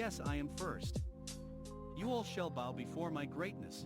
Yes, I am first. You all shall bow before my greatness.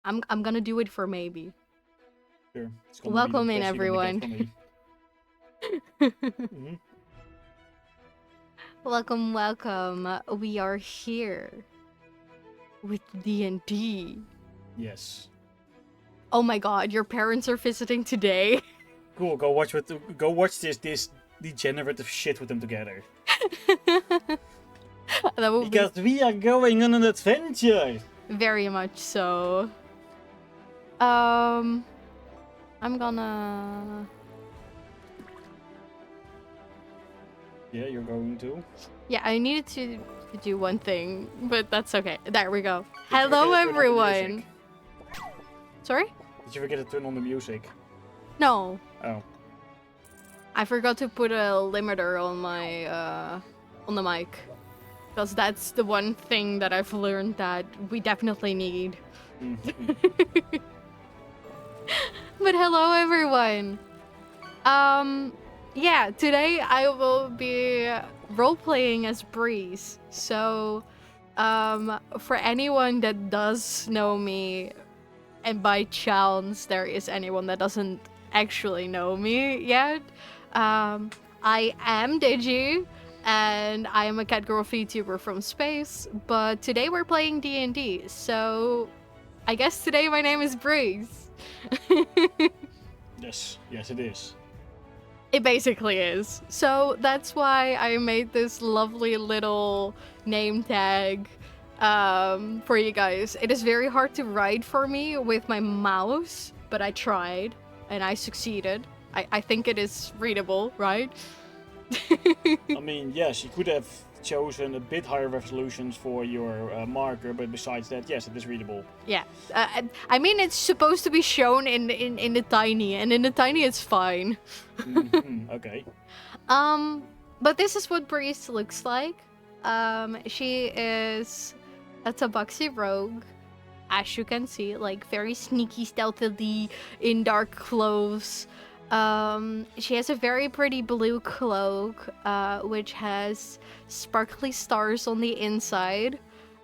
I'm gonna do it for maybe. Sure. It's gonna Welcome be the in, best you're gonna everyone. get from me. Welcome, welcome. We are here with D&D. Yes. Oh my god, your parents are visiting today. Cool. Go watch this degenerative shit with them together. That would Because we are going on an adventure. be very much so. I'm gonna... Yeah, you're going to. Yeah, I needed to do one thing, but that's okay. There we go. Did you Hello, forget to turn on the everyone. music? Sorry? Did you forget to turn on the music? No. Oh. I forgot to put a limiter on my on the mic, because that's the one thing that I've learned that we definitely need. Mhm. But hello, everyone. Yeah, today I will be role-playing as Breeze. So, for anyone that does know me, and by chance there is anyone that doesn't actually know me yet, I am Digi, and I am a Catgirl VTuber from space, but today we're playing D&D, so I guess today my name is Breeze. Yes, it is. It basically is. So that's why I made this lovely little name tag for you guys. It is very hard to write for me with my mouse, but I tried and I succeeded. I think it is readable, right? I mean, yes, you could have chosen a bit higher resolutions for your marker, but besides that, yes, it is readable. Yeah. I mean, it's supposed to be shown in the tiny, and in the tiny it's fine. Okay. But this is what Breeze looks like. She is a Tabaxi rogue, as you can see, like very sneaky, stealthily in dark clothes. She has a very pretty blue cloak, which has sparkly stars on the inside.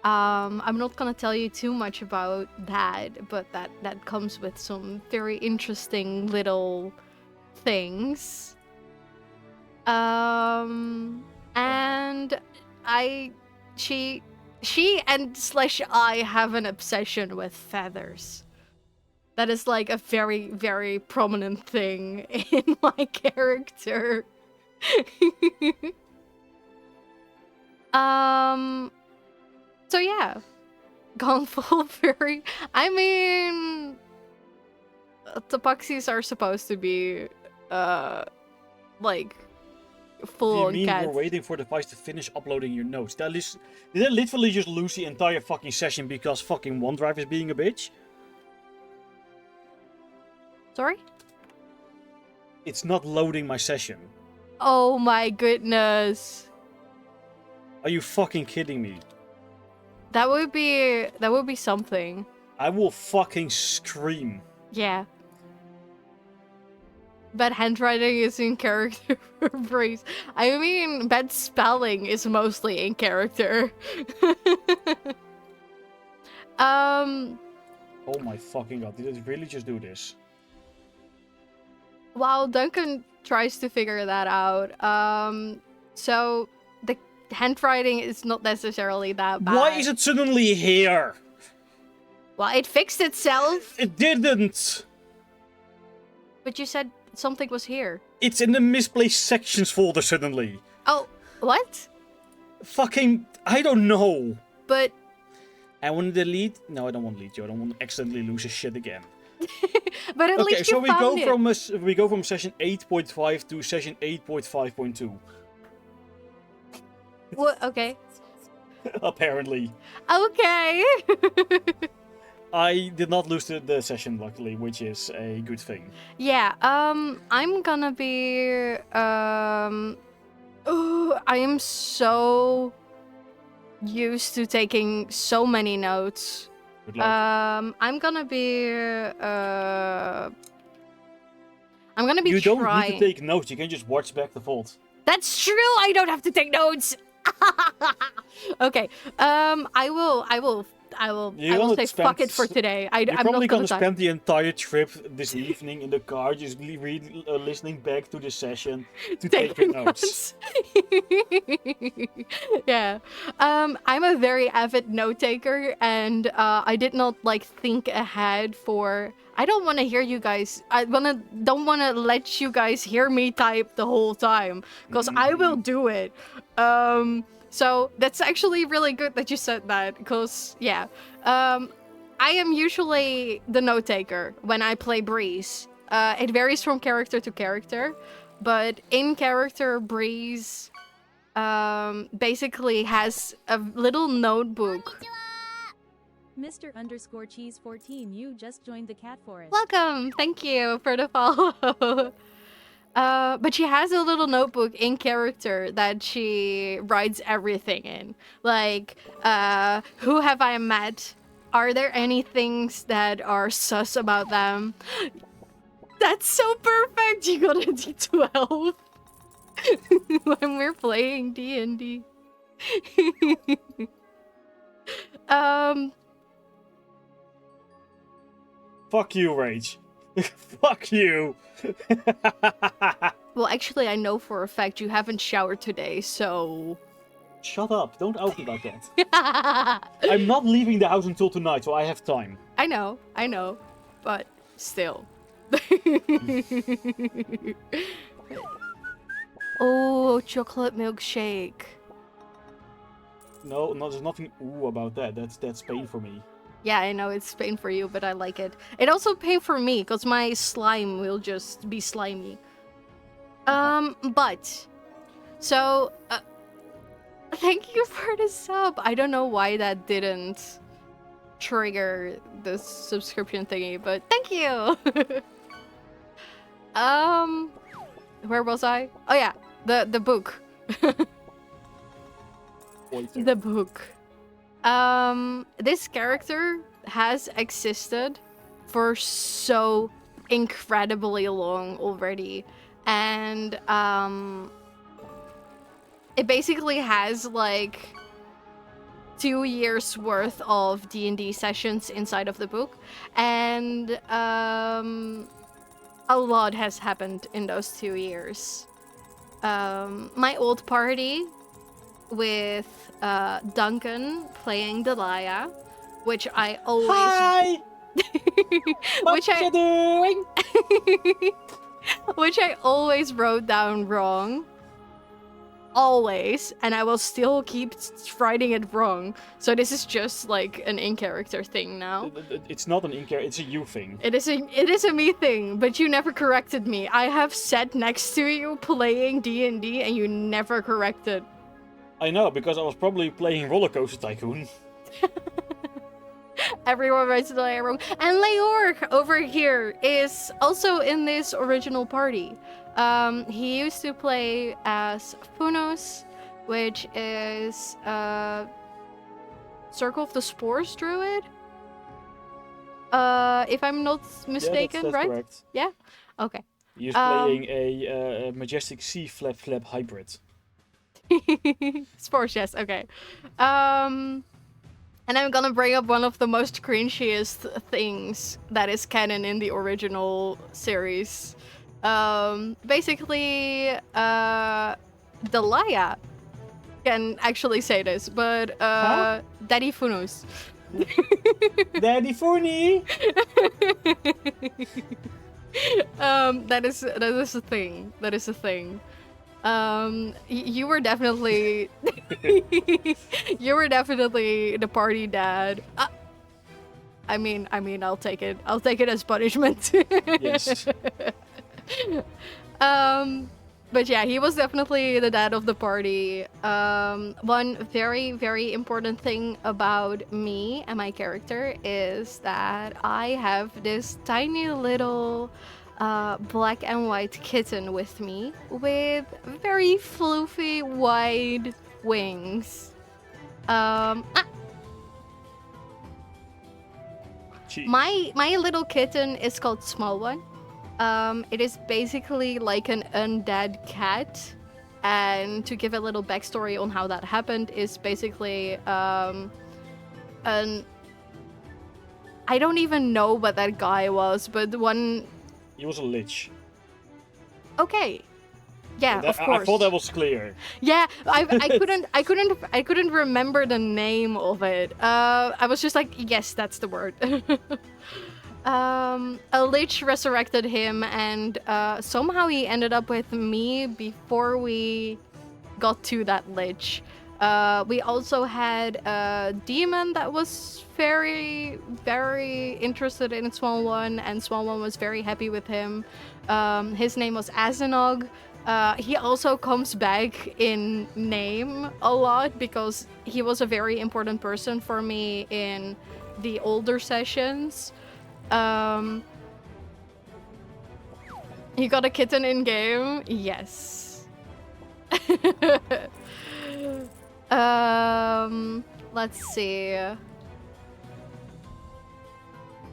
I'm not gonna tell you too much about that, but that comes with some very interesting little things. And she and slash I have an obsession with feathers. That is like a very, very prominent thing in my character. So yeah, gone full fairy. I mean, tabaxis are supposed to be, like, full on You mean cats. we're waiting for the device to finish uploading your notes? Did I literally just lose the entire fucking session because fucking OneDrive is being a bitch? Sorry? It's not loading my session. Oh my goodness. Are you fucking kidding me? That would be something. I will fucking scream. Yeah. Bad handwriting is in character for Breeze. I mean, bad spelling is mostly in character. Oh my fucking god, did it really just do this? While Duncan tries to figure that out, so the handwriting is not necessarily that bad. Why is it suddenly here? Well, it fixed itself. It didn't! But you said something was here. It's in the misplaced sections folder suddenly. Oh, what? Fucking, I don't know. But... I want to delete? No, I don't want to delete you. I don't want to accidentally lose his shit again. But at least you found it. We go from session 8.5 to session 8.5.2. What? Okay. Apparently. Okay. I did not lose the session, luckily, which is a good thing. Yeah, I'm gonna be, oh, I am so used to taking so many notes. Good luck. I'm gonna be You don't trying. need to take notes, you can just watch back the vault. That's true, I don't have to take notes! Okay, I will I will gonna say fuck it for today. You're I'm probably not gonna spend the entire trip this evening in the car, just listening back to the session to take your taking notes. Yeah. I'm a very avid note taker, and I did not like think ahead for. I don't want to hear you guys. Don't want to let you guys hear me type the whole time, because I will do it. So that's actually really good that you said that, because yeah. I am usually the note taker when I play Breeze. It varies from character to character, but in character Breeze basically has a little notebook. Mr. Underscore Cheese 14, you just joined the cat forest. Welcome, thank you for the follow. But she has a little notebook in character that she writes everything in. Like, who have I met? Are there any things that are sus about them? That's so perfect! You got a D12 when we're playing D&D. Fuck you, Rage. Fuck you. Well, actually, I know for a fact you haven't showered today, so... Shut up. Don't open about that. I'm not leaving the house until tonight, so I have time. I know, but still. Oh, chocolate milkshake. No, there's nothing ooh about that. That's pain for me. Yeah, I know it's pain for you, but I like it. It also pain for me, because my slime will just be slimy. But... So, thank you for the sub. I don't know why that didn't trigger the subscription thingy, but thank you! Where was I? Oh yeah, the book. The book. This character has existed for so incredibly long already, and it basically has like 2 years worth of D&D sessions inside of the book, and a lot has happened in those 2 years. My old party with Duncan playing Delia, which I always... Hi! What you doing? Which I always wrote down wrong. Always, and I will still keep writing it wrong. So this is just like an in-character thing now. It's not an in-character, it's a you thing. It is a me thing, but you never corrected me. I have sat next to you playing D&D and you never corrected. I know, because I was probably playing Roller Coaster Tycoon. Everyone writes the layer wrong. And Leorg over here is also in this original party. He used to play as Funos, which is Circle of the Spores Druid. If I'm not mistaken, that's right? Correct. Yeah? Okay. He was playing a Majestic Sea Flap hybrid. Spores, yes, okay. And I'm gonna bring up one of the most cringiest things that is canon in the original series. Basically, Delia can actually say this, but Daddy Funus. Daddy Funi! That is a thing. That is a thing. You were definitely you were definitely the party dad. I mean, I'll take it. I'll take it as punishment. Yes. But yeah, he was definitely the dad of the party. One very, very important thing about me and my character is that I have this tiny little black and white kitten with me with very floofy wide wings. My little kitten is called Small One. It is basically like an undead cat, and to give a little backstory on how that happened is basically an I don't even know what that guy was, but the one. He was a lich. Okay. Yeah, That- of course. I thought that was clear. Yeah, I couldn't remember the name of it. I was just like, yes, that's the word. A lich resurrected him, and somehow he ended up with me before we got to that lich. We also had a demon that was very, very interested in Small One, and Small One was very happy with him. His name was Azanog. He also comes back in name a lot because he was a very important person for me in the older sessions. You got a kitten in game? Yes. Let's see.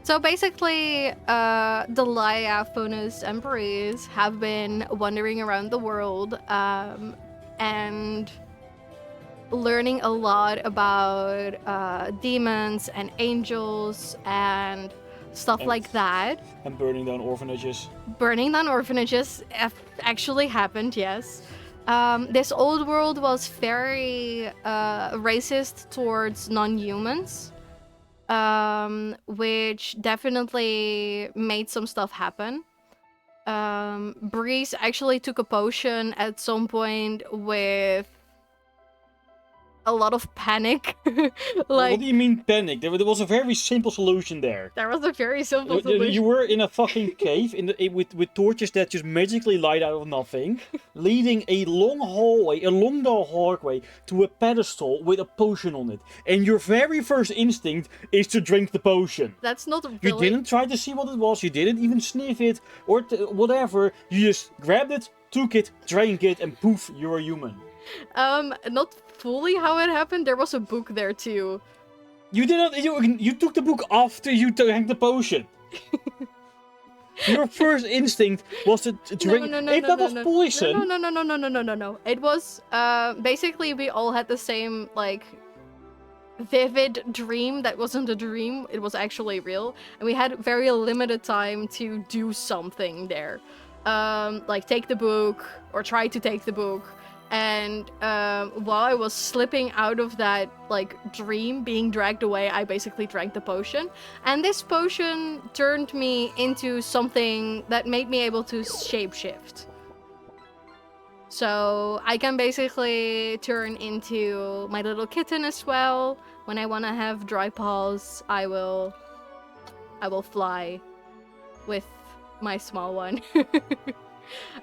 So basically, Delia, Funus, and Breeze have been wandering around the world and learning a lot about demons and angels and stuff like that. And burning down orphanages. Burning down orphanages actually happened, yes. This old world was very racist towards non-humans, which definitely made some stuff happen. Breeze actually took a potion at some point with a lot of panic. What do you mean panic? There was a very simple solution there. There was a very simple solution. You were in a fucking cave with torches that just magically light out of nothing, leading a long hallway, along the hallway, to a pedestal with a potion on it. And your very first instinct is to drink the potion. That's not really... You didn't try to see what it was, you didn't even sniff it, or whatever. You just grabbed it, took it, drank it, and poof, you're a human. Not fully how it happened. There was a book there too. You didn't. You took the book after you drank the potion. Your first instinct was to drink. If that was poison. No. It was basically we all had the same like vivid dream that wasn't a dream. It was actually real, and we had very limited time to do something there. Like take the book or try to take the book. And while I was slipping out of that like dream, being dragged away, I basically drank the potion. And this potion turned me into something that made me able to shapeshift. So I can basically turn into my little kitten as well. When I want to have dry paws, I will fly with my small one.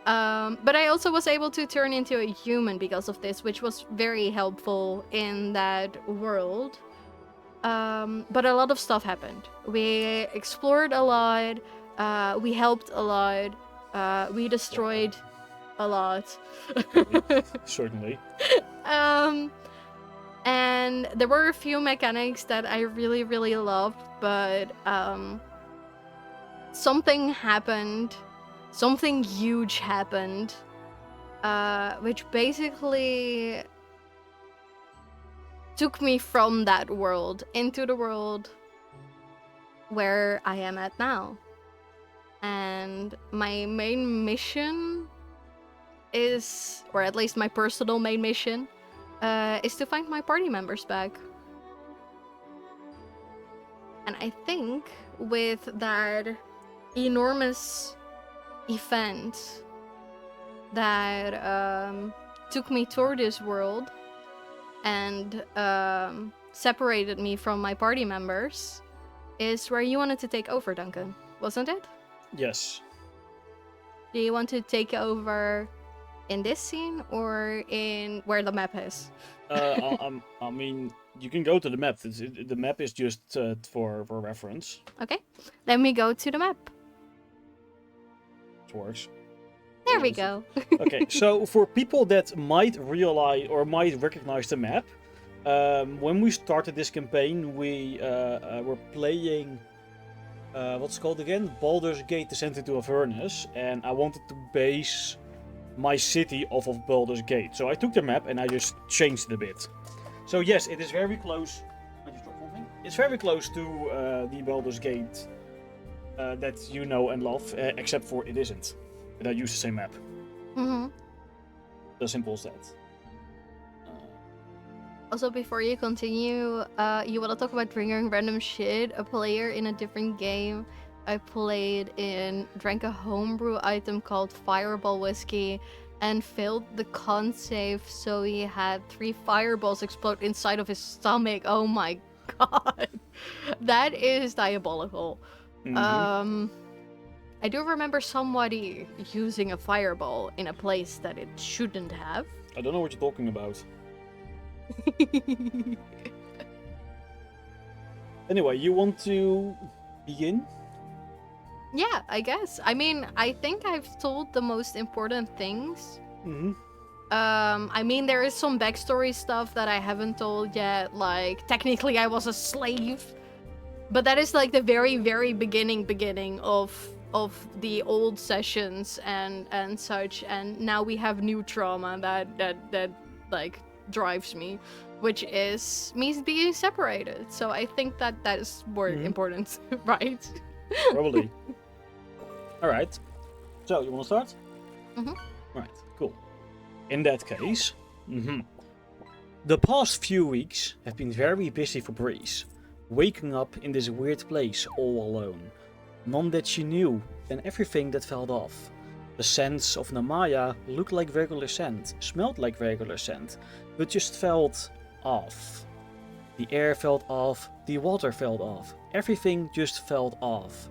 But I also was able to turn into a human because of this, which was very helpful in that world. But a lot of stuff happened. We explored a lot, we helped a lot, we destroyed a lot. Certainly. And there were a few mechanics that I really, really loved, but something happened. Something huge happened, which basically took me from that world into the world where I am at now. And my main mission is, or at least my personal main mission, is to find my party members back. And I think with that enormous event that took me toward this world and separated me from my party members is where you wanted to take over, Duncan, wasn't it? Yes. Do you want to take over in this scene or in where the map is? I mean, you can go to the map. The map is just for reference. Okay, then we go to the map. Works. There we go. Okay, so for people that might realize or might recognize the map, when we started this campaign, we were playing what's it called again? Baldur's Gate: Descent into Avernus, and I wanted to base my city off of Baldur's Gate. So I took the map and I just changed it a bit. So yes, it is very close. I just dropped something. It's very close to the Baldur's Gate that you know and love, except for it isn't. But I use the same map. Mm-hmm. So simple as that. Also, before you continue, you want to talk about triggering random shit? A player in a different game I played drank a homebrew item called Fireball Whiskey and failed the con save, so he had 3 fireballs explode inside of his stomach. Oh my god. That is diabolical. Mhm. I do remember somebody using a fireball in a place that it shouldn't have. I don't know what you're talking about. Anyway, you want to begin? Yeah, I guess. I mean, I think I've told the most important things. Mm-hmm. I mean, there is some backstory stuff that I haven't told yet. Like, technically, I was a slave, but that is like the very, very beginning of the old sessions and such. And now we have new trauma that like drives me, which is me being separated. So I think that is more important, right? Probably. Alright. So, you want to start? Mhm. Right, cool. In that case, the past few weeks have been very busy for Breeze, waking up in this weird place all alone. None that she knew, and everything that felt off. The scents of Namaya looked like regular scent, smelled like regular scent, but just felt off. The air felt off, the water felt off, everything just felt off.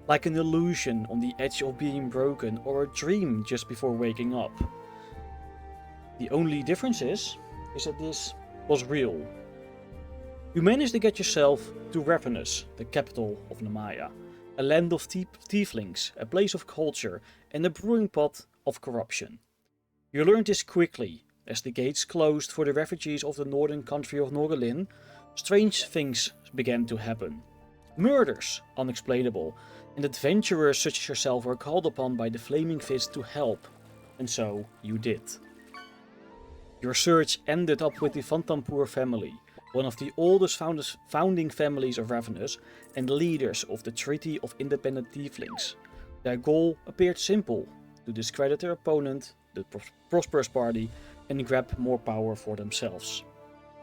Like an illusion on the edge of being broken or a dream just before waking up. The only difference is that this was real. You managed to get yourself to Ravenous, the capital of Namaya, a land of tieflings, a place of culture, and a brewing pot of corruption. You learned this quickly, as the gates closed for the refugees of the northern country of Norgelin. Strange things began to happen. Murders, unexplainable, and adventurers such as yourself were called upon by the Flaming Fist to help, and so you did. Your search ended up with the Vantampur family, one of the oldest founding families of Ravenous and leaders of the Treaty of Independent Tieflings. Their goal appeared simple: to discredit their opponent, the Prosperous Party, and grab more power for themselves.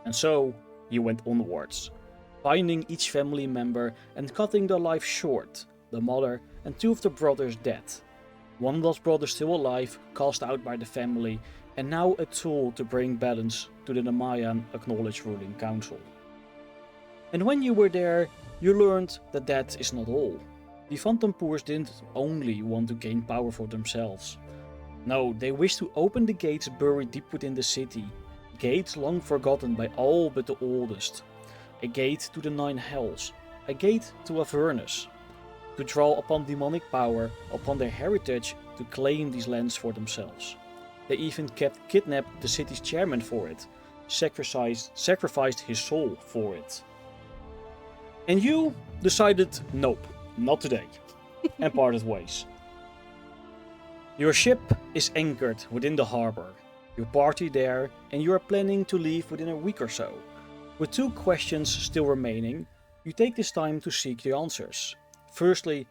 And so you went onwards, finding each family member and cutting their life short, the mother and 2 of the brothers dead. One lost brother still alive, cast out by the family, and now a tool to bring balance to the Namayan acknowledged ruling council. And when you were there, you learned that that is not all. The Vantampoors didn't only want to gain power for themselves. No, they wished to open the gates buried deep within the city, gates long forgotten by all but the oldest. A gate to the 9 hells, a gate to Avernus, to draw upon demonic power, upon their heritage, to claim these lands for themselves. They even kidnapped the city's chairman for it, sacrificed his soul for it. And you decided, nope, not today, and parted ways. Your ship is anchored within the harbor, your party there, and you are planning to leave within a week or so. With 2 questions still remaining, you take this time to seek the answers. Firstly,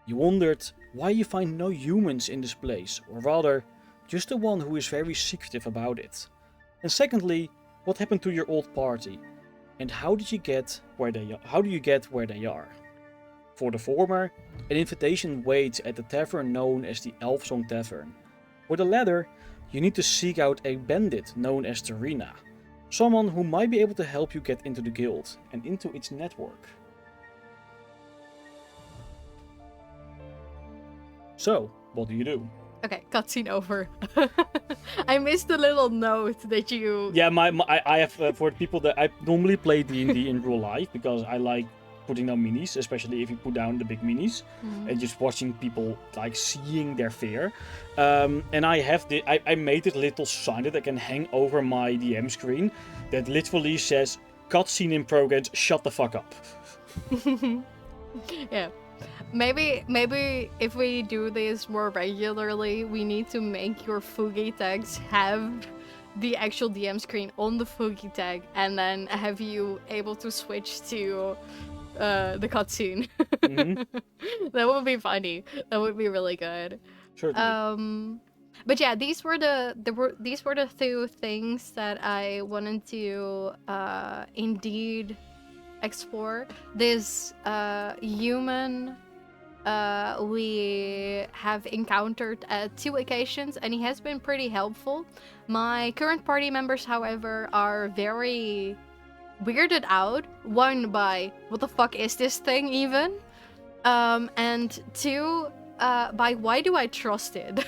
you wondered why you find no humans in this place, or rather, just the one who is very secretive about it. And secondly, what happened to your old party, and how do you get where they are? For the former, an invitation waits at the tavern known as the Elfsong Tavern. For the latter, you need to seek out a bandit known as Terina, someone who might be able to help you get into the guild and into its network. So, what do you do? Okay, cutscene over. I missed the little note that you... Yeah, I have for the people that I normally play D&D in real life because I like putting down minis, especially if you put down the big minis and just watching people like seeing their fear. And I have I made this little sign that I can hang over my DM screen that literally says "cutscene in progress. Shut the fuck up." Yeah. Maybe if we do this more regularly, we need to make your Fugi tags have the actual DM screen on the Fuki tag, and then have you able to switch to the cutscene. Mhm. That would be funny. That would be really good. Certainly. But yeah, these were the two things that I wanted to indeed explore. This human we have encountered at 2 occasions, and he has been pretty helpful. My current party members, however, are very weirded out. One, by what the fuck is this thing even? And two, by why do I trust it?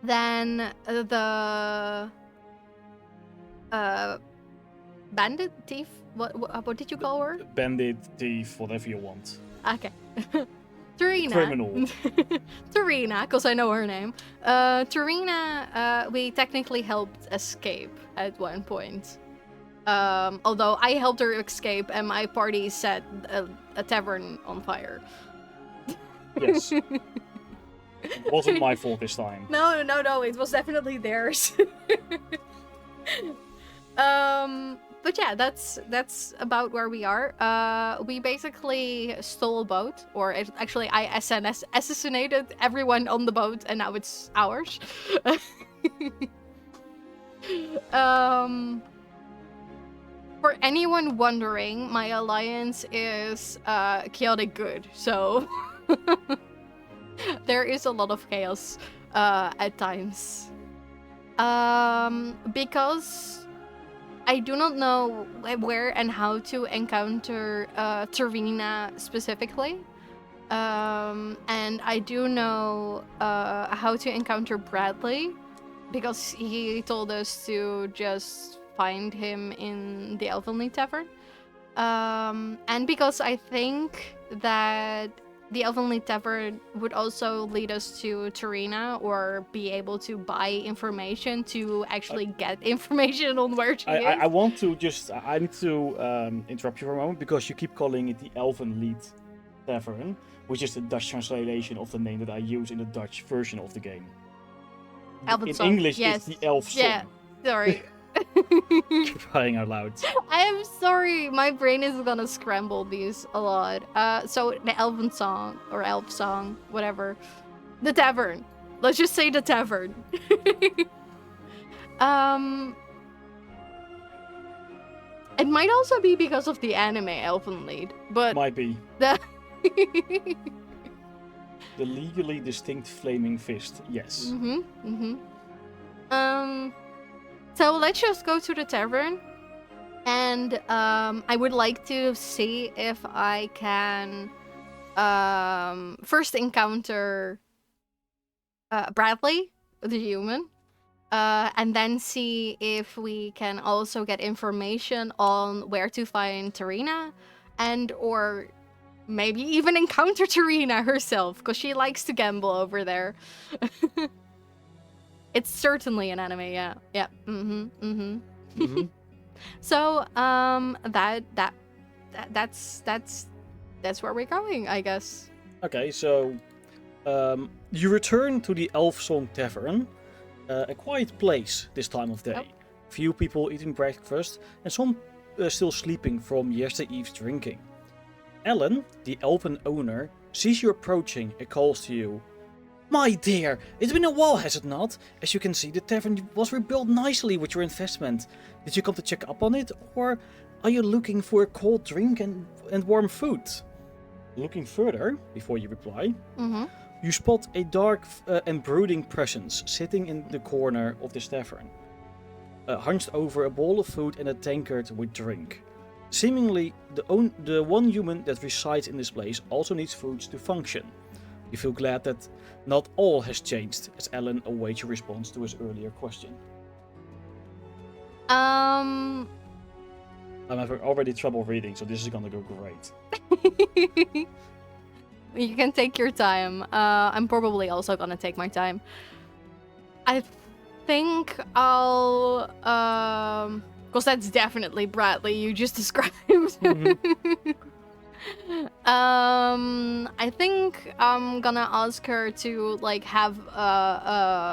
Then the bandit thief. What did you call her? Bandit, thief, whatever you want. Okay. Tarina. Criminal. Tarina, because I know her name. Tarina, we technically helped escape at one point. Although I helped her escape and my party set a tavern on fire. Yes. It wasn't my fault this time. No, it was definitely theirs. But yeah, that's about where we are. We basically stole a boat, or actually I assassinated everyone on the boat, and now it's ours. For anyone wondering, my alliance is chaotic good, so there is a lot of chaos at times. Because I do not know where and how to encounter Tarina specifically. And I do know how to encounter Bradley, because he told us to just find him in the Elvenly Tavern. And because I think that the Elvenly Tavern would also lead us to Tarina, or be able to buy information to actually get information on where she is. I want to just... I need to interrupt you for a moment, because you keep calling it the Elvenlied Tavern, which is the Dutch translation of the name that I use in the Dutch version of the game. Elven In song. English, Yes. it's the Elf Song. Yeah, sorry. Crying out loud. I'm sorry, my brain is gonna scramble these a lot. So the Elven song, or Elf song, whatever. The tavern. Let's just say the tavern. It might also be because of the anime Elfenlied, but Might be. the The legally distinct flaming fist, yes. So let's just go to the tavern, and I would like to see if I can first encounter Bradley, the human, and then see if we can also get information on where to find Tarina, and or maybe even encounter Tarina herself, because she likes to gamble over there. It's certainly an anime, yeah. Yeah. So, that's where we're going, I guess. Okay, so you return to the Elf Song Tavern, a quiet place this time of day. Yep. Few people eating breakfast, and some still sleeping from yesterday's drinking. Ellen, the elven owner, sees you approaching and calls to you. My dear, it's been a while, has it not? As you can see, the tavern was rebuilt nicely with your investment. Did you come to check up on it, or are you looking for a cold drink and warm food? Looking further, before you reply, you spot a dark and brooding presence sitting in the corner of this tavern, hunched over a bowl of food and a tankard with drink. Seemingly, the one human that resides in this place also needs food to function. You feel glad that not all has changed, as Ellen awaits your response to his earlier question. I'm having already trouble reading, so this is gonna go great. You can take your time. I'm probably also gonna take my time. I think I'll because that's definitely Bradley you just described. I think I'm gonna ask her to like have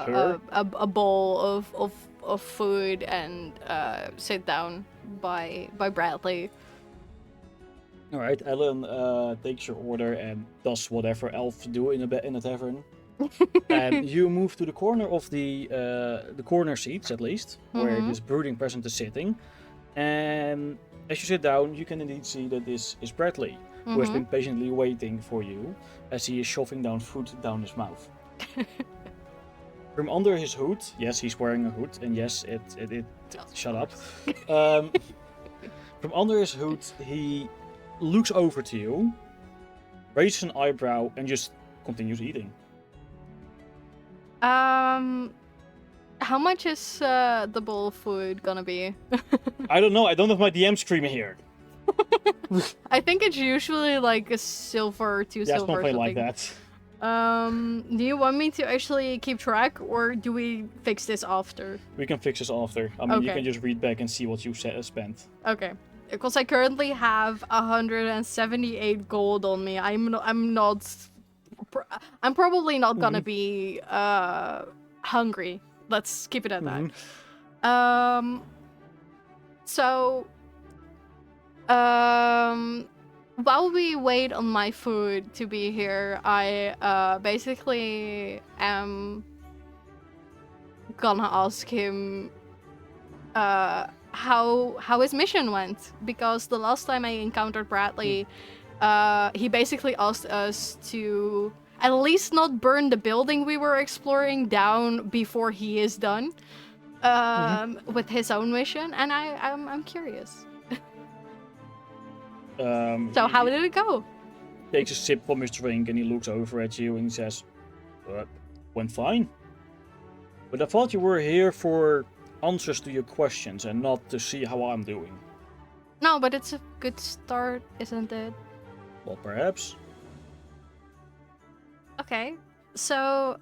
Sure. a bowl of food and sit down by Bradley. All right, Ellen takes your order and does whatever elves do in a tavern. And you move to the corner of the corner seats, at least, where Mhm. this brooding present is sitting. And as you sit down, you can indeed see that this is Bradley, who has been patiently waiting for you as he is shoving down food down his mouth. From under his hood, yes, he's wearing a hood, and yes, it shut up. From under his hood, he looks over to you, raises an eyebrow, and just continues eating. How much is the bowl of food gonna be? I don't know. I don't have my DM screamer here. I think it's usually like a silver or two Yeah, it's silver or not something. like that. Do you want me to actually keep track, or do we fix this after? We can fix this after. I mean, you Okay. can just read back and see what you spent. Okay, because I currently have 178 gold on me. I'm probably not gonna be hungry. Let's keep it at that. So while we wait on my food to be here, I basically am gonna ask him how his mission went, because the last time I encountered Bradley, he basically asked us to at least not burn the building we were exploring down before he is done with his own mission, and I'm curious. So how did it go? Takes a sip from his drink and he looks over at you and he says, went fine. But I thought you were here for answers to your questions and not to see how I'm doing. No, but it's a good start, isn't it? Well, perhaps. Okay. So,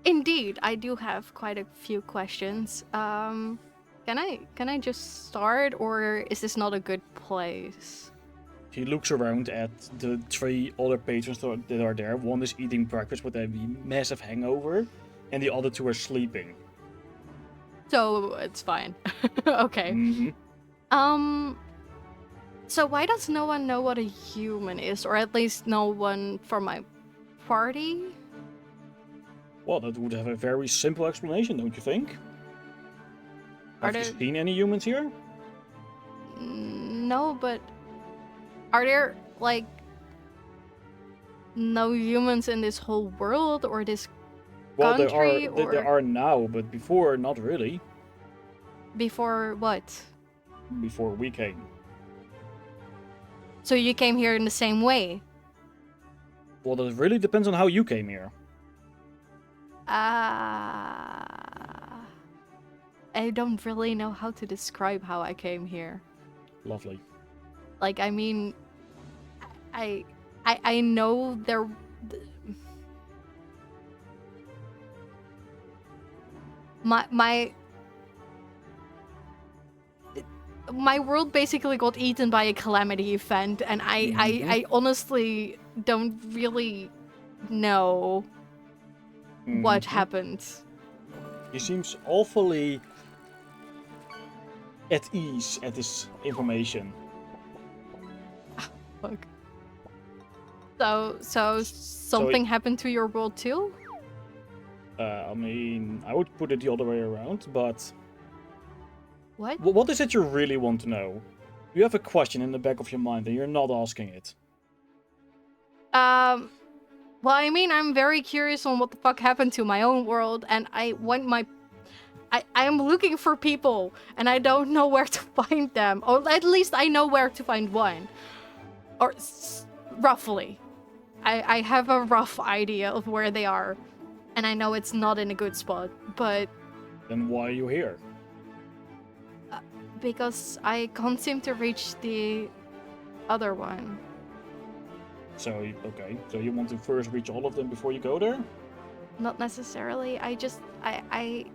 indeed, I do have quite a few questions. Can I just start, or is this not a good place? He looks around at the 3 other patrons that are there. One is eating breakfast with a massive hangover, and the other 2 are sleeping. So it's fine. Okay. So why does no one know what a human is, or at least no one from my party? Well, that would have a very simple explanation, don't you think? Have you seen any humans here? No, but are there, like, no humans in this whole world or this country? There are now, but before, not really. Before what? Before we came. So you came here in the same way? Well, that really depends on how you came here. I don't really know how to describe how I came here. Lovely. Like, I mean, I know there. My world basically got eaten by a calamity event, and I honestly don't really know what happened. He seems awfully at ease at this information. Fuck. So something happened to your world too? I mean, I would put it the other way around, but... What? What is it you really want to know? You have a question in the back of your mind and you're not asking it. Well, I mean, I'm very curious on what the fuck happened to my own world, and I want my... I am looking for people, and I don't know where to find them. Or at least I know where to find one. Or roughly. I have a rough idea of where they are. And I know it's not in a good spot, but... Then why are you here? Because I can't seem to reach the other one. So, okay. So you want to first reach all of them before you go there? Not necessarily. I just... I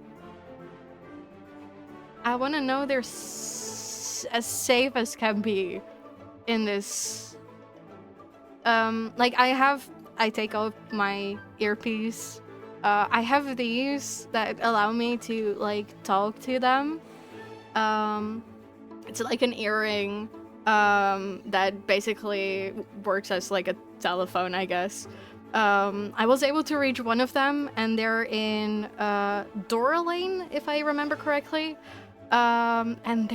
want to know they're as safe as can be. in this. Like I take off my earpiece. I have these that allow me to like talk to them. It's like an earring that basically works as like a telephone, I guess. I was able to reach one of them, and they're in Dora Lane, if I remember correctly. And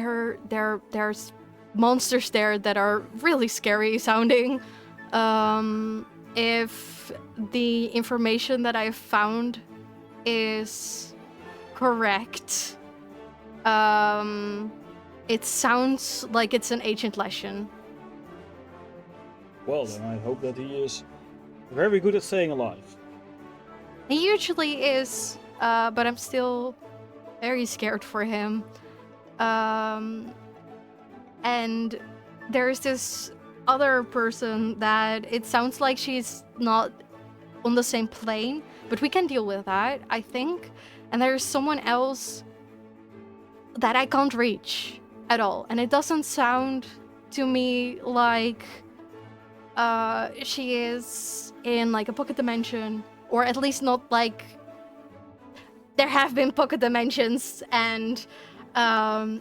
there's monsters there that are really scary sounding. If the information that I found is correct, it sounds like it's an ancient lesson. Well, then I hope that he is very good at staying alive. He usually is, but I'm still very scared for him. And there's this other person that it sounds like she's not on the same plane, but we can deal with that, I think. And there's someone else that I can't reach at all, and it doesn't sound to me like she is in like a pocket dimension, or at least not like there have been pocket dimensions, and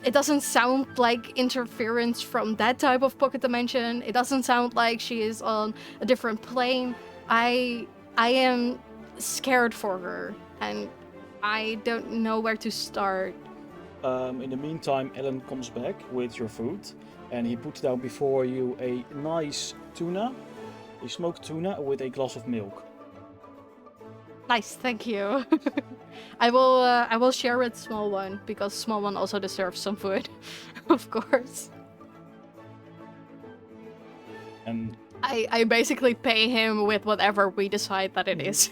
it doesn't sound like interference from that type of pocket dimension. It doesn't sound like she is on a different plane. I am scared for her, and I don't know where to start. In the meantime, Ellen comes back with your food, and he puts down before you a nice tuna, a smoked tuna with a glass of milk. Nice, thank you. I will share with Small One, because Small One also deserves some food, of course. And I basically pay him with whatever we decide that it is.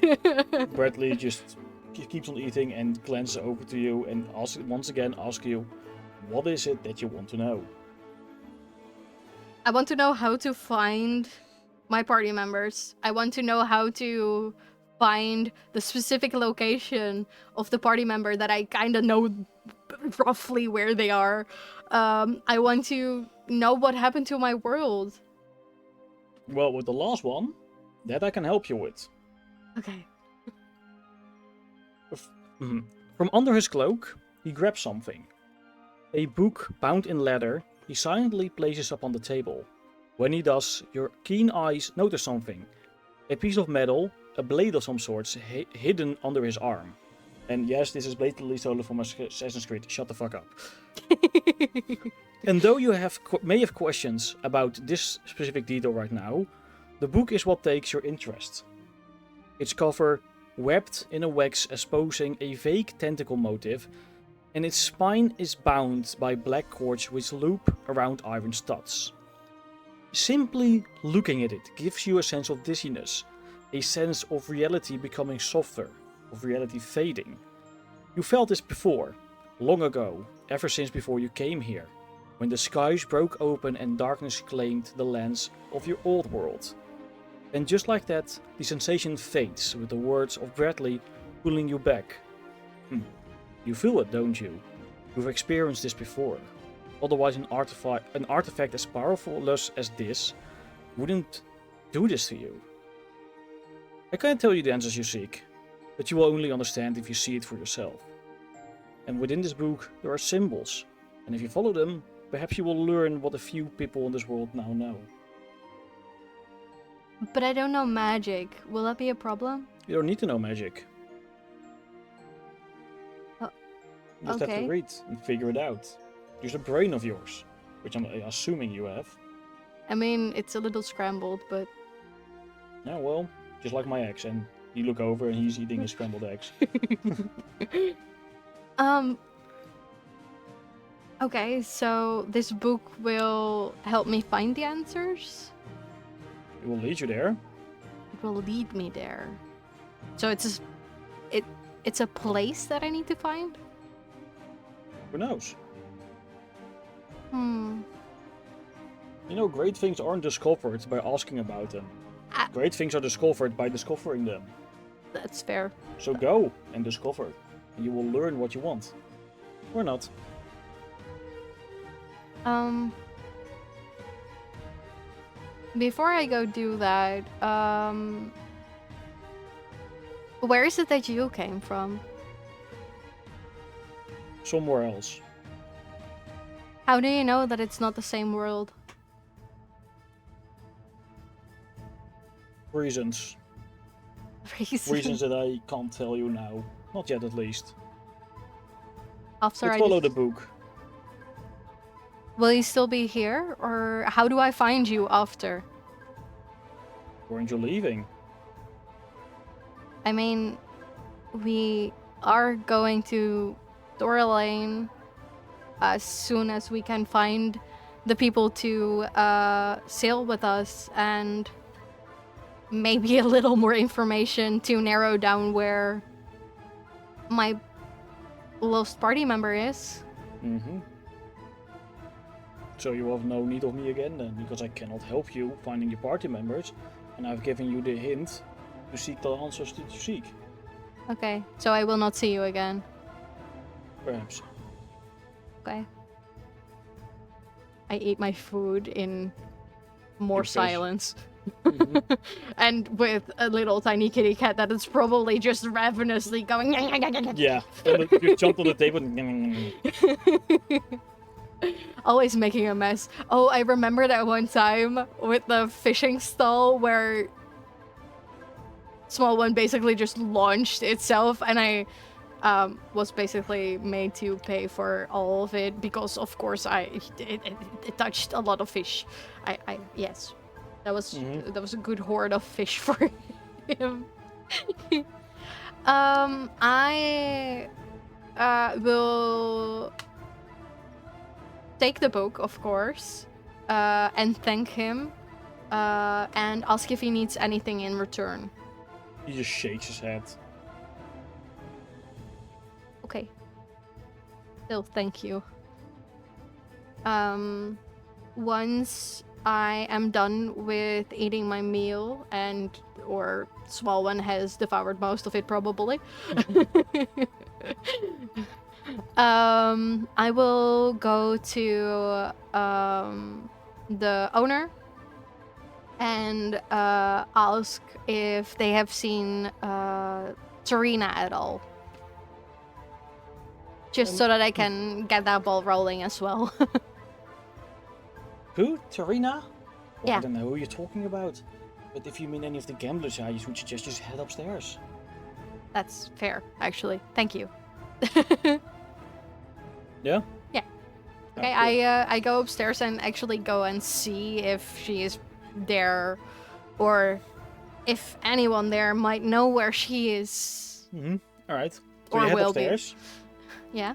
Bradley just keeps on eating and glances over to you and once again asks you, what is it that you want to know? I want to know how to find my party members. I want to know how to find the specific location of the party member that I kind of know roughly where they are. I want to know what happened to my world. Well, with the last one, that I can help you with. Okay. From under his cloak, he grabs something. A book bound in leather he silently places upon the table. When he does, your keen eyes notice something. A piece of metal, a blade of some sorts, hidden under his arm. And yes, this is blatantly stolen from Assassin's Creed. Shut the fuck up. And though you may have questions about this specific detail right now, the book is what takes your interest. Its cover, webbed in a wax exposing a vague tentacle motif, and its spine is bound by black cords which loop around iron studs. Simply looking at it gives you a sense of dizziness, a sense of reality becoming softer, of reality fading. You felt this before, long ago, ever since before you came here, when the skies broke open and darkness claimed the lands of your old world. And just like that, the sensation fades with the words of Bradley pulling you back. You feel it, don't you? You've experienced this before. Otherwise an artifact as powerful as this wouldn't do this to you. I can't tell you the answers you seek, but you will only understand if you see it for yourself. And within this book there are symbols, and if you follow them, perhaps you will learn what a few people in this world now know. But I don't know magic. Will that be a problem? You don't need to know magic. Oh, You just have okay. to read and figure it out. Use a brain of yours, which I'm assuming you have. I mean, it's a little scrambled, but Yeah, well, just like my ex, and you look over and he's eating his scrambled eggs. Okay, so this book will help me find the answers? It will lead you there. It will lead me there. So it's a place that I need to find? Who knows? Hmm. You know, great things aren't discovered by asking about them. Great things are discovered by discovering them. That's fair. So go and discover, and you will learn what you want. Or not. before I go do that, where is it that you came from? Somewhere else. How do you know that it's not the same world? Reasons. Reasons that I can't tell you now. Not yet, at least. Officer, But follow the book. will you still be here, or how do I find you after? Weren't you leaving? I mean, we are going to Dora Lane as soon as we can find the people to sail with us, and maybe a little more information to narrow down where my lost party member is. Mm-hmm. So you have no need of me again then, because I cannot help you finding your party members, and I've given you the hint to seek the answers that you seek. Okay, so I will not see you again. Perhaps. Okay. I eat my food in more Your fish. silence. Mm-hmm. And with a little tiny kitty cat that is probably just ravenously going. Yeah, and you jumped on the table. Always making a mess. Oh, I remember that one time with the fishing stall where Small One basically just launched itself, and I was basically made to pay for all of it because, of course, it touched a lot of fish. Yes, that was a good hoard of fish for him. I will take the book, of course, and thank him, and ask if he needs anything in return. He just shakes his head. Okay. Still, thank you. Once I am done with eating my meal, or Small One has devoured most of it probably, I will go to the owner and ask if they have seen Tarina at all. Just so that I can get that ball rolling as well. Who? Tarina? Well, Yeah. I don't know who you're talking about. But if you mean any of the gamblers, I would suggest just head upstairs. That's fair, actually. Thank you. Yeah? Yeah. Okay, I go upstairs and actually go and see if she is there, or if anyone there might know where she is. Mm-hmm. Alright. So Or you head will be. upstairs. Yeah.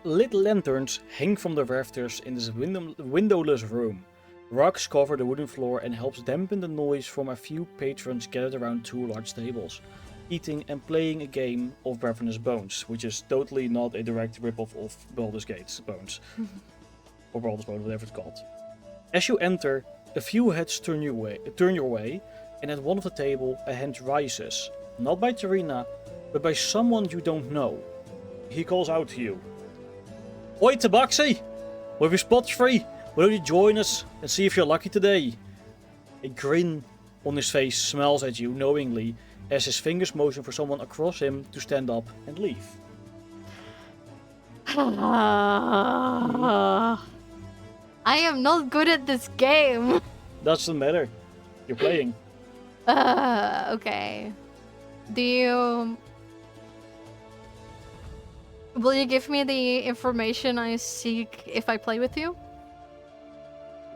Lit lanterns hang from the rafters in this windowless room. Rugs cover the wooden floor and helps dampen the noise from a few patrons gathered around two large tables, eating and playing a game of Ravenous Bones, which is totally not a direct ripoff of Baldur's Gate's Bones. Or Baldur's Bones, whatever it's called. As you enter, a few heads turn your way, and at one of the table a hand rises, not by Tarina, but by someone you don't know. He calls out to you. Oi, Tabaxi! With your spots free, why don't you join us and see if you're lucky today? A grin on his face smiles at you knowingly as his fingers motion for someone across him to stand up and leave. I am not good at this game. Doesn't matter. You're playing. Okay. Will you give me the information I seek if I play with you?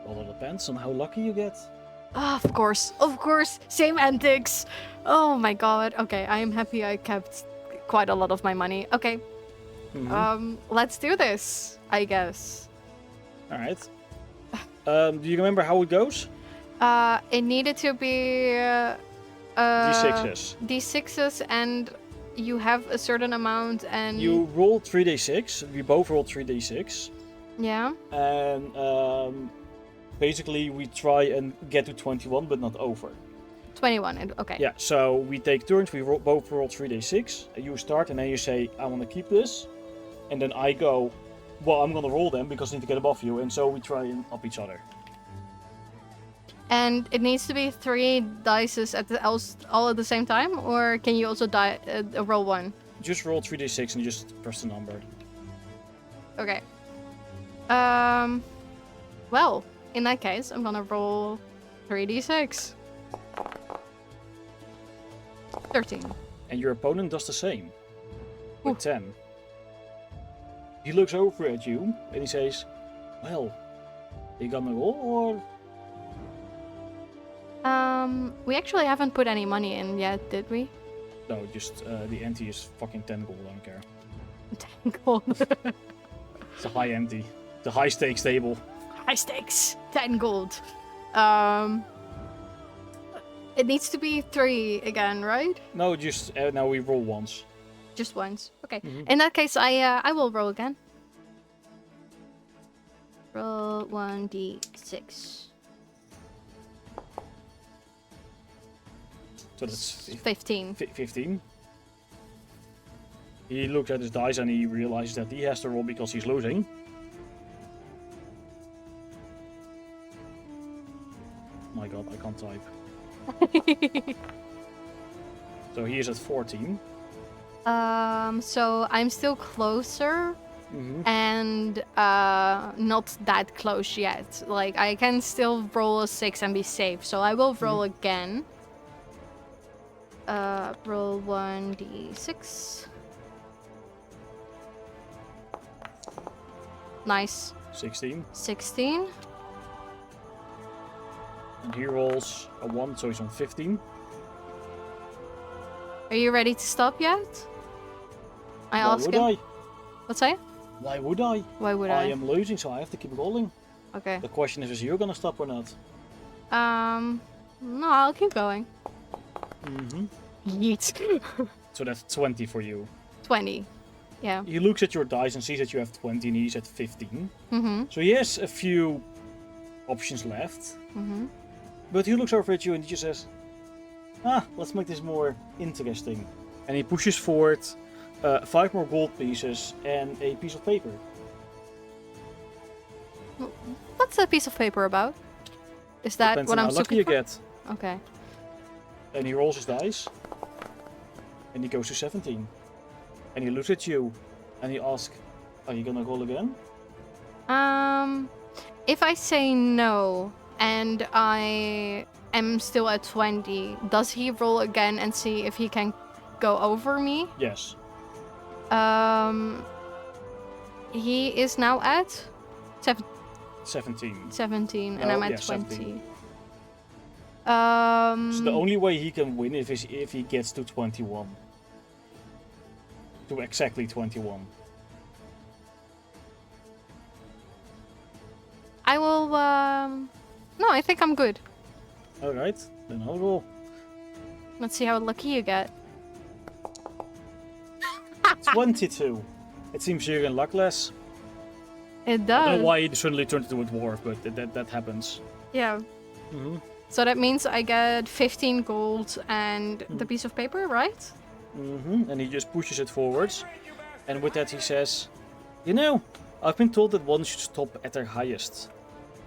Well, it depends on how lucky you get. Of course. Same antics. Oh my god. Okay, I am happy I kept quite a lot of my money. Okay. Let's do this, I guess. Alright. Do you remember how it goes? It needed to be D6s. D6s, and you have a certain amount, and You roll 3d6. We both roll 3d6. yeah. And basically we try and get to 21, but not over. 21. Okay. Yeah, so we take turns. We both roll 3d6. You start, and then you say, I want to keep this. And then I go, well, I'm going to roll them because I need to get above you. And so we try and up each other. And it needs to be 3 dices at all at the same time, or can you also roll one? Just roll 3d6 and just press the number. Okay. Well, in that case, I'm gonna roll 3d6. 13. And your opponent does the same. With Ooh. 10. He looks over at you and he says, well, you gonna roll or... We actually haven't put any money in yet, did we? No, just the ante is fucking 10 gold, I don't care. 10 gold. It's a high ante. The high stakes table. High stakes. 10 gold. It needs to be 3 again, right? No, just now we roll once. Just once. Okay. Mhm. In that case, I will roll again. Roll 1d6. So that's 15. 15. He looks at his dice and he realizes that he has to roll because he's losing. My god, I can't type. So he is at 14. So I'm still closer Mm-hmm. and not that close yet. Like, I can still roll a 6 and be safe. So I will roll again. Roll 1d6. Nice. 16. 16. And he rolls a 1, so he's on 15. Are you ready to stop yet? I Why ask would him. I? What's that? Why would I? Why would I I? am losing, so I have to keep rolling. Okay. The question is you're gonna stop or not? No, I'll keep going. Mm-hmm. Yeet. So that's 20 for you. 20. Yeah. He looks at your dice and sees that you have 20 and he's at 15. Mm-hmm. So he has a few options left. Mm-hmm. But he looks over at you and he just says, let's make this more interesting. And he pushes forward 5 more gold pieces and a piece of paper. What's that piece of paper about? Is that Depends what on I'm how lucky looking you for? get. Okay. And he rolls his dice. And he goes to 17. And he looks at you and he asks, are you gonna roll again? If I say no and I am still at 20, does he roll again and see if he can go over me? Yes. He is now at 17. 17 and No, I'm at yeah, 20. 17. Um, So the only way he can win is if he gets to 21. To exactly 21. I will, no, I think I'm good. Alright, then I'll roll. Let's see how lucky you get. 22. It seems you're in luck less. It I don't does. know why he suddenly turned into a dwarf, but that happens. Yeah. Mm-hmm. So that means I get 15 gold and the piece of paper, right? Mm-hmm. And he just pushes it forwards. And with that he says, you know, I've been told that one should stop at their highest.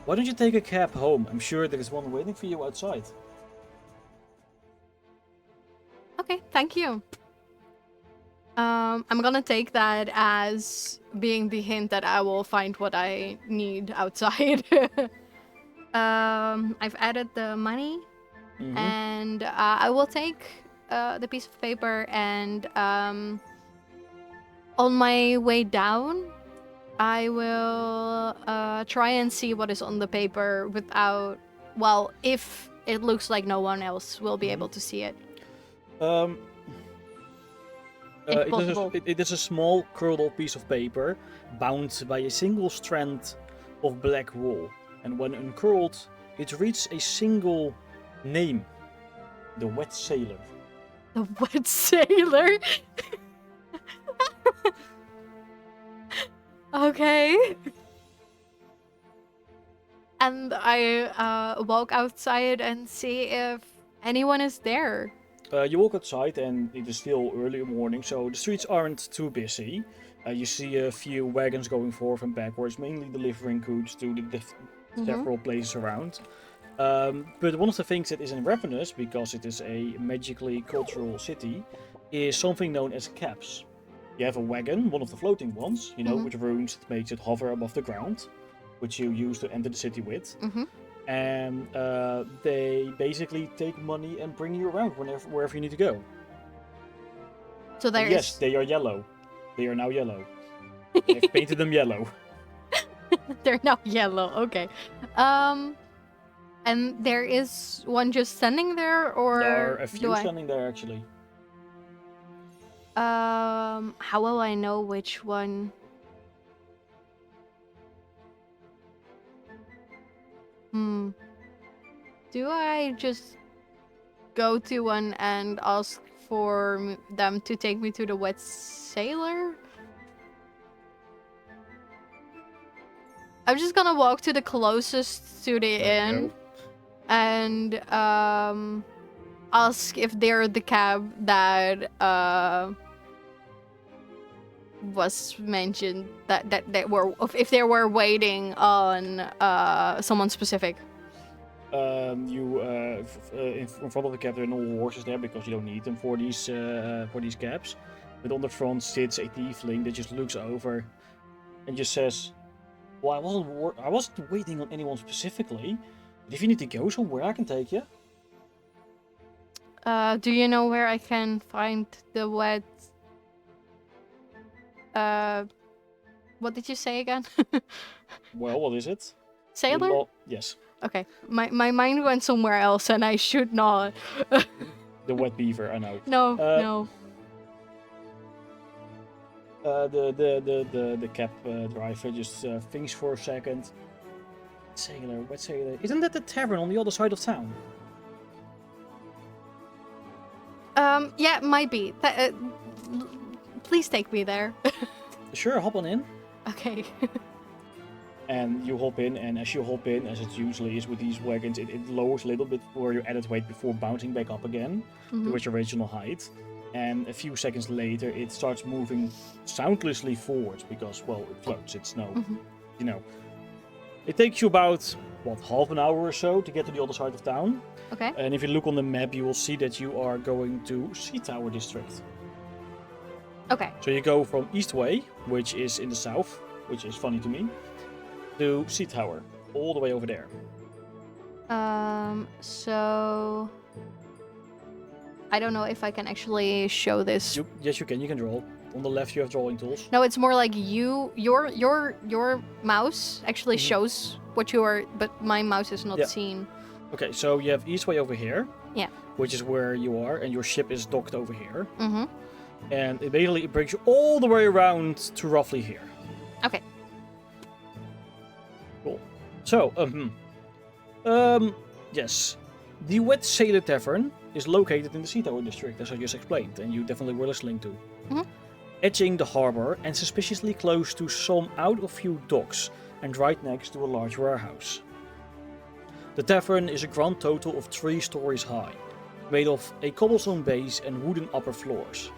Why don't you take a cab home? I'm sure there is one waiting for you outside. Okay, thank you. I'm gonna take that as being the hint that I will find what I need outside. I've added the money, Mm-hmm. and I will take the piece of paper, and on my way down, I will try and see what is on the paper without, well, if it looks like no one else will be able to see it. If possible. It is a small curled up piece of paper bound by a single strand of black wool. And when uncurled, it reads a single name. The Wet Sailor. The wet sailor? Okay. And I walk outside and see if anyone is there. You walk outside and it is still early morning, so the streets aren't too busy. You see a few wagons going forth and backwards, mainly delivering goods to the several places around. But one of the things that is in Ravenous, because it is a magically cultural city, is something known as cabs. You have a wagon, one of the floating ones, you know, with runes that makes it hover above the ground, which you use to enter the city with. And they basically take money and bring you around wherever you need to go. So there yes, they are yellow. They are now yellow. I've painted them yellow. They're now yellow. Okay. And there is one just standing there, or There are a few standing there actually. How will I know which one? Do I just go to one and ask for them to take me to the Wet Sailor? I'm just gonna walk to the closest to the inn and ask if they're the cab that was mentioned, that were, if they were waiting on someone specific. In front of the cab there are no horses there because you don't need them for these cabs. But on the front sits a tiefling that just looks over and just says, "Well, I wasn't waiting on anyone specifically. But if you need to go somewhere, I can take you." Do you know where I can find the wet? What did you say again? Well, what is it? Sailor? Yes. Okay, my mind went somewhere else, and I should not. The wet beaver, I know. No, no. The cab driver just thinks for a second. Sailor, wet sailor. Isn't that the tavern on the other side of town? Yeah, might be. Please take me there. Sure, hop on in. Okay. And you hop in, and as you hop in, as it usually is with these wagons, it lowers a little bit for your added weight before bouncing back up again to its original height. And a few seconds later, it starts moving soundlessly forwards because, well, it floats. It's no, you know. It takes you about, half an hour or so to get to the other side of town. Okay. And if you look on the map, you will see that you are going to Sea Tower District. Okay. So you go from Eastway, which is in the south, which is funny to me, to Sea Tower, all the way over there. So I don't know if I can actually show this. Yes, you can. You can draw. On the left, you have drawing tools. No, it's more like your mouse actually shows what you are, but my mouse is not seen. Okay, so you have Eastway over here. Yeah. Which is where you are, and your ship is docked over here. And it basically brings you all the way around to roughly here. Okay. Cool. So, yes. The Wet Sailor Tavern is located in the Sea Tower District, as I just explained, and you definitely were listening to. Edging the harbor and suspiciously close to some out-of-view docks, and right next to a large warehouse. The tavern is a grand total of 3 stories high, made of a cobblestone base and wooden upper floors.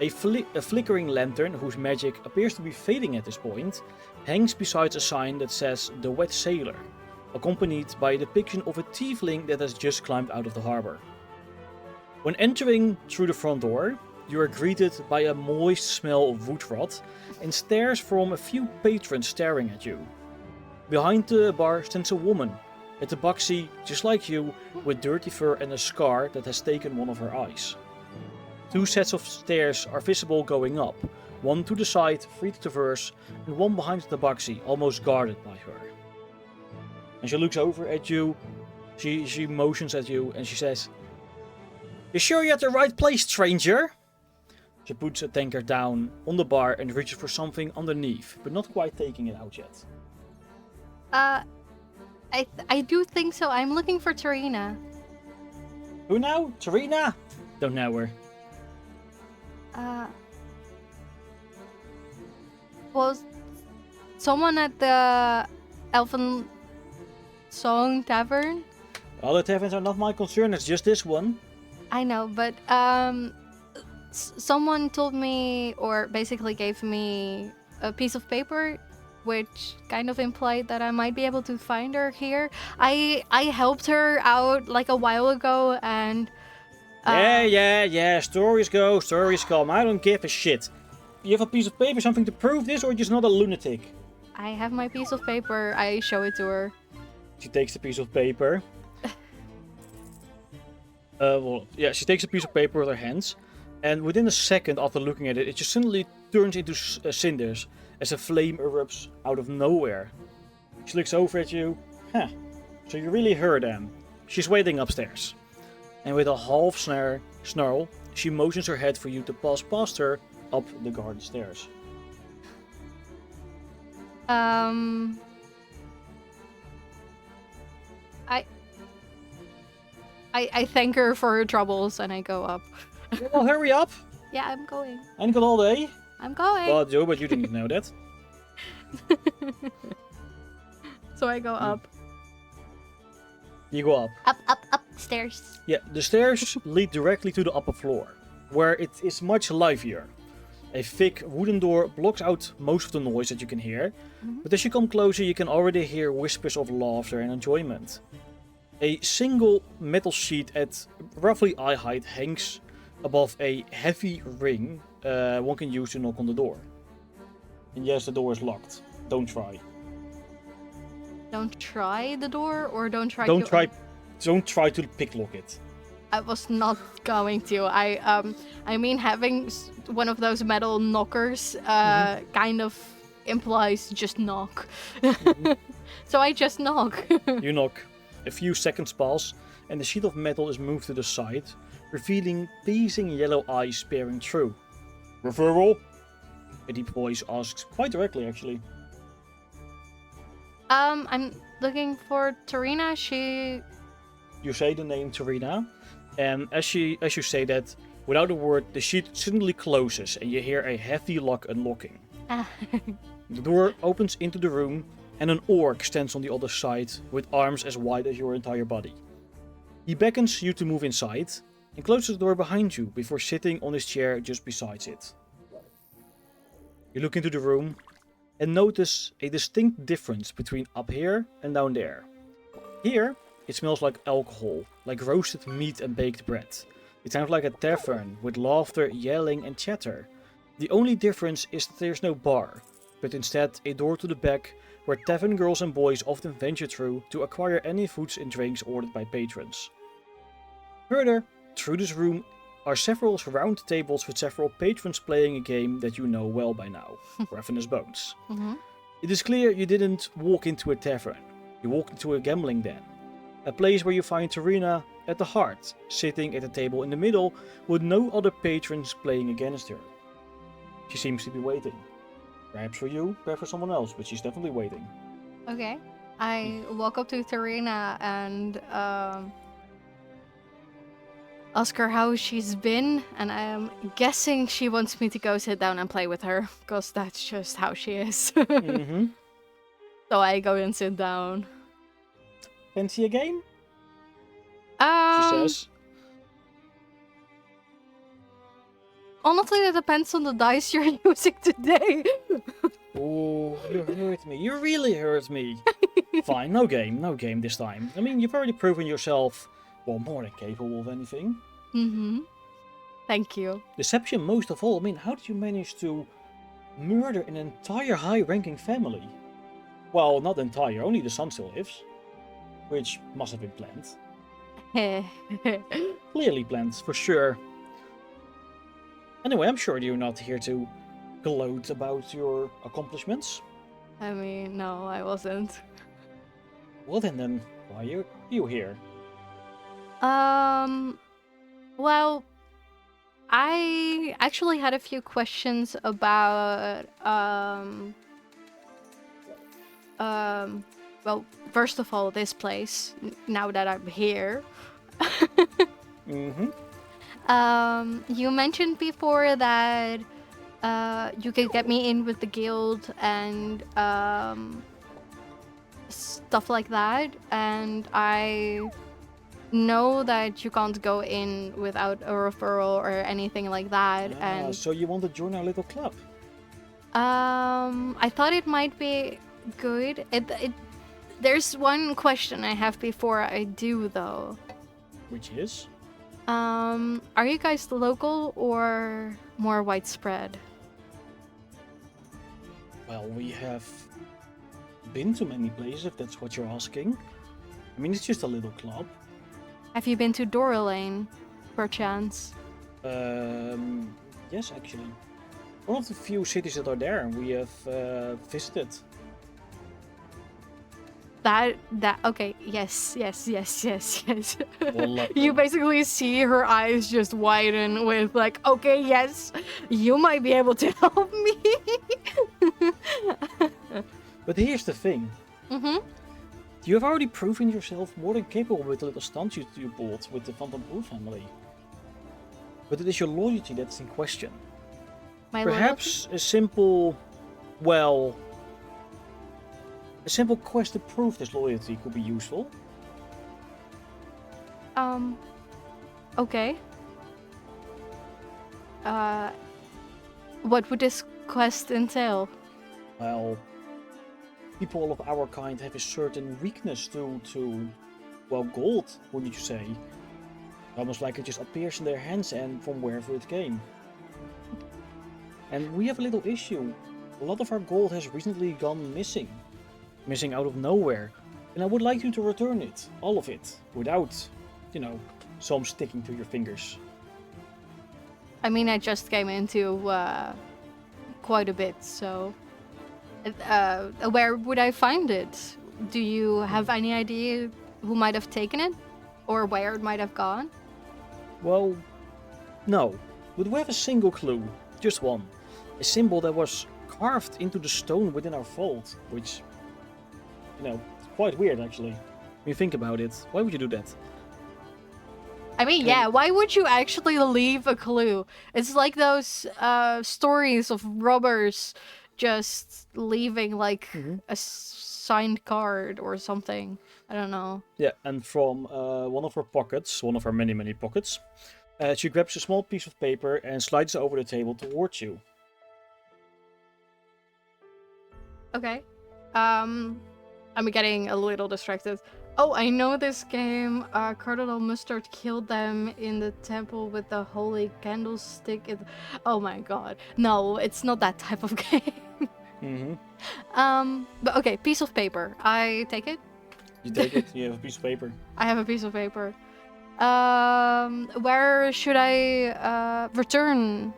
A flickering lantern, whose magic appears to be fading at this point, hangs beside a sign that says The Wet Sailor, accompanied by a depiction of a tiefling that has just climbed out of the harbor. When entering through the front door, you are greeted by a moist smell of wood rot and stares from a few patrons staring at you. Behind the bar stands a woman, a tabaxi just like you, with dirty fur and a scar that has taken one of her eyes. 2 sets of stairs are visible going up, one to the side, free to traverse, and one behind the tabaxi, almost guarded by her. And she looks over at you, she motions at you, and she says, "You sure you're at the right place, stranger?" She puts a tankard down on the bar and reaches for something underneath, but not quite taking it out yet. I do think so. I'm looking for Tarina. Who now? Tarina? Don't know her. Well, someone at the Elven Song Tavern? Other taverns are not my concern, it's just this one. I know, but someone told me, or basically gave me a piece of paper which kind of implied that I might be able to find her here. I helped her out like a while ago, and Yeah. Stories go, stories come. I don't give a shit. You have a piece of paper, something to prove this, or you're just not a lunatic? I have my piece of paper. I show it to her. She takes the piece of paper. She takes a piece of paper with her hands, and within a second after looking at it, it just suddenly turns into cinders as a flame erupts out of nowhere. She looks over at you. Huh. So you really heard them. She's waiting upstairs. And with a half snarl, she motions her head for you to pass past her up the garden stairs. I thank her for her troubles and I go up. Well, hurry up! Yeah, I'm going. I ain't got all day. I'm going. Well, Joe, but you didn't know that. So I go up. You go up. Upstairs. Yeah, the stairs lead directly to the upper floor, where it is much livelier. A thick wooden door blocks out most of the noise that you can hear, but as you come closer you can already hear whispers of laughter and enjoyment. A single metal sheet at roughly eye height hangs above a heavy ring one can use to knock on the door. And yes, the door is locked. Don't try. Don't try the door, or don't try. Don't try to picklock it. I was not going to. I mean, having one of those metal knockers kind of implies just knock. So I just knock. You knock. A few seconds pass, and the sheet of metal is moved to the side, revealing pleasing yellow eyes peering through. Referral? A deep voice asks, quite directly actually. I'm looking for Tarina. You say the name Tarina, and as you say that, without a word, the sheet suddenly closes, and you hear a heavy lock unlocking. The door opens into the room, and an orc stands on the other side, with arms as wide as your entire body. He beckons you to move inside, and closes the door behind you before sitting on his chair just beside it. You look into the room, and notice a distinct difference between up here and down there. Here, it smells like alcohol, like roasted meat and baked bread. It sounds like a tavern, with laughter, yelling and chatter. The only difference is that there's no bar, but instead a door to the back where tavern girls and boys often venture through to acquire any foods and drinks ordered by patrons. Further, through this room are several round tables with several patrons playing a game that you know well by now, Ravenous Bones. It is clear you didn't walk into a tavern, you walked into a gambling den. A place where you find Tarina at the heart, sitting at a table in the middle with no other patrons playing against her. She seems to be waiting. Perhaps for you, perhaps for someone else, but she's definitely waiting. Okay. I walk up to Tarina and ask her how she's been, and I am guessing she wants me to go sit down and play with her, because that's just how she is. So I go and sit down. Fancy a game? She says. Honestly, it depends on the dice you're using today. Oh, you hurt me. You really hurt me. Fine, no game this time. I mean, you've already proven yourself, well, more than capable of anything. Thank you. Deception most of all. I mean, how did you manage to murder an entire high-ranking family? Well, not entire, only the son still lives. Which must have been planned. Clearly planned, for sure. Anyway, I'm sure you're not here to gloat about your accomplishments. I mean, no, I wasn't. Well then, why are you here? Well, I actually had a few questions about, well, first of all, this place, now that I'm here. You mentioned before that you could get me in with the guild and stuff like that, and I know that you can't go in without a referral or anything like that. And so you want to join our little club? I thought it might be good. There's one question I have before I do though. Which is? Are you guys local or more widespread? Well, we have been to many places, if that's what you're asking. I mean, it's just a little club. Have you been to Dora Lane, perchance? Yes, actually. One of the few cities that are there, we have visited. Okay, yes. Well, You basically see her eyes just widen with like, okay, yes, you might be able to help me. But here's the thing. Mm-hmm. You have already proven yourself more than capable with the little stunts you pulled with the Phantom Blue family. But it is your loyalty that's in question. My Perhaps a simple, well, a simple quest to prove this loyalty could be useful. Okay. What would this quest entail? Well, people of our kind have a certain weakness to well, gold, wouldn't you say? Almost like it just appears in their hands and from wherever it came. And we have a little issue. A lot of our gold has recently gone missing. Missing out of nowhere. And I would like you to return it. All of it. Without, you know, some sticking to your fingers. I mean, I just came into quite a bit, so where would I find it? Do you have any idea who might have taken it, or where it might have gone? Well, no. But we have a single clue. Just one. A symbol that was carved into the stone within our vault, which, you know, it's quite weird actually. When you think about it, why would you do that? I mean, yeah, why would you actually leave a clue? It's like those stories of robbers just leaving like a signed card or something. I don't know. Yeah, and from one of her pockets, one of her many, many pockets, she grabs a small piece of paper and slides it over the table towards you. Okay. I'm getting a little distracted. Oh, I know this game. Cardinal Mustard killed them in the temple with the holy candlestick. Oh my god. No, it's not that type of game. But okay, piece of paper. I take it. You take it, you have a piece of paper. I have a piece of paper. Where should I return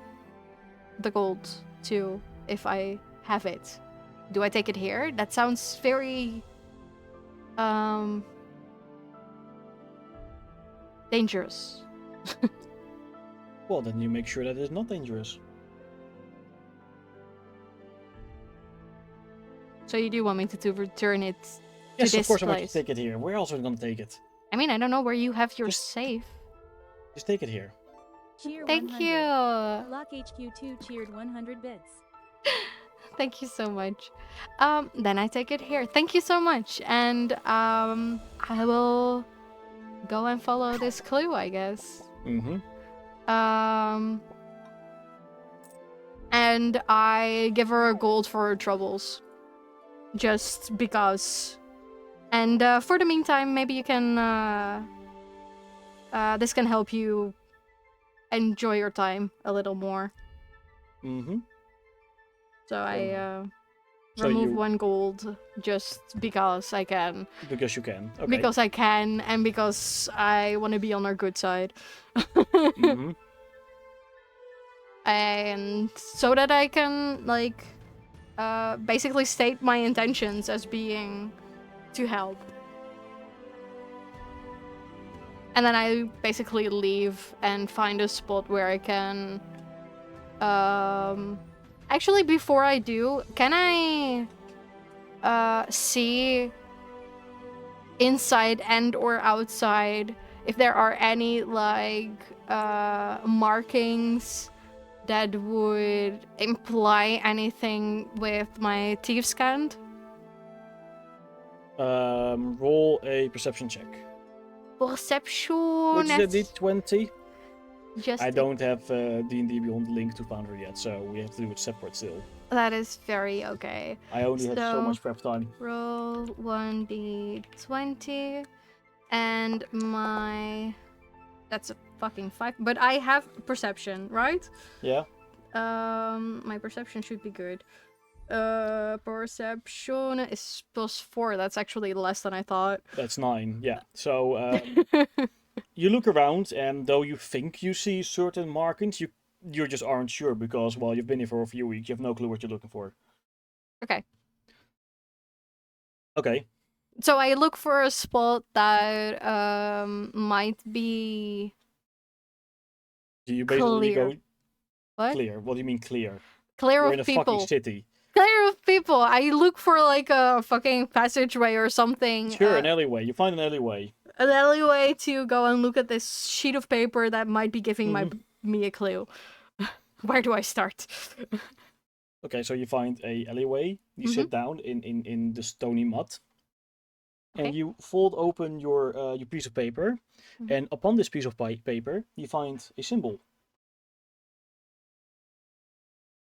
the gold to if I have it? Do I take it here? That sounds very dangerous. Well, then you make sure that it's not dangerous. So you do want me to return it to Yes, this of course I want you place? to take it here. Where else are you going to take it? I mean, I don't know where you have your Just- safe. Just take it here. Cheer Thank 100. you. Lock HQ2 cheered 100 bits. Thank you so much. Then I take it here. Thank you so much. And I will go and follow this clue, I guess. And I give her a gold for her troubles. Just because. And for the meantime, maybe you can this can help you enjoy your time a little more. So I So remove you- 1 gold just because I can. Because you can. Okay. Because I can, and because I want to be on our good side. And so that I can, like, basically state my intentions as being to help. And then I basically leave and find a spot where I can... Actually, before I do, can I see inside and or outside if there are any, like, markings that would imply anything with my thief scan? Roll a perception check. Perception. Which is a d20. Just I don't have D&D Beyond link to Foundry yet, so we have to do it separate still. that is very okay. I only have so So- much prep time. Roll 1d20, and that's a fucking 5. But I have perception, right? Yeah? My perception should be good. Perception is +4. That's actually less than I thought. That's 9, yeah. So, you look around, and though you think you see certain markings, you just aren't sure because, well, you've been here for a few weeks. You have no clue what you're looking for. Okay. Okay. So I look for a spot that might be Do you basically clear. go What? clear? What do you mean clear? Clear You're in of a fucking people. city. Clear of people. I look for like a fucking passageway or something. Sure, an alleyway. You find an alleyway. An alleyway to go and look at this sheet of paper that might be giving me a clue. Where do I start? Okay, so you find a alleyway. You sit down in the stony mud. Okay. And you fold open your piece of paper. And upon this piece of paper, you find a symbol.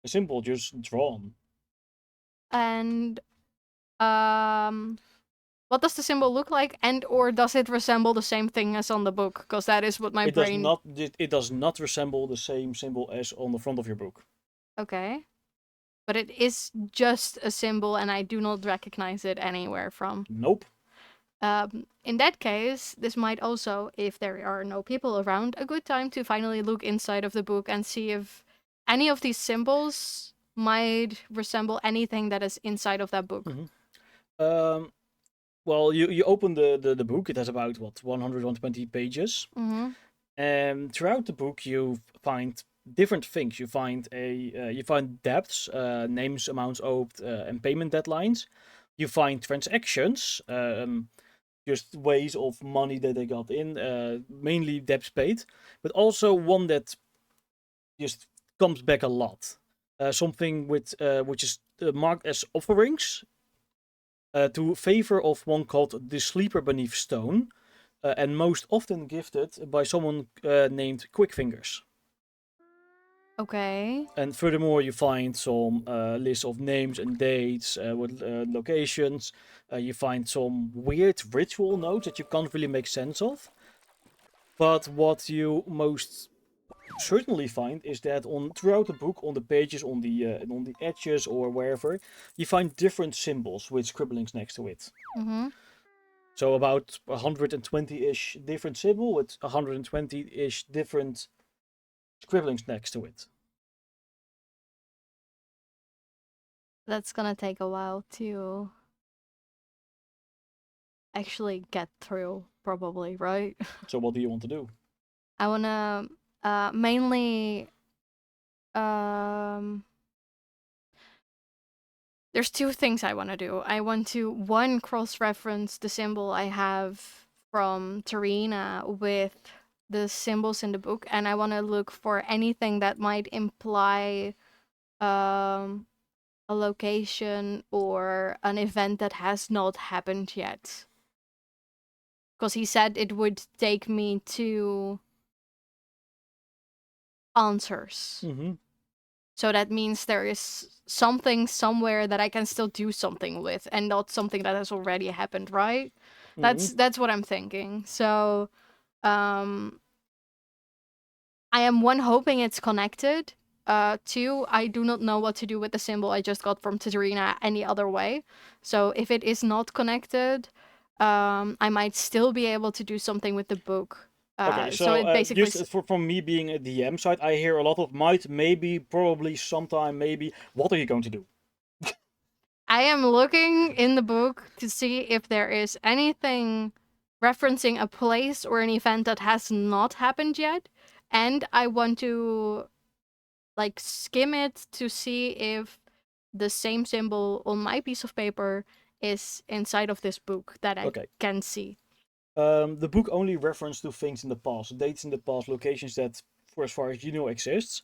A symbol just drawn. And what does the symbol look like, and or does it resemble the same thing as on the book? Because that is what my brain. It does not resemble the same symbol as on the front of your book. Okay. But it is just a symbol, and I do not recognize it anywhere from. Nope. In that case, this might also, if there are no people around, a good time to finally look inside of the book and see if any of these symbols might resemble anything that is inside of that book. Well, you open the book. It has about 100, 120 pages. And throughout the book, you find different things. You find you find debts, names, amounts owed, and payment deadlines. You find transactions, just ways of money that they got in, mainly debts paid, but also one that just comes back a lot. Something which is marked as offerings to favor of one called the Sleeper Beneath Stone, and most often gifted by someone named Quickfingers. Okay. And furthermore, you find some lists of names and dates with locations. You find some weird ritual notes that you can't really make sense of. But what you most certainly find is that throughout the book, on the pages, on the edges or wherever, you find different symbols with scribblings next to it. So about 120-ish different symbol with 120-ish different scribblings next to it. That's gonna take a while to actually get through, probably, right? So what do you want to do? I wanna mainly there's two things I want to do. I want to, one, cross-reference the symbol I have from Tarina with the symbols in the book, and I want to look for anything that might imply a location or an event that has not happened yet. Because he said it would take me to answers. So that means there is something somewhere that I can still do something with, and not something that has already happened, right? That's what I'm thinking. So I am, one, hoping it's connected. Two, I do not know what to do with the symbol I just got from Tatarina any other way. So if it is not connected, I might still be able to do something with the book. Okay, so it basically just from me being a DM side, I hear a lot of might, maybe, probably, sometime, maybe. What are you going to do? I am looking in the book to see if there is anything referencing a place or an event that has not happened yet, and I want to like skim it to see if the same symbol on my piece of paper is inside of this book that I can see. The book only references to things in the past, dates in the past, locations that, for as far as you know, exists.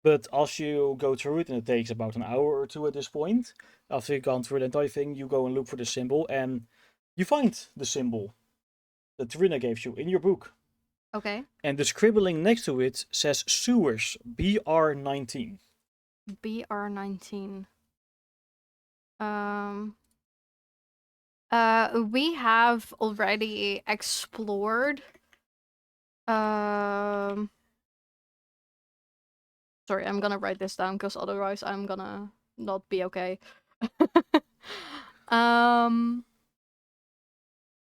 But as you go through it, and it takes about an hour or two at this point, after you've gone through the entire thing, you go and look for the symbol, and you find the symbol that Trina gave you in your book. Okay. And the scribbling next to it says sewers, BR19. BR19. We have already explored. Sorry, I'm gonna write this down because otherwise I'm gonna not be okay.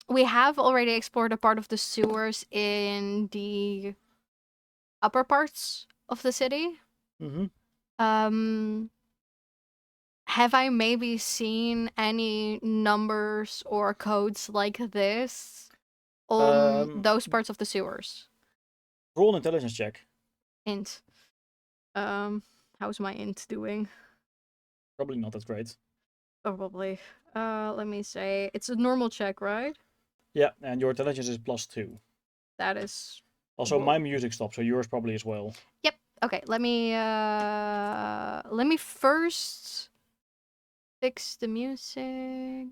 We have already explored a part of the sewers in the upper parts of the city. Mm-hmm. Have I maybe seen any numbers or codes like this on those parts of the sewers? Roll an intelligence check. Int. How's my int doing? Probably not that great. Probably. Let me say it's a normal check, right? Yeah, and your intelligence is +2. That is. Also, my music stopped, so yours probably as well. Yep. Okay. Let me first fix the music.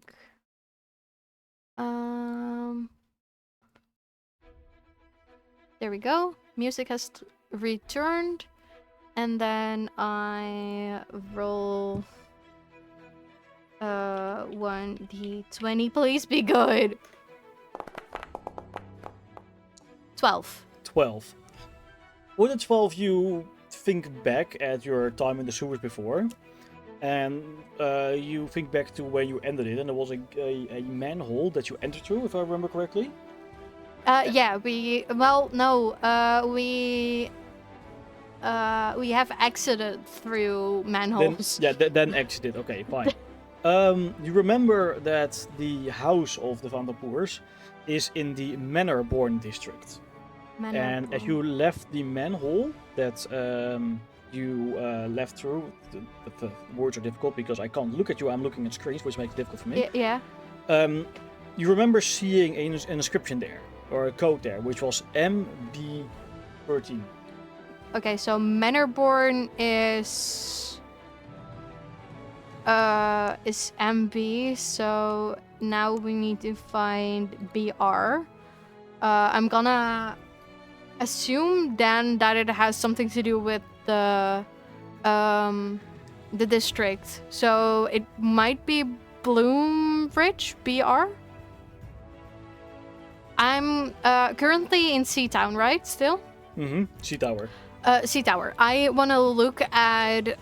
There we go. Music has returned, and then I roll 1d20. Please be good. 12. 12. With a 12, you think back at your time in the sewers before, and you think back to where you ended it, and there was a manhole that you entered through, if I remember correctly. Yeah, we have exited through manholes. Then exited. Okay, fine. You remember that the house of the Vanderpoors is in the Manorborn district. And as you left the manhole that you left through, the words are difficult because I can't look at you, I'm looking at screens, which makes it difficult for me. Yeah. You remember seeing an inscription there, or a code there, which was MB13. Okay, so Manorborn is MB, so now we need to find BR. I'm gonna assume then that it has something to do with the district. So it might be Bloombridge, BR. I'm currently in Sea Town, right? Still? Mm-hmm. Sea Tower. Sea Tower. I want to look at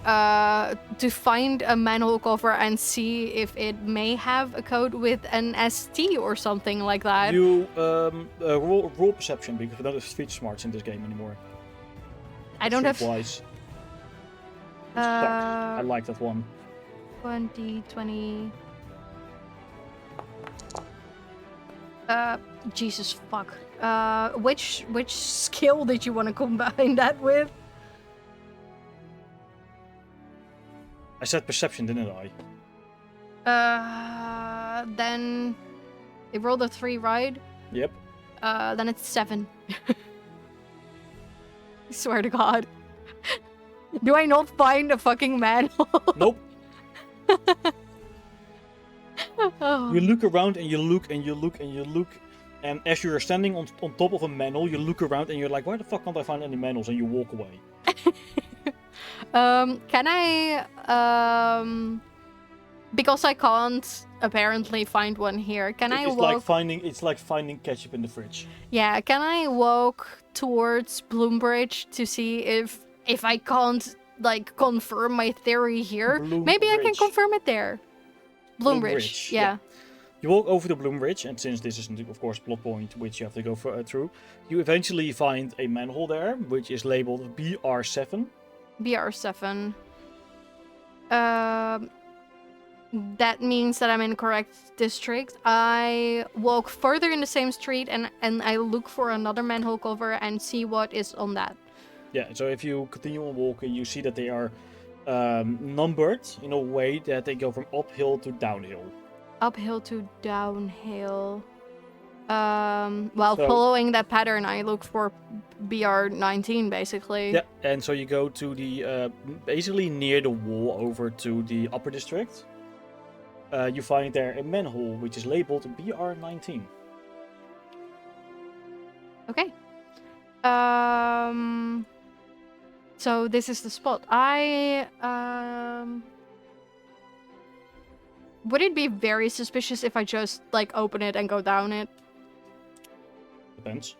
to find a manhole cover and see if it may have a code with an ST or something like that. You roll perception because we don't have street smarts in this game anymore. I don't have. Wise. I like that one. 20. Jesus fuck. Which skill did you want to combine that with? I said perception, didn't I? Then it rolled a 3, right? Yep. Then it's 7. I swear to God. Do I not find a fucking manhole? Nope. Oh. You look around and you look and you look and you look, and as you're standing on top of a manhole, you look around and you're like, why the fuck can't I find any manholes? And you walk away. Can I, because I can't apparently find one here, can I walk... It's like finding ketchup in the fridge. Yeah, can I walk towards Bloombridge to see if I can't, like, confirm my theory here? Maybe I can confirm it there. Bloombridge, yeah. You walk over to Bloombridge, and since this isn't, of course, a plot point which you have to go through, you eventually find a manhole there, which is labeled BR7. BR7. That means that I'm in correct district. I walk further in the same street and I look for another manhole cover and see what is on that. Yeah, so if you continue on walking, you see that they are numbered in a way that they go from uphill to downhill. Uphill to downhill. Following that pattern, I look for BR19, basically. Yeah, and so you go to the, basically near the wall over to the upper district. You find there a manhole, which is labeled BR19. Okay. So this is the spot. Would it be very suspicious if I just like open it and go down it? Depends.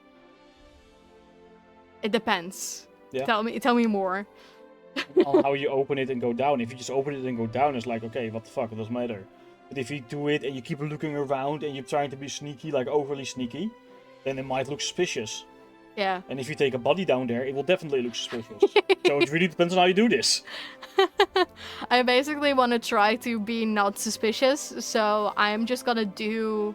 It depends. Yeah. Tell me more. On how you open it and go down. If you just open it and go down, it's like, okay, what the fuck, it doesn't matter. But if you do it and you keep looking around and you're trying to be sneaky, like overly sneaky, then it might look suspicious. Yeah. And if you take a body down there, it will definitely look suspicious. So it really depends on how you do this. I basically want to try to be not suspicious, so I'm just gonna do...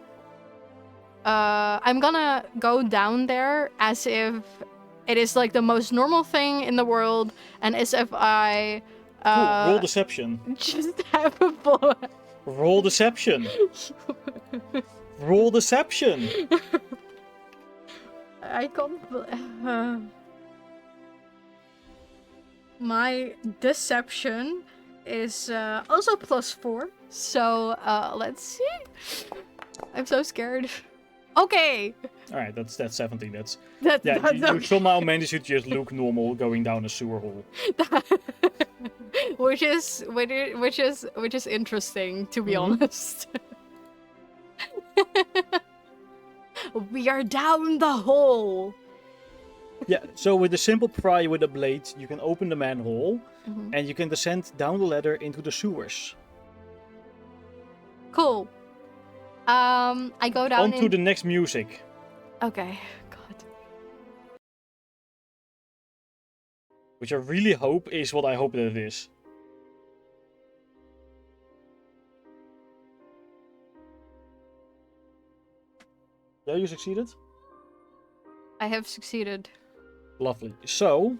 I'm gonna go down there as if it is like the most normal thing in the world, and as if I... Cool. Roll deception. just have a boy. Roll deception. Roll deception. I can't... My deception is also +4. So, let's see. I'm so scared. Okay. Alright, that's 17. That's That's you okay. somehow managed to just look normal going down a sewer hole. which is interesting, to be honest. We are down the hole. Yeah, so with a simple pry with a blade, you can open the manhole Mhm. and you can descend down the ladder into the sewers. Cool. I go down On to the next music. Okay. God. Which I really hope is what I hope that it is. Yeah, you succeeded? I have succeeded. Lovely. So,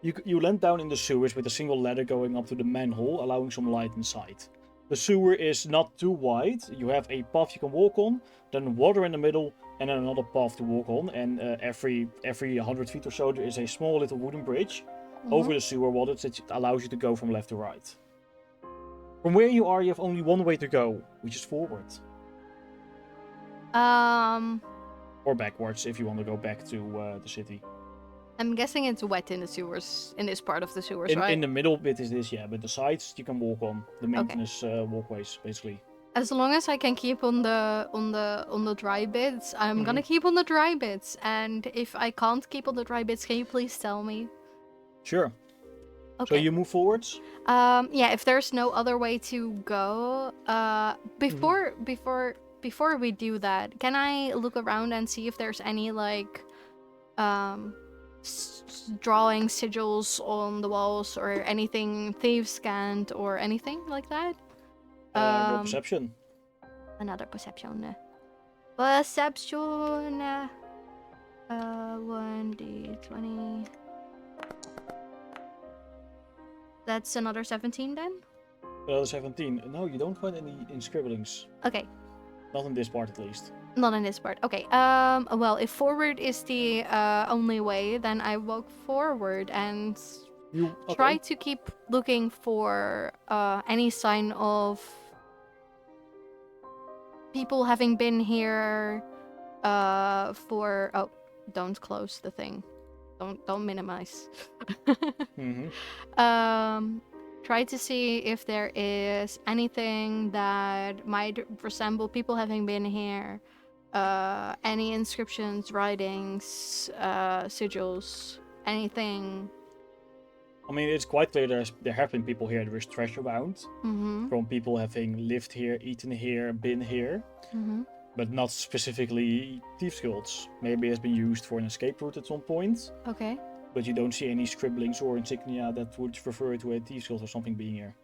you land down in the sewers with a single ladder going up to the manhole, allowing some light inside. The sewer is not too wide. You have a path you can walk on, then water in the middle, and then another path to walk on. And every 100 feet or so, there is a small little wooden bridge over the sewer water that allows you to go from left to right. From where you are, you have only one way to go, which is forward. Or backwards, if you want to go back to the city. I'm guessing it's wet in the sewers, in this part of the sewers, right? In the middle bit is this, yeah, but the sides you can walk on. The maintenance walkways, basically. As long as I can keep on the dry bits, I'm gonna keep on the dry bits. And if I can't keep on the dry bits, can you please tell me? Sure. Okay. So you move forwards? Yeah, if there's no other way to go, before we do that, can I look around and see if there's any like drawing sigils on the walls or anything thieves scanned or anything like that? Roll perception. Another perception. Perception. 1d20. That's another 17 then? Another 17. No, you don't find any inscribblings. Okay. Not in this part, at least. Not in this part. Okay. Well, if forward is the only way, then I walk forward and try to keep looking for any sign of people having been here for... Oh, don't close the thing. Don't minimize. Try to see if there is anything that might resemble people having been here. Any inscriptions, writings, sigils, anything. I mean, it's quite clear there have been people here. There is trash around. From people having lived here, eaten here, been here. But not specifically thieves' guilds. Maybe it has been used for an escape route at some point. Okay. But you don't see any scribblings or insignia that would refer to a thieves' guild or something being here.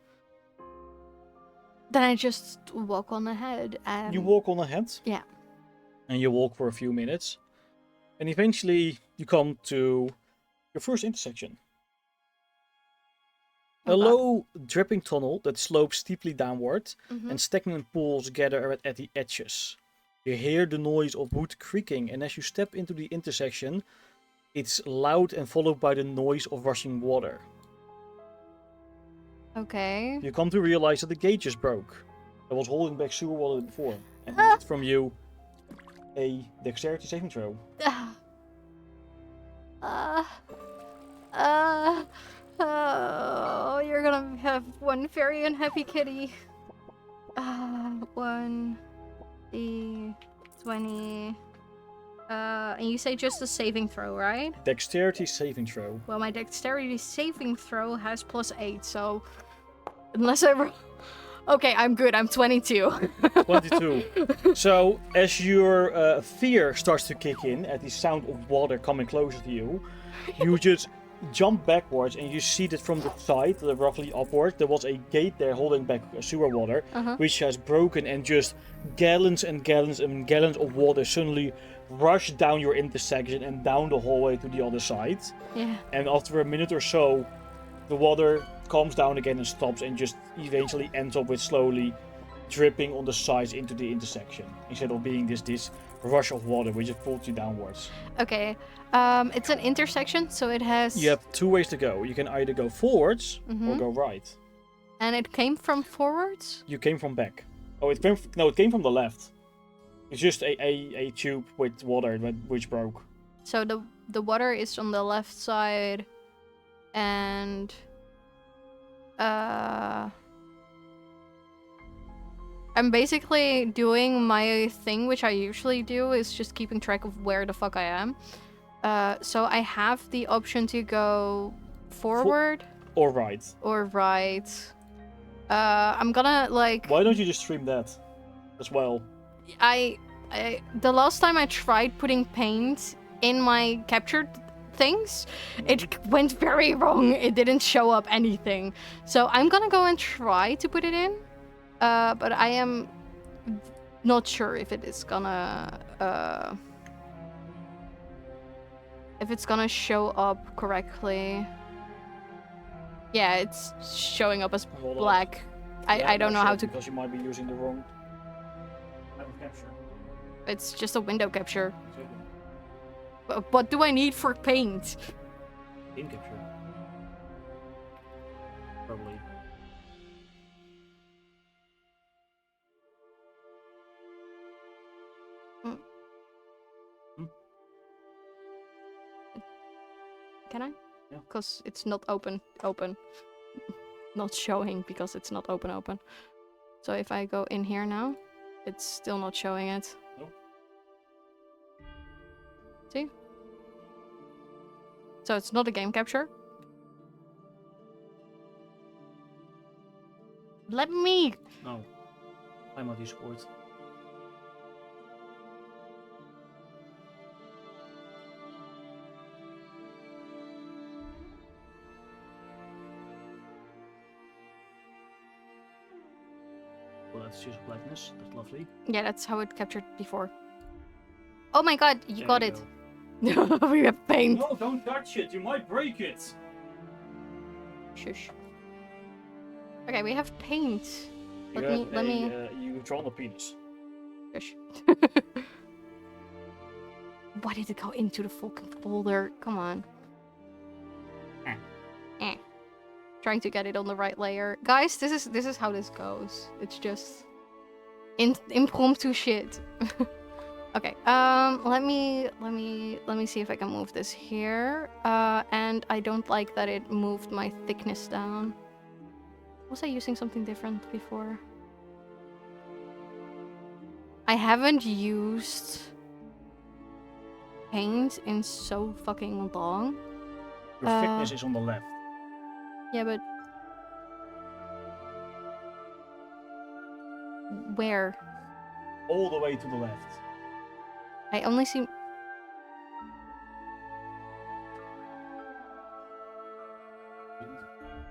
Then I just walk on ahead and... You walk on ahead? Yeah. And you walk for a few minutes. And eventually you come to your first intersection. A low, dripping tunnel that slopes steeply downward, and stagnant pools gather at the edges. You hear the noise of wood creaking, and as you step into the intersection, it's loud and followed by the noise of rushing water. Okay. You come to realize that the gate just broke. That was holding back sewer water before. And it needs from you a dexterity saving throw. Oh, you're gonna have one very unhappy kitty. 1 D20. And you say just a saving throw, right? Dexterity saving throw. Well, my dexterity saving throw has +8, so unless I okay, I'm good. I'm 22. 22. So, as your fear starts to kick in at the sound of water coming closer to you, you just jump backwards and you see that from the side, roughly upwards, there was a gate there holding back sewer water, which has broken, and just gallons and gallons and gallons of water suddenly rush down your intersection and down the hallway to the other side. Yeah. And after a minute or so, the water calms down again and stops, and just eventually ends up with slowly dripping on the sides into the intersection, instead of being this rush of water which just pulls you downwards. Okay. It's an intersection, so it has. You have 2 ways to go. You can either go forwards or go right. And it came from forwards? You came from back. Oh, it came from the left. It's just a tube with water which broke. So the water is on the left side, and I'm basically doing my thing, which I usually do, is just keeping track of where the fuck I am. So I have the option to go forward Or right. or right. I'm gonna like. Why don't you just stream that as well? The last time I tried putting paint in my captured things, it went very wrong. It didn't show up anything. So I'm gonna go and try to put it in. But I am not sure if it is gonna if it's gonna show up correctly. Yeah, it's showing up as Hold on. black. Yeah, I don't know sure, how to. Because you might be using the wrong type of capture. It's just a window capture. What do I need for paint? In capture. Probably. Can I? Yeah. Because it's not open. Not showing because it's not open. So if I go in here now, it's still not showing it. Nope. See? So it's not a game capture. Let me. No. I'm on Discord. Well, that's just blackness. That's lovely. Yeah, that's how it captured before. Oh my god, you There got you it. go. We have paint. No, don't touch it. You might break it. Shush. Okay, we have paint. You Let me. You drawn a penis. Shush. Why did it go into the fucking folder? Come on. Trying to get it on the right layer. Guys, this is how this goes. It's just impromptu shit. Okay, let me see if I can move this here. And I don't like that it moved my thickness down. Was I using something different before? I haven't used paint in so fucking long. Your thickness is on the left. Yeah, but where? All the way to the left. I only see.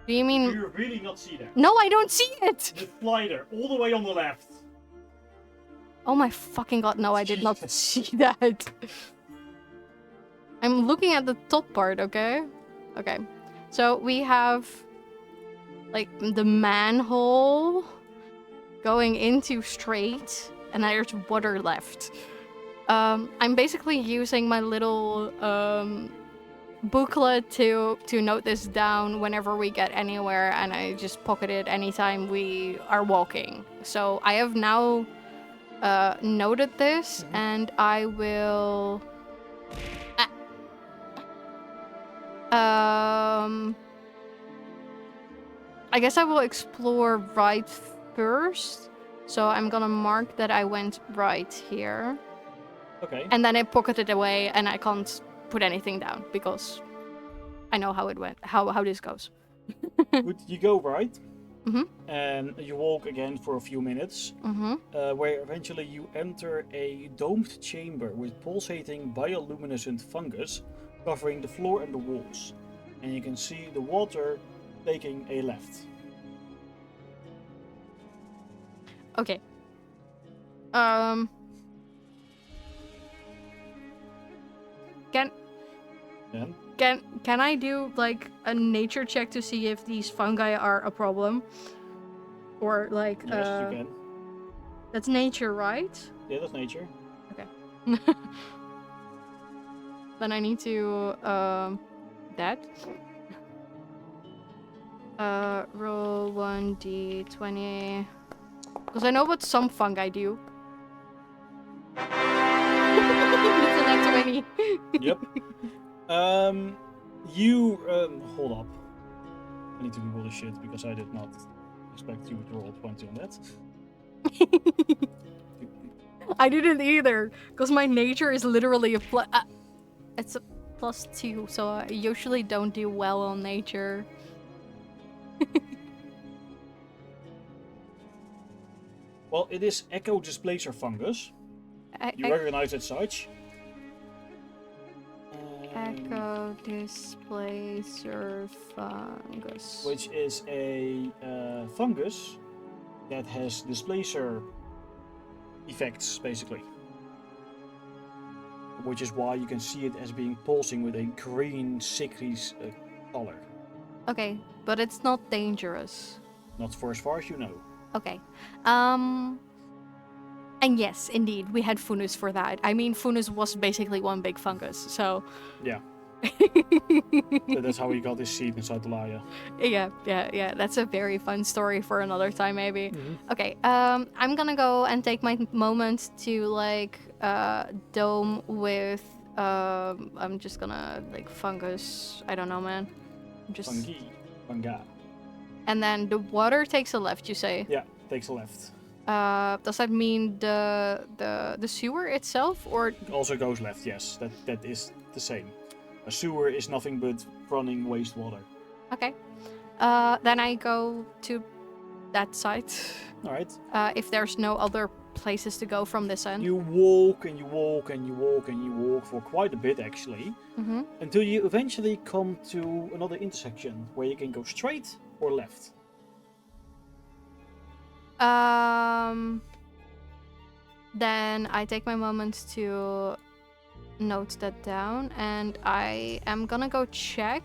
Do you Do mean? you really not see that? No, I don't see it. The slider, all the way on the left. Oh my fucking god! No, I did not see that. I'm looking at the top part. Okay. Okay. So we have like the manhole going into straight, and there's water left. I'm basically using my little booklet to note this down whenever we get anywhere, and I just pocket it anytime we are walking. So I have now noted this, and I will. I guess I will explore right first. So I'm gonna mark that I went right here. Okay. And then I pocket it away and I can't put anything down because I know how it went, how this goes. Good. You go right. Mhm. And you walk again for a few minutes, where eventually you enter a domed chamber with pulsating bioluminescent fungus covering the floor and the walls. And you can see the water taking a left. Okay. Can Then can I do like a nature check to see if these fungi are a problem? Or like yes, you can. that's nature, right? Yeah, that's nature. Okay. Then I need to that. Roll 1d20. Because I know what some fungi do. It's a nat 20. Yep. You hold up. I need to Google this shit because I did not expect you to roll 20 on that. I didn't either, because my nature is literally a it's a +2, so I usually don't do well on nature. Well, it is Echo Displacer fungus. You recognize it such. Echo Displacer fungus. Which is a fungus that has displacer effects, basically. Which is why you can see it as being pulsing with a green, sickly color. Okay, but it's not dangerous. Not for as far as you know. Okay. And yes, indeed, we had funus for that. I mean, funus was basically one big fungus, so... Yeah. So that's how he got his seed inside the Laya. Yeah. That's a very fun story for another time, maybe. Mm-hmm. Okay, I'm gonna go and take my moment to, like, dome with... I'm just gonna, like, fungus... I don't know, man. Just... Fungi. And then the water takes a left, you say? Yeah, takes a left. Does that mean the sewer itself, or Also goes left, yes. That is the same. A sewer is nothing but running wastewater. okay? Then I go to that side. All right. If there's no other places to go from this end. You walk and you walk and you walk and you walk for quite a bit, actually, until you eventually come to another intersection where you can go straight or left. Then I take my moment to note that down, and I am gonna go check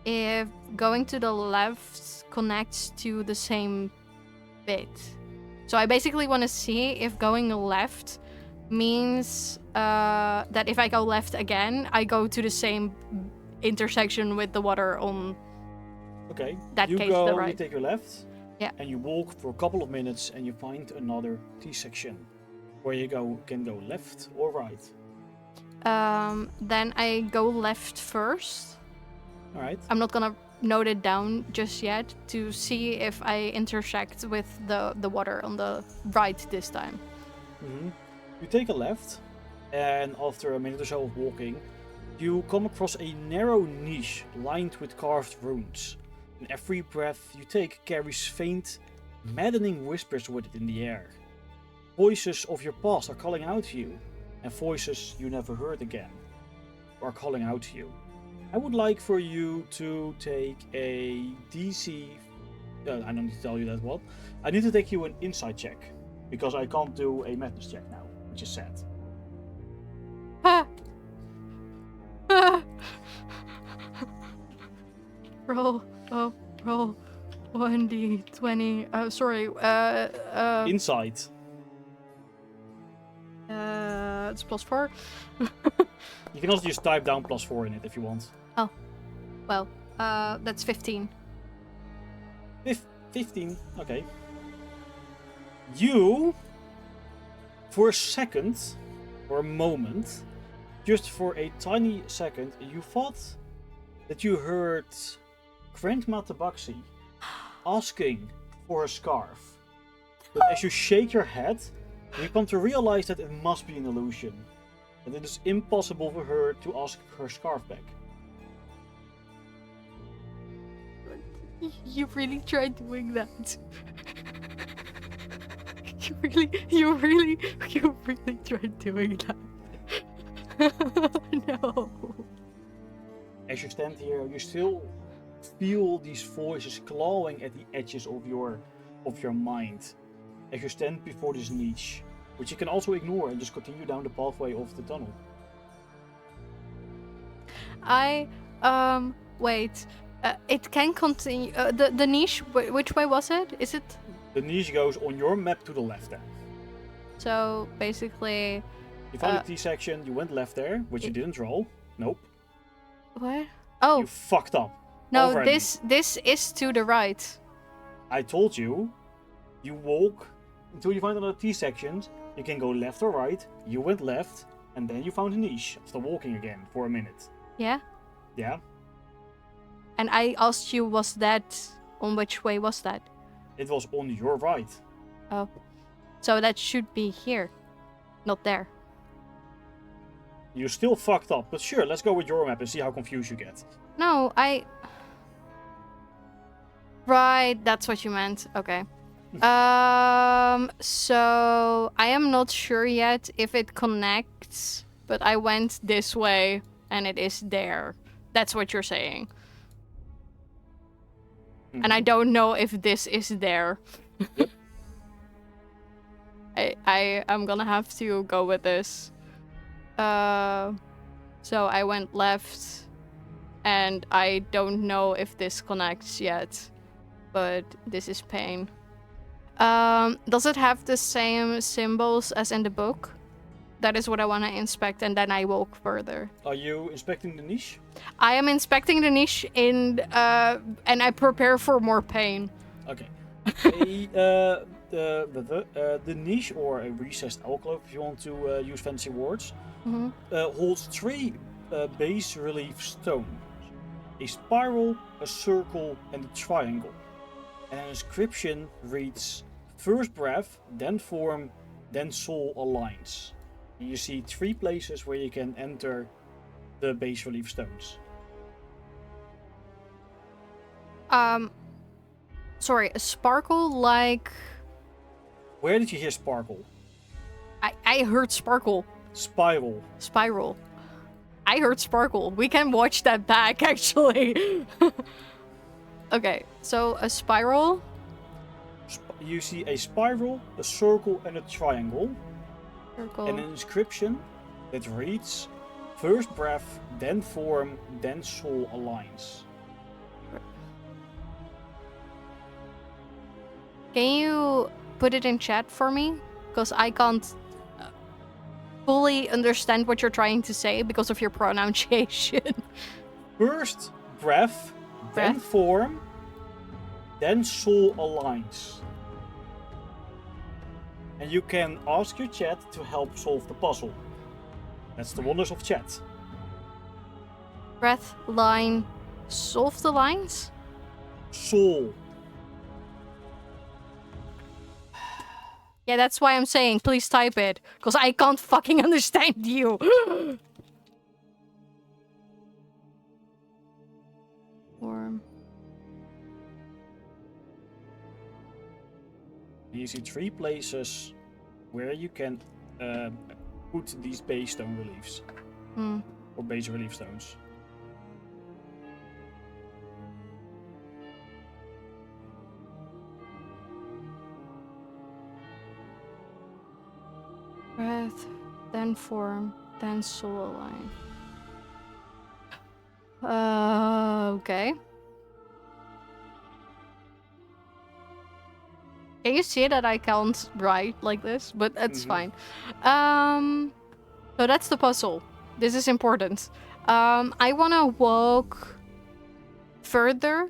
if going to the left connects to the same bit. So I basically want to see if going left means that if I go left again, I go to the same intersection with the water on. Okay. That you case, go, the right. you take your left. Yeah. And you walk for a couple of minutes and you find another T-section where you can go left or right. Then I go left first. All right. I'm not gonna note it down just yet to see if I intersect with the water on the right this time. You take a left, and after a minute or so of walking, you come across a narrow niche lined with carved runes. And every breath you take carries faint, maddening whispers with it in the air. Voices of your past are calling out to you, and voices you never heard again are calling out to you. I would like for you to take a DC... I don't need to tell you that what. I need to take you an insight check, because I can't do a madness check now, which is sad. Roll 1d20. Sorry. Insight. It's +4. You can also just type down +4 in it if you want. Oh, well, that's 15. 15. Okay. You, for a second, or a moment, just for a tiny second, you thought that you heard Grandma Tabaxi asking for a scarf. But as you shake your head, you come to realize that it must be an illusion. That it is impossible for her to ask her scarf back. You really tried doing that. You really tried doing that. No. As you stand here, you still feel these voices clawing at the edges of your mind. As you stand before this niche, which you can also ignore and just continue down the pathway of the tunnel. Wait. It can continue. The niche. Which way was it? Is it? The niche goes on your map to the left there. So basically. You found the T section. You went left there, which you didn't roll. Nope. What? Oh. You fucked up. No, Already. this is to the right. I told you. You walk until you find another T section. You can go left or right. You went left, and then you found a niche after walking again for a minute. Yeah. Yeah. And I asked you, was that on which way was that? It was on your right. Oh. So that should be here. Not there. You still fucked up, but sure, let's go with your map and see how confused you get. No, Right, that's what you meant. Okay. So I am not sure yet if it connects, but I went this way and it is there. That's what you're saying. And I don't know if this is there. I'm gonna have to go with this. So I went left, and I don't know if this connects yet, but this is pain. Does it have the same symbols as in the book? That is what I want to inspect, and then I walk further. Are you inspecting the niche? I am inspecting the niche and I prepare for more pain. Okay. The niche, or a recessed alcove, if you want to use fancy words, holds 3 bas relief stones: a spiral, a circle, and a triangle. And an inscription reads: "First breath, then form, then soul aligns." You see 3 places where you can enter the bas relief stones. Sorry, a sparkle like... Where did you hear sparkle? I heard sparkle. Spiral. Spiral. I heard sparkle. We can watch that back, actually. Okay, so a spiral. You see a spiral, a circle, and a triangle. Circle. And an inscription that reads: "First breath, then form, then soul aligns." Can you put it in chat for me? Because I can't fully understand what you're trying to say because of your pronunciation. First breath, then Breath. form, then soul aligns. And you can ask your chat to help solve the puzzle. That's the wonders of chat. Breath, line, solve the lines? Soul. Yeah, that's why I'm saying please type it. Because I can't fucking understand you. Form. You see 3 places where you can put these base stone reliefs. Or base relief stones. Breath, then form, then soul align. Okay. Can you see that I can't write like this? But that's fine. So that's the puzzle. This is important. I want to walk further.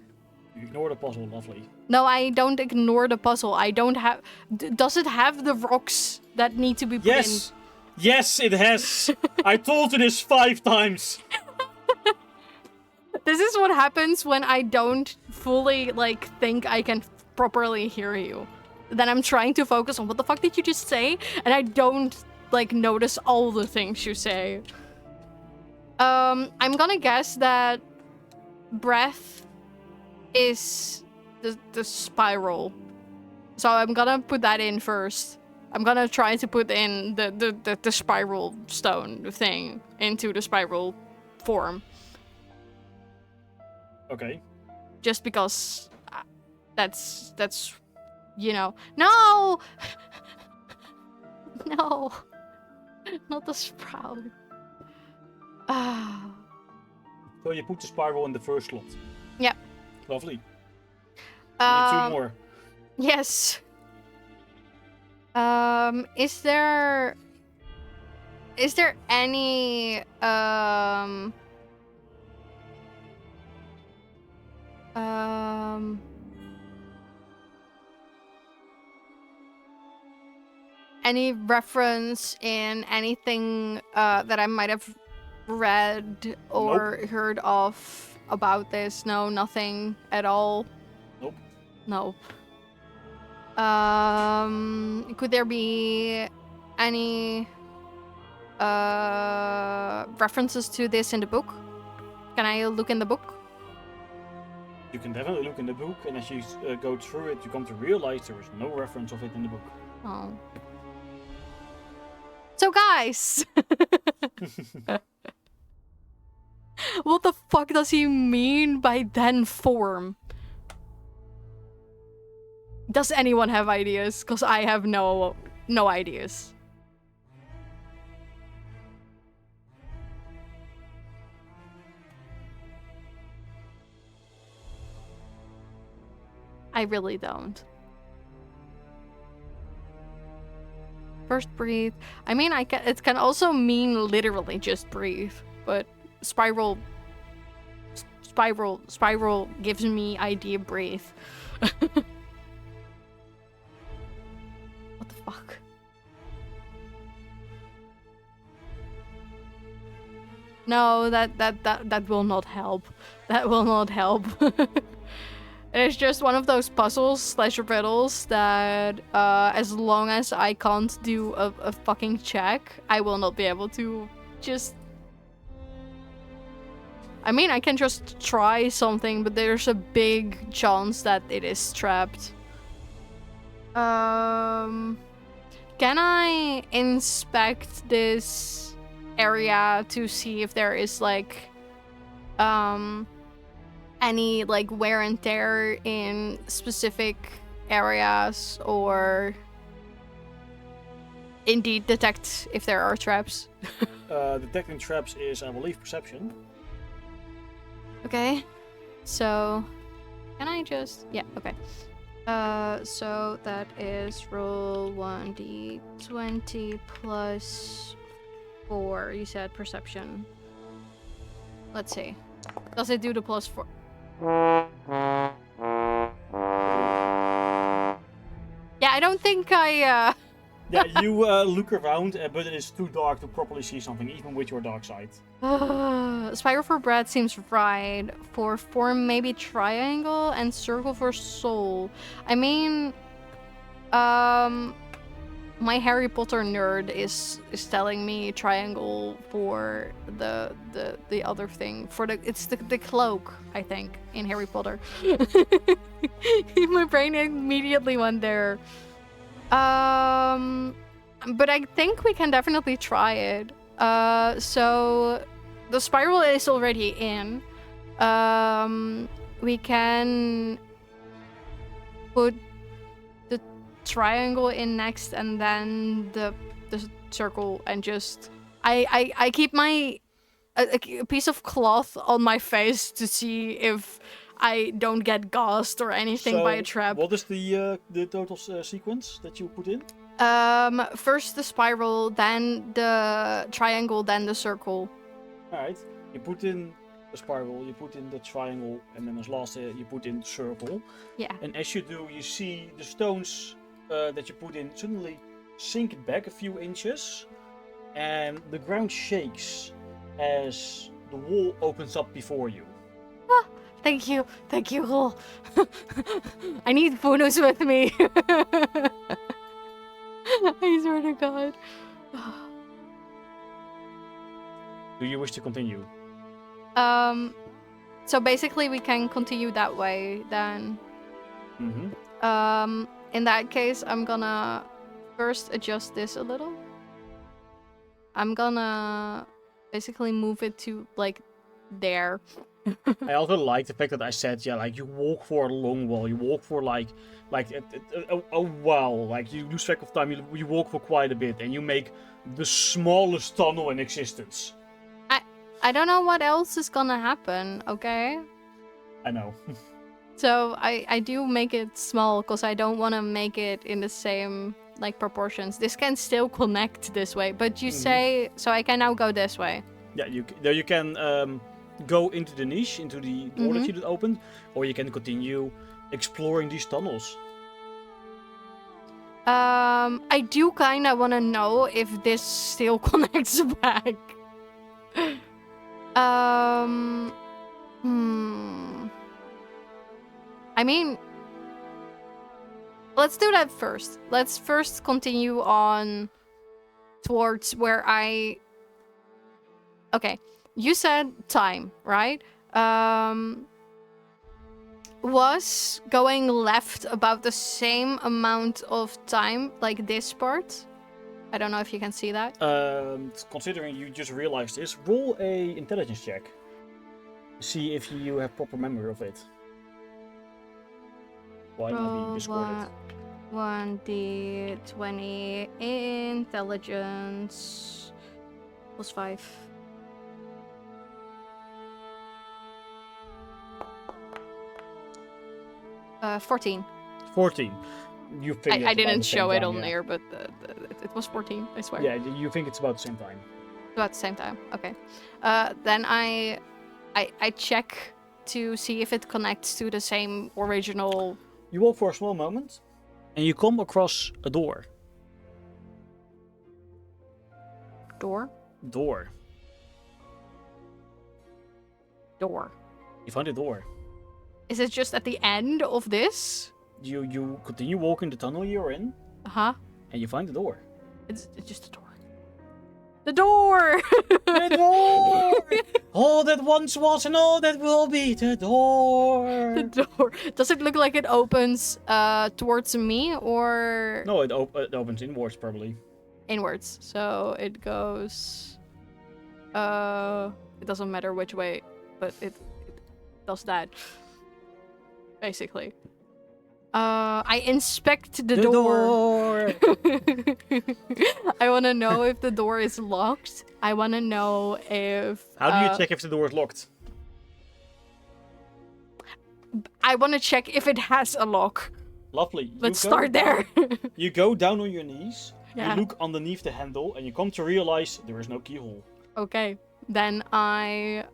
You ignore the puzzle, lovely. No, I don't ignore the puzzle. I don't have... does it have the rocks that need to be put in? Yes! Yes, it has! I told you this 5 times! This is what happens when I don't fully, like, think I can properly hear you. Then I'm trying to focus on what the fuck did you just say? And I don't, like, notice all the things you say. I'm gonna guess that breath is the spiral. So I'm gonna put that in first. I'm gonna try to put in the spiral stone thing into the spiral form. Okay. Just because that's you know. No! No! Not the sprout. Ah. So you put the spiral in the first slot. Yep. Lovely. We need 2 more. Yes. Is there any any reference in anything that I might have read or heard of about this? No, nothing at all. Nope. Nope. Could there be any references to this in the book? Can I look in the book? You can definitely look in the book, and as you go through it, you come to realize there is no reference of it in the book. Oh. So guys! What the fuck does he mean by then form? Does anyone have ideas? Because I have no ideas. I really don't. First breathe. I mean, it can also mean literally just breathe, but spiral gives me idea breathe. What the fuck? No, that will not help. That will not help. It's just one of those puzzles / riddles that as long as I can't do a fucking check, I will not be able to just... I mean, I can just try something, but there's a big chance that it is trapped. Can I inspect this area to see if there is like any like wear and tear in specific areas, or indeed detect if there are traps? Detecting traps is, I believe, perception. Okay, so can I just... yeah, okay. So that is roll 1d20 plus 4. You said perception. Let's see. Does it do the plus 4? Yeah, I don't think I Yeah, you look around, but it is too dark to properly see something, even with your dark sight. Spiral for bread seems right. For form, maybe triangle, and circle for soul. I mean, my Harry Potter nerd is telling me triangle for the other thing. For it's the cloak, I think, in Harry Potter. My brain immediately went there. But I think we can definitely try it. So the spiral is already in. We can put the triangle in next, and then the circle, and just I keep my a piece of cloth on my face to see if I don't get gassed or anything by a trap. What is the total sequence that you put in? First the spiral, then the triangle, then the circle. Alright, you put in the spiral, you put in the triangle, and then as last you put in the circle. Yeah. And as you do, you see the stones that you put in suddenly sink back a few inches, and the ground shakes as the wall opens up before you. Thank you. Thank you. Oh. I need Funos with me. I swear to God. Do you wish to continue? So basically we can continue that way then. Mm-hmm. In that case, I'm gonna first adjust this a little. I'm gonna basically move it to like there. I also like the fact that I said, yeah, like you walk for a long while, you walk for like a while, like you lose track of time, you walk for quite a bit, and you make the smallest tunnel in existence. I don't know what else is gonna happen, okay? I know. So I do make it small because I don't want to make it in the same like proportions. This can still connect this way, but you say so I can now go this way. Yeah, you can go into the niche, into the door that you just opened, or you can continue exploring these tunnels. I do kind of want to know if this still connects back. I mean, let's do that first. Let's first continue on towards where I... Okay, you said time, right? Was going left about the same amount of time like this part? I don't know if you can see that. Considering you just realized this, roll a intelligence check. See if you have proper memory of it. Why not be discorded? 1d20 intelligence plus 5. Uh, 14. 14. You think I didn't show it on yeah. there, but it was 14, I swear. Yeah, you think it's about the same time. About the same time, okay. Then I check to see if it connects to the same original... You walk for a small moment, and you come across a door. Door? Door. Door. You find a door. Is it just at the end of this? You continue walking the tunnel you're in, Uh-huh. and you find the door. It's just a door. The door! The door! All that once was and all that will be, the door! The door. Does it look like it opens towards me or... No, it opens inwards probably. Inwards. So it goes... It doesn't matter which way, but it does that. Basically. I inspect the door. I want to know if the door is locked. I want to know if... How do you check if the door is locked? I want to check if it has a lock. Lovely. Let's start there. You go down on your knees, Yeah. you look underneath the handle, and you come to realize there is no keyhole. Okay. Then I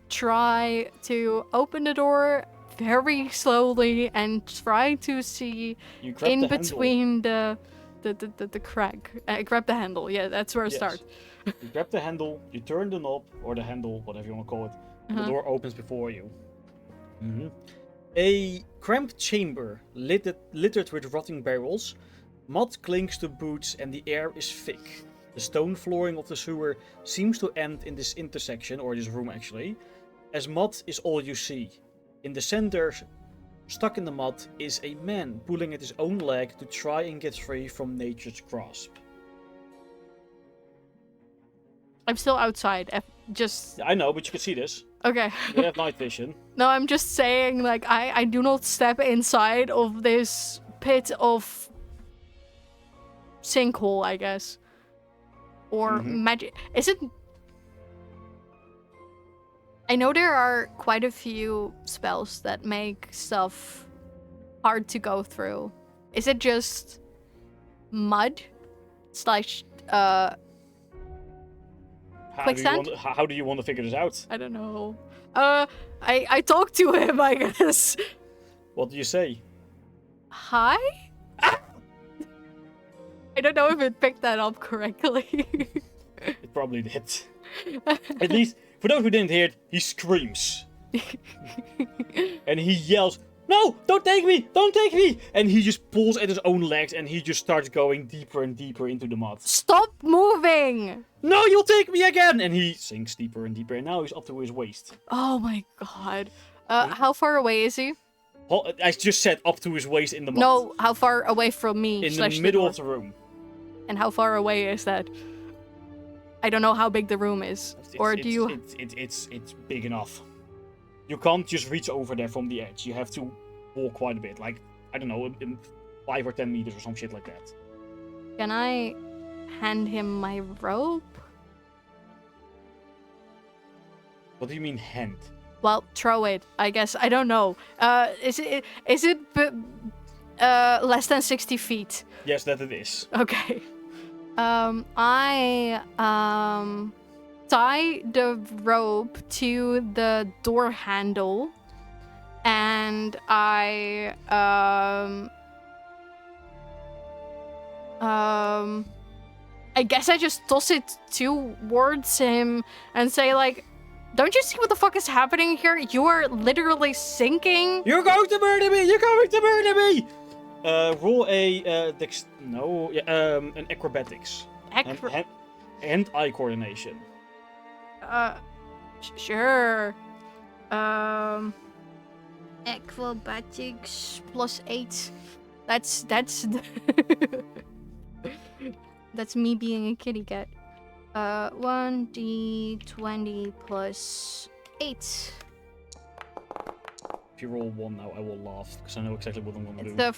try to open the door very slowly and try to see You grab in the between the crack. I grab the handle. Yeah, that's where I start. You grab the handle, you turn the knob, or the handle, whatever you want to call it, and the door opens before you. A cramped chamber littered with rotting barrels. Mud clings to boots and the air is thick. The stone flooring of the sewer seems to end in this intersection, or this room actually, as mud is all you see. In the center, stuck in the mud, is a man pulling at his own leg to try and get free from nature's grasp. I'm still outside. Just... I know, but you can see this. Okay. You have night vision. No, I'm just saying, like, I do not step inside of this pit of sinkhole, I guess. Or magic. Is it... I know there are quite a few spells that make stuff hard to go through. Is it just mud? Slash, How quicksand? do you want to figure this out? I don't know. I talked to him, I guess. What do you say? Hi? I don't know if it picked that up correctly. It probably did. At least, for those who didn't hear it, he screams. And he yells, "No, don't take me! Don't take me!" And he just pulls at his own legs and he just starts going deeper and deeper into the mud. Stop moving! "No, you'll take me again!" And he sinks deeper and deeper and now he's up to his waist. Oh my god. How far away is he? I just said up to his waist in the mud. No, how far away from me? In slash the middle door? of the room. And how far away is that? I don't know how big the room is. Or do you... It's big enough. You can't just reach over there from the edge. You have to walk quite a bit. Like, I don't know, in 5 or 10 meters or some shit like that. Can I hand him my rope? What do you mean hand? Well, throw it. I guess. I don't know. Is it less than 60 feet? Yes, that it is. Okay. I tie the rope to the door handle, and I guess I just toss it towards him and say like, "Don't you see what the fuck is happening here? You are literally sinking." You're going to murder me! You're going to murder me! Roll a an acrobatics and eye coordination. Sure. Acrobatics +8. That's that's me being a kitty cat. 1d20 +8. If you roll 1 now, I will laugh because I know exactly what I'm going to do. It's the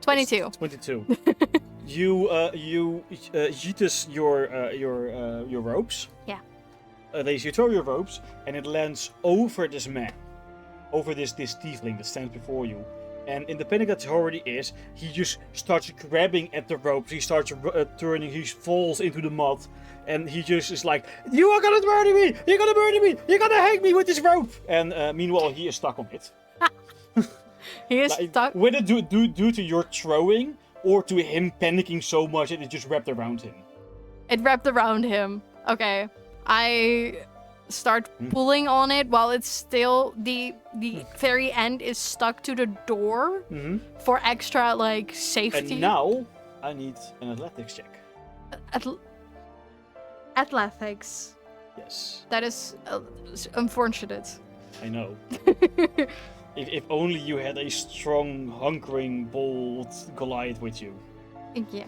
22. 22. You yeetus your ropes. Yeah. You throw your ropes, and it lands over this man, over this tiefling that stands before you. And in the panic that he already is, he just starts grabbing at the ropes. He starts turning. He falls into the mud, and he just is like, "You are gonna murder me! You're gonna murder me! You're gonna hang me with this rope!" And meanwhile, he is stuck on it. He is stuck. Whether due to your throwing or to him panicking so much that it just wrapped around him. It wrapped around him. Okay. I start pulling on it while it's still the very end is stuck to the door for extra like safety. And now I need an athletics check. Athletics. Yes. That is unfortunate. I know. If only you had a strong, hunkering, bold Goliath with you. Yeah.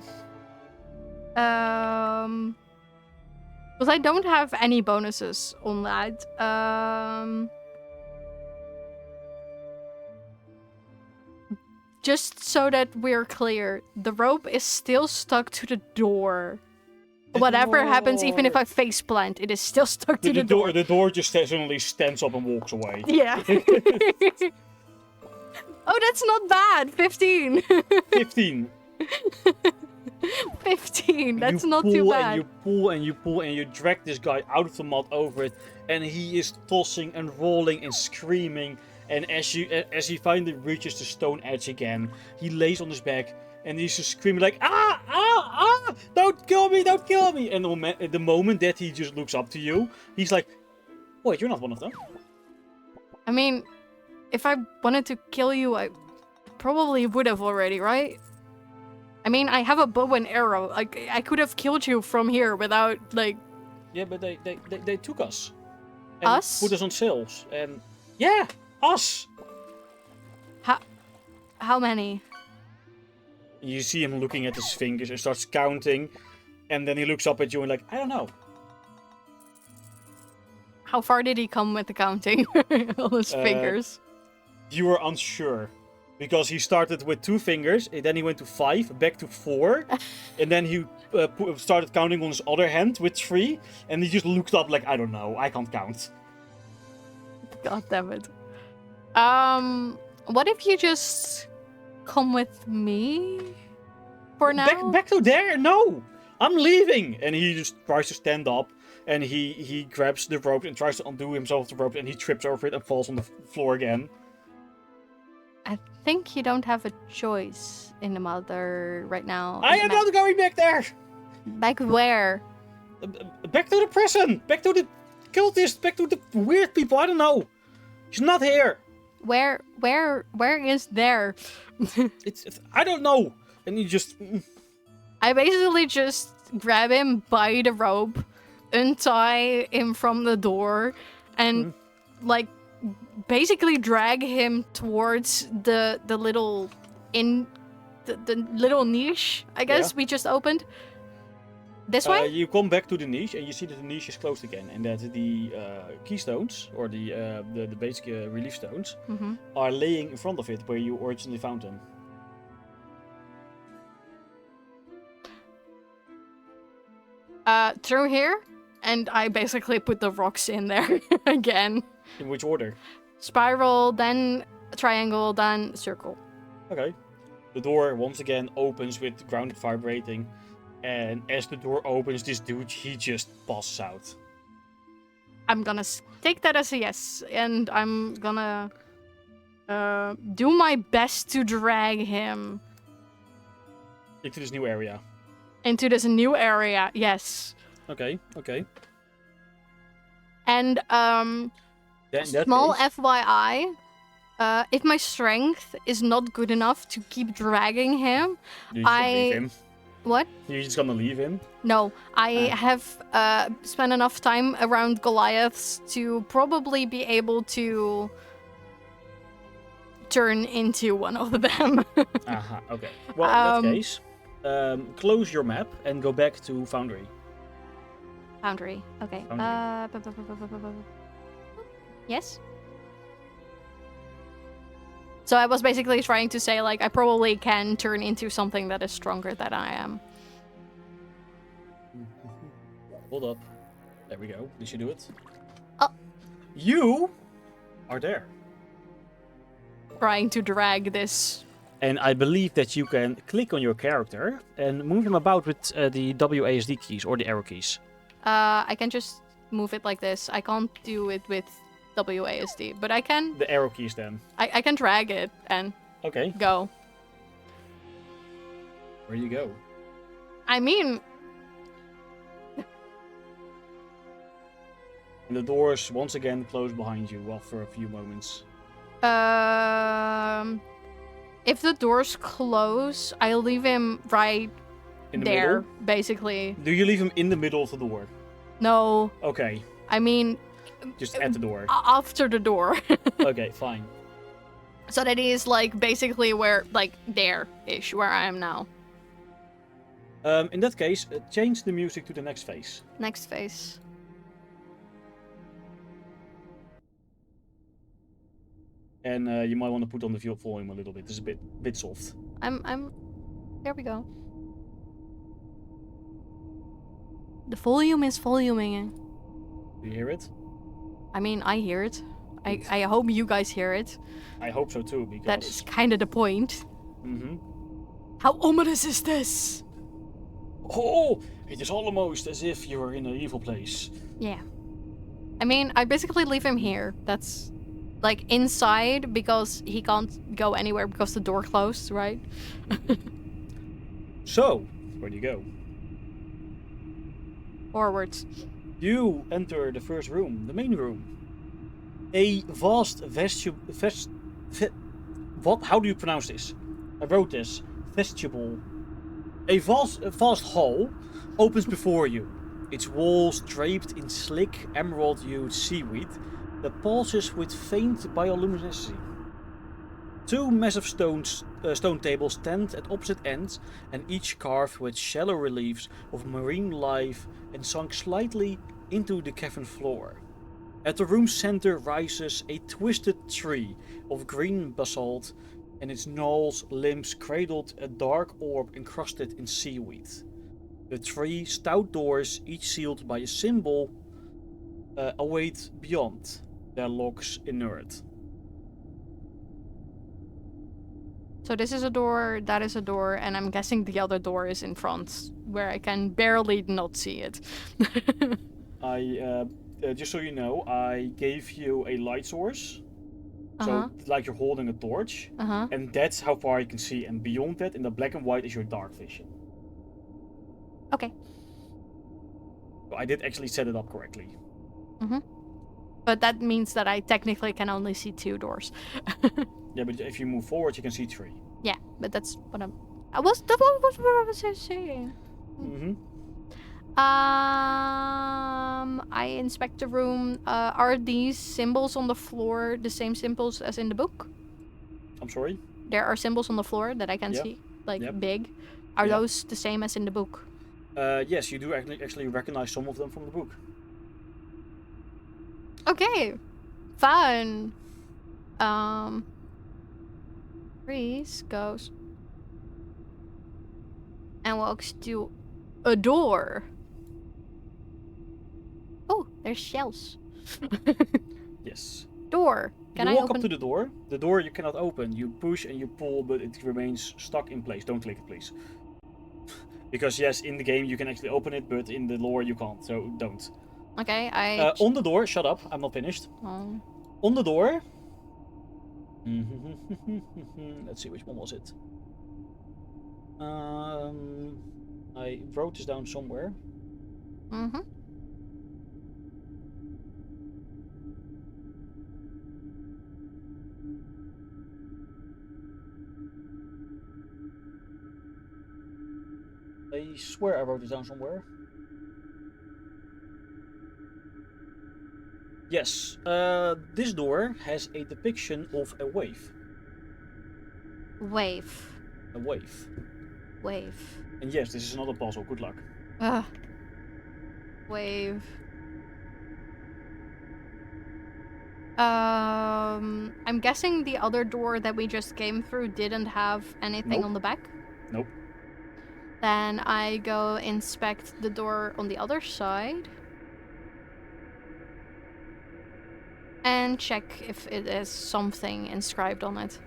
Because I don't have any bonuses on that. Just so that we're clear, the rope is still stuck to the door. Whatever happens, even if I faceplant, it is still stuck to the door. The door just suddenly stands up and walks away. Yeah. Oh, that's not bad. 15. 15. 15. That's not too bad. And you pull and you pull and you drag this guy out of the mud over it, and he is tossing and rolling and screaming. And as he finally reaches the stone edge again, he lays on his back and he's just screaming like, "Ah, ah, ah! Don't kill me! Don't kill me!" And the moment that he just looks up to you, he's like, "Wait, you're not one of them." I mean, if I wanted to kill you, I probably would have already, right? I mean, I have a bow and arrow. Like, I could have killed you from here without, like... Yeah, but they took us. And Us? put us on sails. And yeah, us! How many? You see him looking at his fingers and starts counting. And then he looks up at you and like, "I don't know." How far did he come with the counting on his fingers? You were unsure. Because he started with 2 fingers, and then he went to 5, back to 4, and then he started counting on his other hand with 3, and he just looked up like, "I don't know, I can't count." God damn it. What if you just come with me for now? Back to there? No! I'm leaving! And he just tries to stand up, and he grabs the rope and tries to undo himself the rope, and he trips over it and falls on the floor again. I think you don't have a choice in the mother right now. I am not going back there! Back where? Back to the prison! Back to the cultist back to the weird people. I don't know. He's not here. Where is there? It's I don't know. And you just I basically just grab him by the rope, untie him from the door, and like basically drag him towards the little the little niche, I guess, we just opened. This way? you come back to the niche and you see that the niche is closed again, and that the keystones or the basic relief stones are laying in front of it where you originally found them. Through here, and I basically put the rocks in there again. In which order? Spiral, then triangle, then circle. Okay. The door once again opens with the ground vibrating, and as the door opens, this dude, he just passes out. I'm gonna take that as a yes, and I'm gonna do my best to drag him Into this new area. into this new area. Yes, Okay, okay. and Then in that small case- FYI, if my strength is not good enough to keep dragging him, You're just gonna leave him. what? You're just gonna leave him. No, I have spent enough time around Goliaths to probably be able to turn into one of them. Aha, okay. Well, in that case, close your map and go back to Foundry. Foundry. Okay. Foundry. Yes. So I was basically trying to say, like, I probably can turn into something that is stronger than I am. Hold up. There we go. Did you do it? Oh. You are there. Trying to drag this. And I believe that you can click on your character and move him about with the WASD keys or the arrow keys. I can just move it like this. I can't do it with WASD, but I can. The arrow keys then. I can drag it and Okay. go. Where you go? I mean, And the doors once again close behind you for a few moments. if the doors close, I leave him right In the there, middle? basically. Do you leave him in the middle of the door? No, Okay. I mean, Just at the door. after the door. Okay, fine. So that is like basically where, like, there-ish, where I am now. In that case, change the music to the next phase. Next phase. And you might want to put on the volume a little bit. It's a bit soft. There we go. The volume is voluming. Do you hear it? I mean, I hear it. I hope you guys hear it. I hope so too, because... That is kind of the point. Mm-hmm. How ominous is this? Oh! It is almost as if you're in an evil place. Yeah. I mean, I basically leave him here. That's, like, inside because he can't go anywhere because the door closed, right? So, where do you go? Forwards. You enter the first room, the main room. A vast what? How do you pronounce this? I wrote this. Vestibule. A vast hall opens before you. Its walls draped in slick, emerald-hued seaweed that pulses with faint bioluminescence. Two massive stone tables stand at opposite ends, and each carved with shallow reliefs of marine life and sunk slightly into the cavern floor. At the room's center rises a twisted tree of green basalt, and its gnarled limbs cradled a dark orb encrusted in seaweed. The three stout doors, each sealed by a symbol, await beyond, their locks inert. So this is a door, that is a door, and I'm guessing the other door is in front, where I can barely not see it. Just so you know, I gave you a light source. So, like you're holding a torch. And that's how far you can see. And beyond that, in the black and white, is your dark vision. Okay. So I did actually set it up correctly. But that means that I technically can only see 2 doors. Yeah, but if you move forward, you can see 3. Yeah, but that's what I'm. That was what I was saying. Mm-hmm. I inspect the room. Are these symbols on the floor the same symbols as in the book? I'm sorry? There are symbols on the floor that I can Yeah. see, like Yep. big. Are Yeah. those the same as in the book? Yes, you do actually recognize some of them from the book. Okay, fun. Breeze goes and walks to a door. Oh, there's shells. Yes. Door. Can You I walk open? up to the door. The door you cannot open. You push and you pull, but it remains stuck in place. Don't click it, please. Because yes, in the game you can actually open it, but in the lore you can't. So don't. Okay, On the door. Shut up. I'm not finished. Oh. On the door. Let's see, which one was it? I wrote this down somewhere. I swear I wrote this down somewhere. Yes, this door has a depiction of a wave. Wave. A wave. Wave. And yes, this is another puzzle. Good luck. Ugh. Wave. I'm guessing the other door that we just came through didn't have anything Nope. on the back. Nope. Then I go inspect the door on the other side. And check if it is something inscribed on it.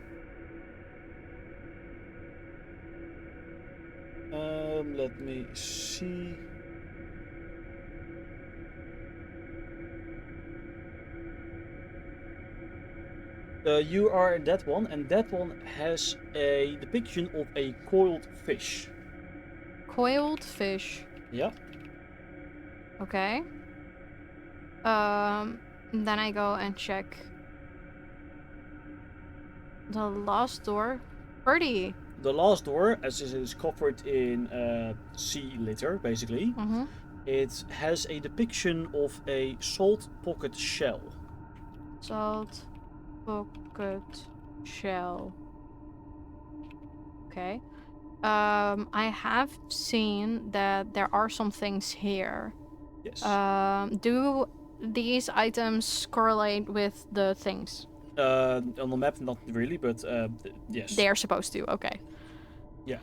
Let me see. You are that one, and that one has a depiction of a coiled fish. Coiled fish. Yeah. Okay. Then I go and check the last door. Pretty. The last door, as it is covered in sea litter, basically, it has a depiction of a salt pocket shell. Salt pocket shell. Okay. I have seen that there are some things here. Yes. Do these items correlate with the things? On the map, not really, but yes. They are supposed to. Okay. Yeah.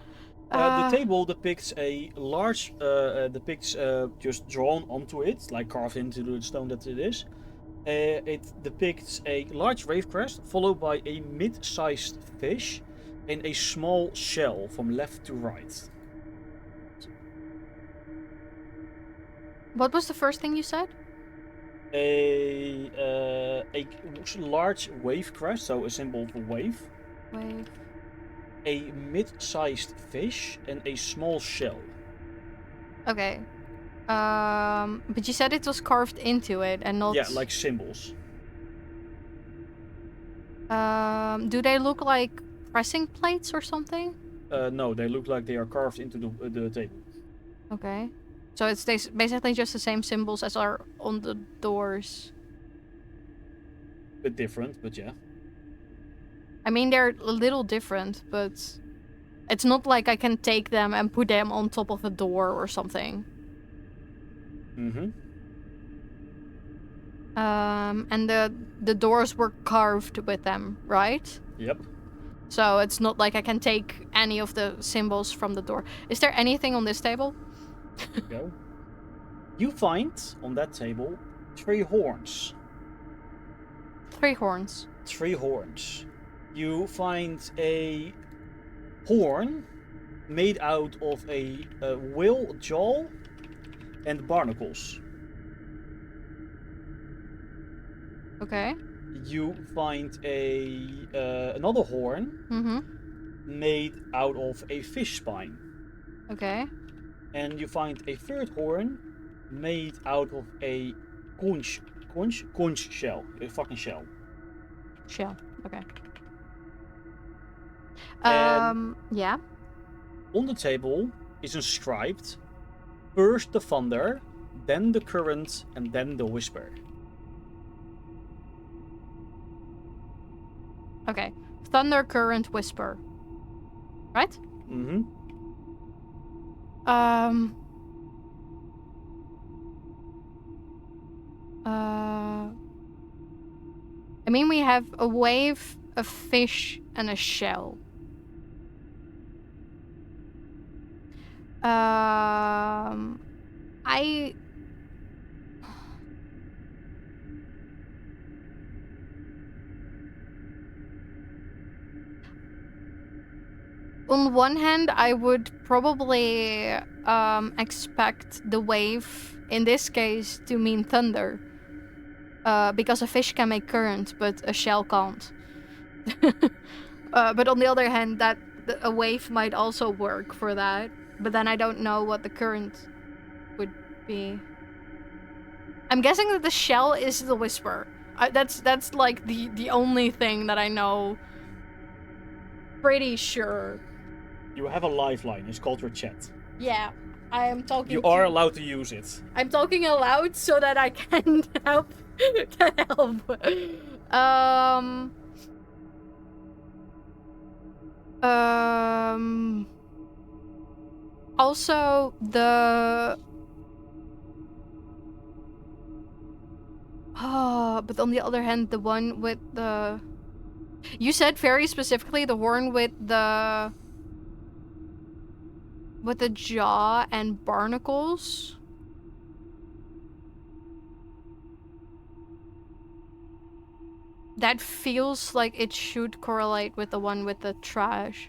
The table depicts a large, just drawn onto it, like carved into the stone that it is. It depicts a large wave crest, followed by a mid-sized fish, and a small shell from left to right. What was the first thing you said? A large wave crest, so a symbol of a wave. Wave. A mid-sized fish and a small shell. Okay. But you said it was carved into it and not. Yeah, like symbols. Do they look like pressing plates or something? No, they look like they are carved into the table. Okay. So it's basically just the same symbols as are on the doors. Bit different, but yeah. I mean, they're a little different, but it's not like I can take them and put them on top of a door or something. And the doors were carved with them, right? Yep. So it's not like I can take any of the symbols from the door. Is there anything on this table? Go. You find on that table 3 horns. 3 horns. 3 horns. You find a horn made out of a whale jaw and barnacles. Okay. You find another horn made out of a fish spine. Okay. And you find a third horn made out of a Conch? Conch shell. A fucking shell. Shell. Okay. And Yeah. on the table is inscribed first the thunder, then the current, and then the whisper. Okay. Thunder, current, whisper. Right? Mm-hmm. I mean, we have a wave, a fish, and a shell. I... On one hand, I would probably expect the wave, in this case, to mean thunder. Because a fish can make current, but a shell can't. But on the other hand, a wave might also work for that. But then I don't know what the current would be. I'm guessing that the shell is the whisper. That's like the only thing that I know. Pretty sure. You have a lifeline. It's called your chat. Yeah, I am talking. You are allowed to use it. I'm talking aloud so that I can help. Can help. Also, but on the other hand, the one with the... You said very specifically the horn with the jaw and barnacles. That feels like it should correlate with the one with the trash.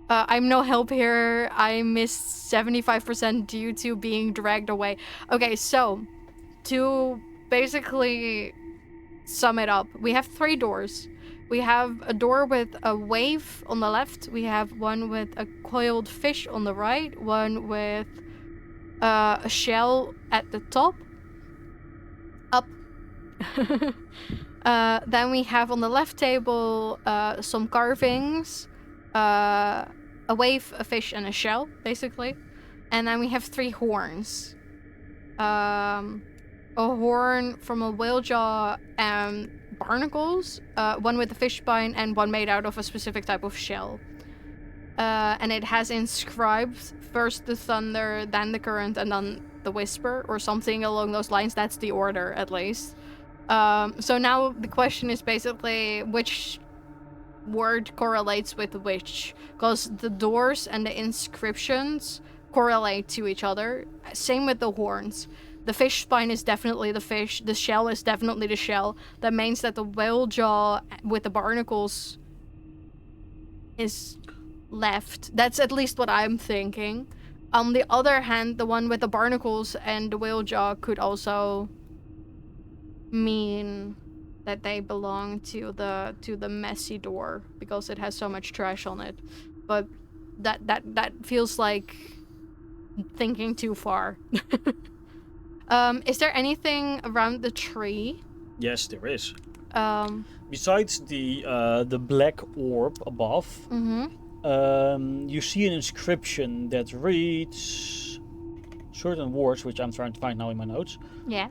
I'm no help here. I missed 75% due to being dragged away. Okay, so to basically sum it up, we have 3 doors. We have a door with a wave on the left. We have one with a coiled fish on the right. One with a shell at the top. Up. Then we have on the left table some carvings. A wave, a fish, and a shell, basically. And then we have 3 horns. A horn from a whale jaw and barnacles. One with a fish spine and one made out of a specific type of shell. And it has inscribed first the thunder, then the current, and then the whisper, or something along those lines. That's the order, at least. So now the question is basically which word correlates with which, because the doors and the inscriptions correlate to each other. Same with the horns. The fish spine is definitely the fish, the shell is definitely the shell. That means that the whale jaw with the barnacles is left. That's at least what I'm thinking. On the other hand, the one with the barnacles and the whale jaw could also mean that they belong to the messy door because it has so much trash on it. But that feels like thinking too far. Is there anything around the tree? Yes, there is. Besides the black orb above, you see an inscription that reads certain words, which I'm trying to find now in my notes. Yeah.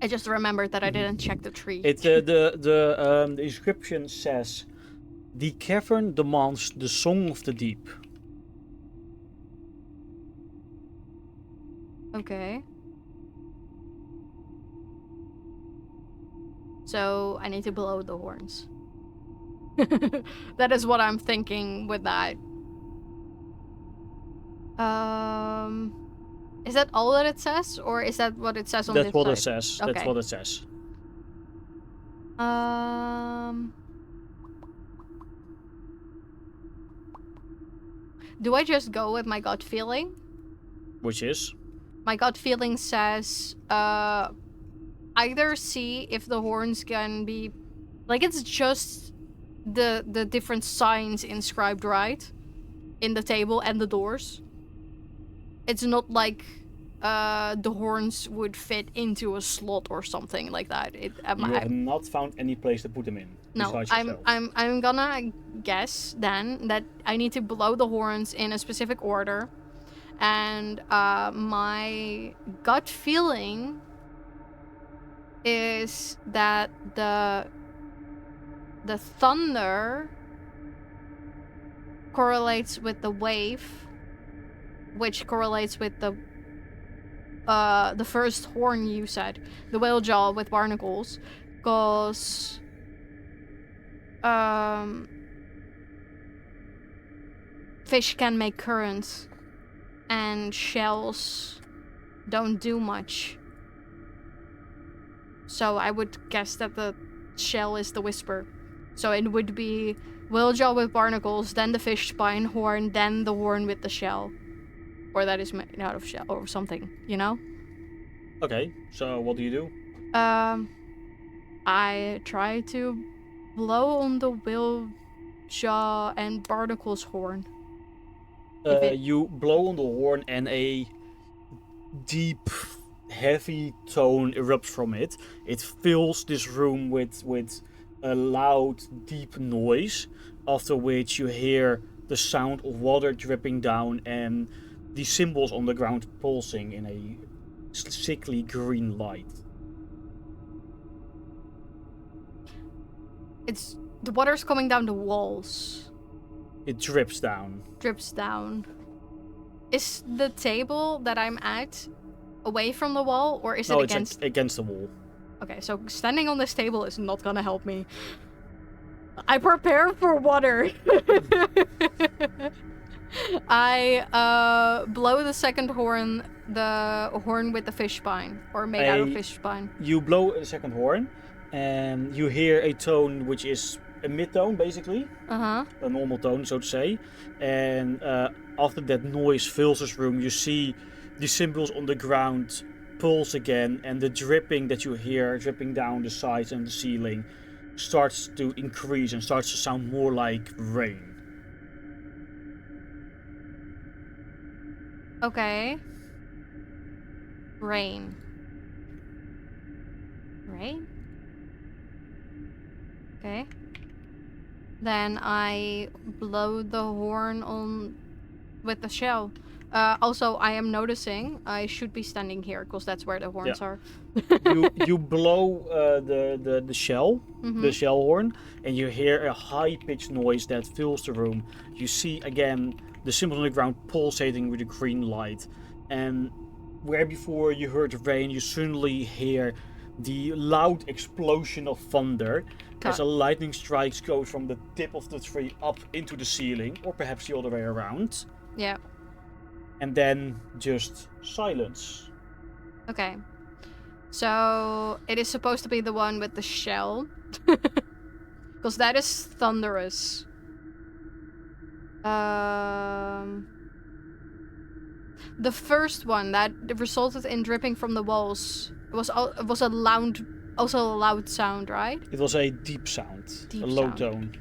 I just remembered that I didn't check the tree. The inscription says, "The cavern demands the song of the deep." Okay. So I need to blow the horns. That is what I'm thinking with that. Is that all that it says, or is that what it says on this side? That's what it says. Okay. That's what it says. Do I just go with my gut feeling? Which is? My gut feeling says, either see if the horns can be... Like, it's just the different signs inscribed, right? in the table and the doors. It's not like the horns would fit into a slot or something like that. You have not found any place to put them in no, besides I'm yourself. I'm gonna guess then that I need to blow the horns in a specific order, and my gut feeling is that the thunder correlates with the wave, which correlates with the first horn you said, the whale jaw with barnacles, because fish can make currents and shells don't do much. So I would guess that the shell is the whisper. So it would be whale jaw with barnacles, then the fish spine horn, then the horn with the shell. Or that is made out of shell or something, you know? Okay, so what do you do? I try to blow on the whale jaw and barnacles horn. You blow on the horn and a deep, heavy tone erupts from it. It fills this room with a loud, deep noise, after which you hear the sound of water dripping down and the symbols on the ground pulsing in a sickly green light. The water's coming down the walls. It drips down. Drips down. Is the table that I'm at away from the wall, or is it against? It's against the wall. Okay, so standing on this table is not gonna help me. I prepare for water. I blow the second horn, the horn with the fish spine, or made out of fish spine. You blow a second horn, and you hear a tone which is a mid-tone, basically. A normal tone, so to say. And after that noise fills this room, you see the symbols on the ground pulse again, and the dripping that you hear, dripping down the sides and the ceiling, starts to increase and starts to sound more like rain. Okay. Rain. Okay. Then I blow the horn on with the shell. Also, I am noticing I should be standing here because that's where the horns are. you blow the shell, the shell horn, and you hear a high-pitched noise that fills the room. You see again the symbols on the ground pulsating with a green light, and where before you heard rain, you suddenly hear the loud explosion of thunder as a lightning strike goes from the tip of the tree up into the ceiling, or perhaps the other way around. Yeah. And then just silence. Okay. So it is supposed to be the one with the shell. Because that is thunderous. The first one that resulted in dripping from the walls was a loud sound, right? It was a deep sound, a low tone.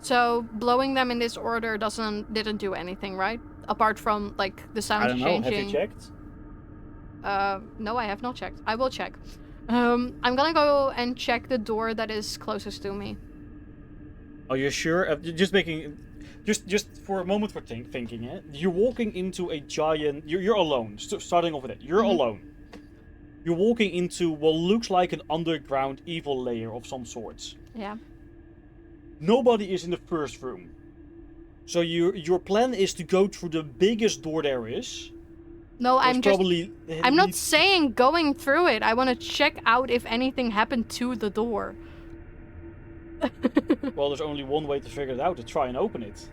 So blowing them in this order didn't do anything, right? Apart from like the sound changing. I don't know. Have you checked? No, I have not checked. I will check. I'm gonna go and check the door that is closest to me. Are you sure? Just for a moment for thinking. You're walking into a giant. You're alone. Starting off with it, you're alone. You're walking into what looks like an underground evil layer of some sorts. Yeah. Nobody is in the first room. So your plan is to go through the biggest door there is. No, I'm not saying going through it. I want to check out if anything happened to the door. Well, there's only one way to figure it out, to try and open it.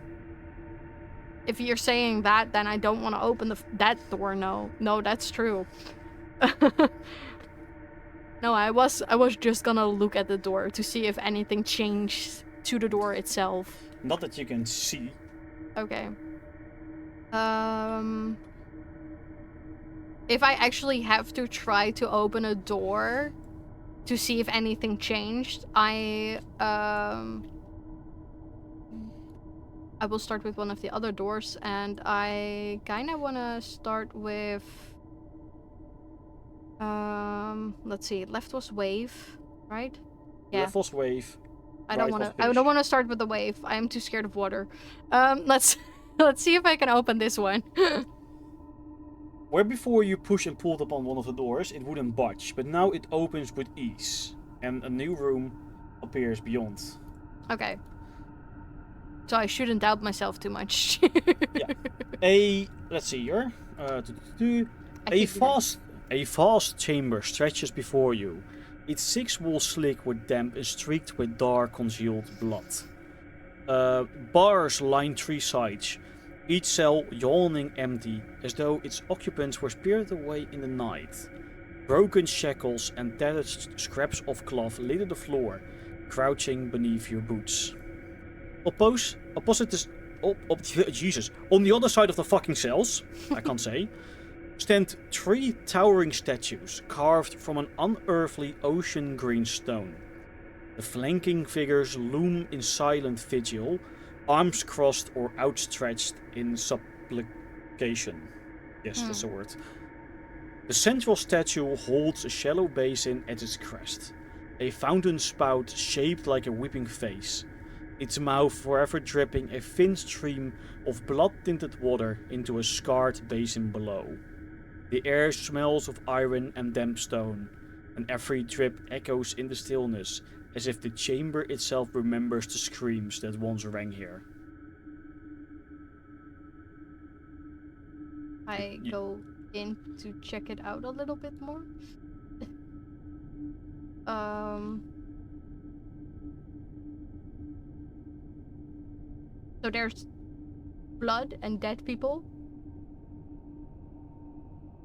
If you're saying that, then I don't want to open that door. No, that's true. No, I was just gonna look at the door to see if anything changed to the door itself. Not that you can see. Okay. Um, if I actually have to try to open a door to see if anything changed, I will start with one of the other doors, and I kind of want to start with let's see, left was wave, right? Yeah. Left was wave. I don't Right want was to. I push. don't want to start with the wave. I am too scared of water. Let's let's see if I can open this one. Where before you push and pulled upon one of the doors, it wouldn't budge, but now it opens with ease, and a new room appears beyond. Okay. So I shouldn't doubt myself too much. Yeah. Let's see here. I could do that. A vast chamber stretches before you. Its six walls slick with damp and streaked with dark congealed blood. Bars line three sides, each cell yawning empty, as though its occupants were spirited away in the night. Broken shackles and tattered scraps of cloth litter the floor, crouching beneath your boots. Opposite this, Jesus, on the other side of the fucking cells, I can't say, stand three towering statues carved from an unearthly ocean green stone. The flanking figures loom in silent vigil, arms crossed or outstretched in supplication. Yes, that's the word. The central statue holds a shallow basin at its crest, a fountain spout shaped like a weeping face, its mouth forever dripping a thin stream of blood-tinted water into a scarred basin below. The air smells of iron and damp stone, and every drip echoes in the stillness, as if the chamber itself remembers the screams that once rang here. I go in to check it out a little bit more. So there's blood and dead people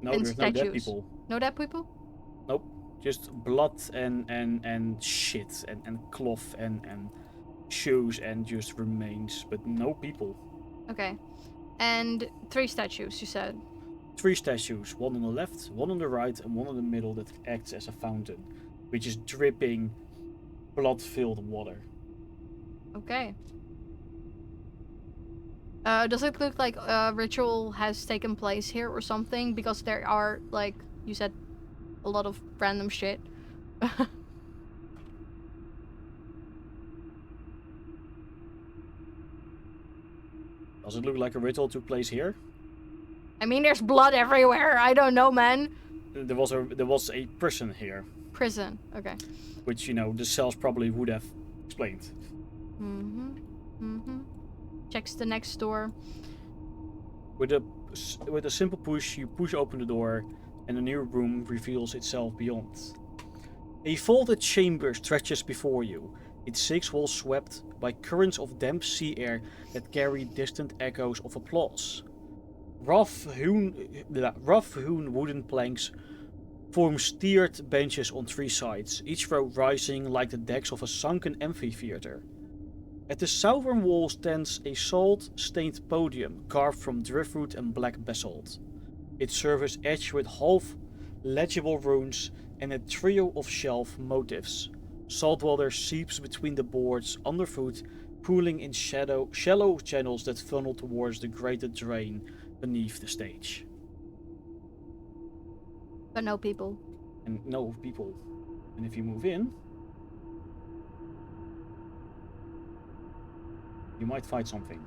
No, and there's no dead statues. people. No dead people? Nope. Just blood and shit and cloth and shoes and just remains, but no people. Okay. And 3 statues, you said. 3 statues, one on the left, one on the right, and one in the middle that acts as a fountain, which is dripping blood-filled water. Okay. Does it look like a ritual has taken place here or something? Because there are, like, you said, a lot of random shit. Does it look like a ritual took place here? I mean, there's blood everywhere. I don't know, man. There was a prison here, Prison. Okay. which the cells probably would have explained. Checks the next door. With a simple push, you push open the door, and a new room reveals itself beyond. A vaulted chamber stretches before you, its 6 walls swept by currents of damp sea air that carry distant echoes of applause. Rough-hewn wooden planks form tiered benches on 3 sides, each row rising like the decks of a sunken amphitheater. At the southern wall stands a salt-stained podium carved from driftwood and black basalt, its surface edged with half-legible runes and a trio of shelf motifs. Saltwater seeps between the boards underfoot, pooling in shallow channels that funnel towards the grated drain beneath the stage. But no people. And no people. And if you move in, you might find something.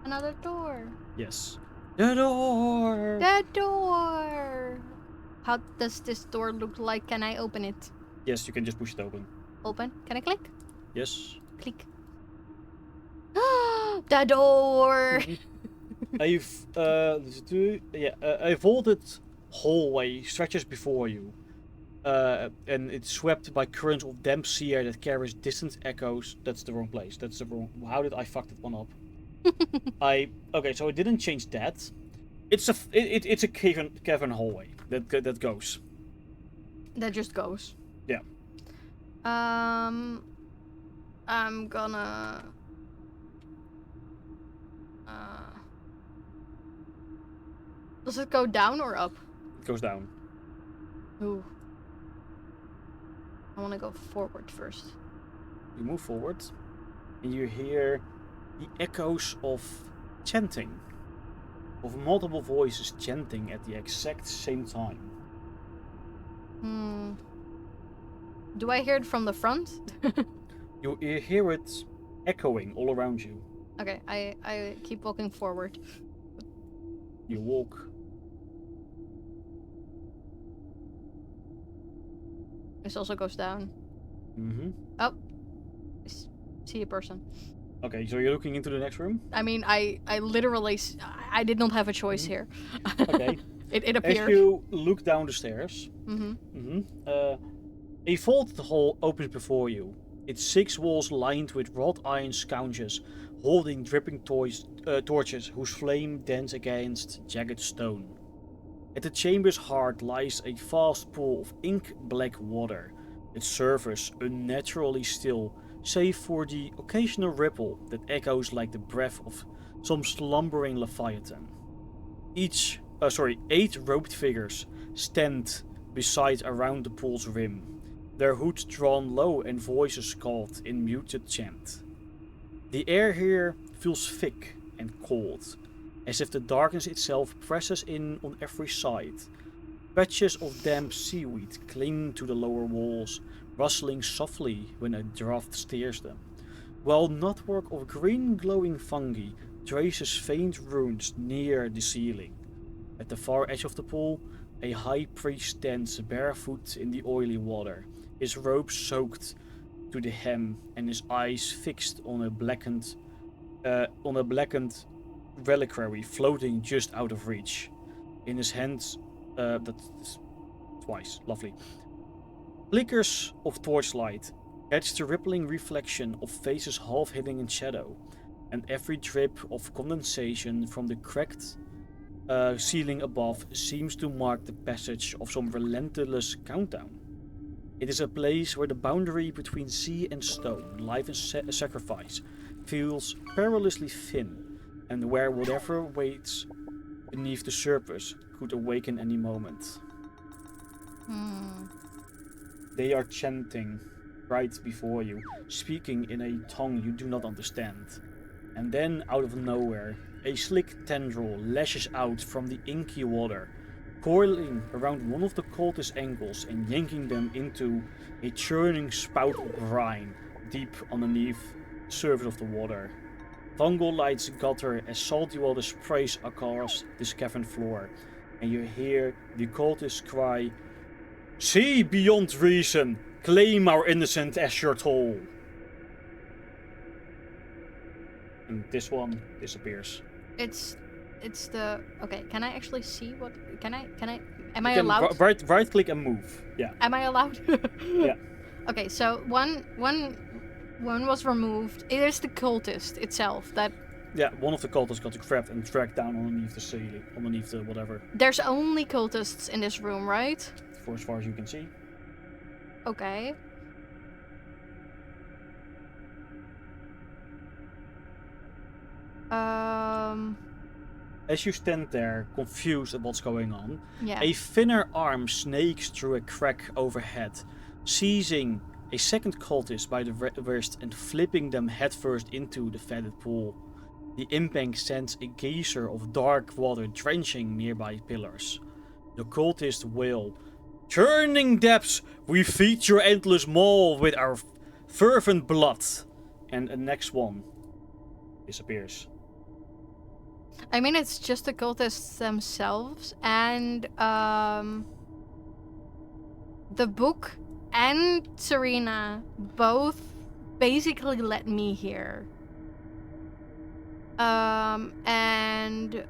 Another door. Yes. The door! The door! How does this door look like? Can I open it? Yes, you can just push it open. Open. Can I click? Yes. Click. The door! A vaulted hallway stretches before you, and it's swept by currents of damp sea air that carries distant echoes. That's the wrong place. That's the wrong. How did I fuck that one up? Okay, so I didn't change that. It's a cavern hallway that goes. That just goes. Yeah. I'm gonna Does it go down or up? It goes down. Ooh. I want to go forward first. You move forward, and you hear the echoes of chanting. Of multiple voices chanting at the exact same time. Do I hear it from the front? You hear it echoing all around you. Okay, I keep walking forward. You walk. This also goes down. Mm-hmm. Oh. See a person. Okay, so you're looking into the next room? I mean, I literally... I did not have a choice here. Okay. It appeared. As you look down the stairs, a vault hall opens before you. Its 6 walls lined with wrought iron scourges, holding dripping torches whose flame dance against jagged stone. At the chamber's heart lies a vast pool of ink-black water, its surface unnaturally still, save for the occasional ripple that echoes like the breath of some slumbering leviathan. 8 robed figures stand beside around the pool's rim, their hoods drawn low and voices caught in muted chant. The air here feels thick and cold, as if the darkness itself presses in on every side. Patches of damp seaweed cling to the lower walls, rustling softly when a draught steers them, while a network of green glowing fungi traces faint runes near the ceiling. At the far edge of the pool, a high priest stands barefoot in the oily water, his robe soaked to the hem and his eyes fixed on a blackened reliquary floating just out of reach. In his hands, that's twice, lovely. Flickers of torchlight catch the rippling reflection of faces half hidden in shadow, and every drip of condensation from the cracked ceiling above seems to mark the passage of some relentless countdown. It is a place where the boundary between sea and stone, life and sacrifice, feels perilously thin, and where whatever waits beneath the surface could awaken any moment. They are chanting right before you, speaking in a tongue you do not understand. And then, out of nowhere, a slick tendril lashes out from the inky water, coiling around one of the cultist's ankles and yanking them into a churning spout of brine deep underneath the surface of the water. Fungal lights gutter as salty water sprays across the cavern floor, and you hear the cultist cry, "See beyond reason! Claim our innocent as your toll!" And this one disappears. It's the... Okay, can I actually see what... Can I... Am You I can allowed? right click and move. Yeah. Am I allowed? Yeah. Okay, so one was removed. It is the cultist itself that... Yeah, one of the cultists got grabbed and dragged down underneath the ceiling, underneath the whatever, There's only cultists in this room, right? for as far as you can see. Okay. As you stand there, confused at what's going on, Yeah. a thinner arm snakes through a crack overhead, seizing a second cultist by the wrist and flipping them headfirst into the fetid pool. The impact sends a geyser of dark water drenching nearby pillars. The cultists wail, "Churning depths, we feed your endless maw with our fervent blood." And the next one disappears. I mean, it's just the cultists themselves, and the book and Serena both basically let me here. And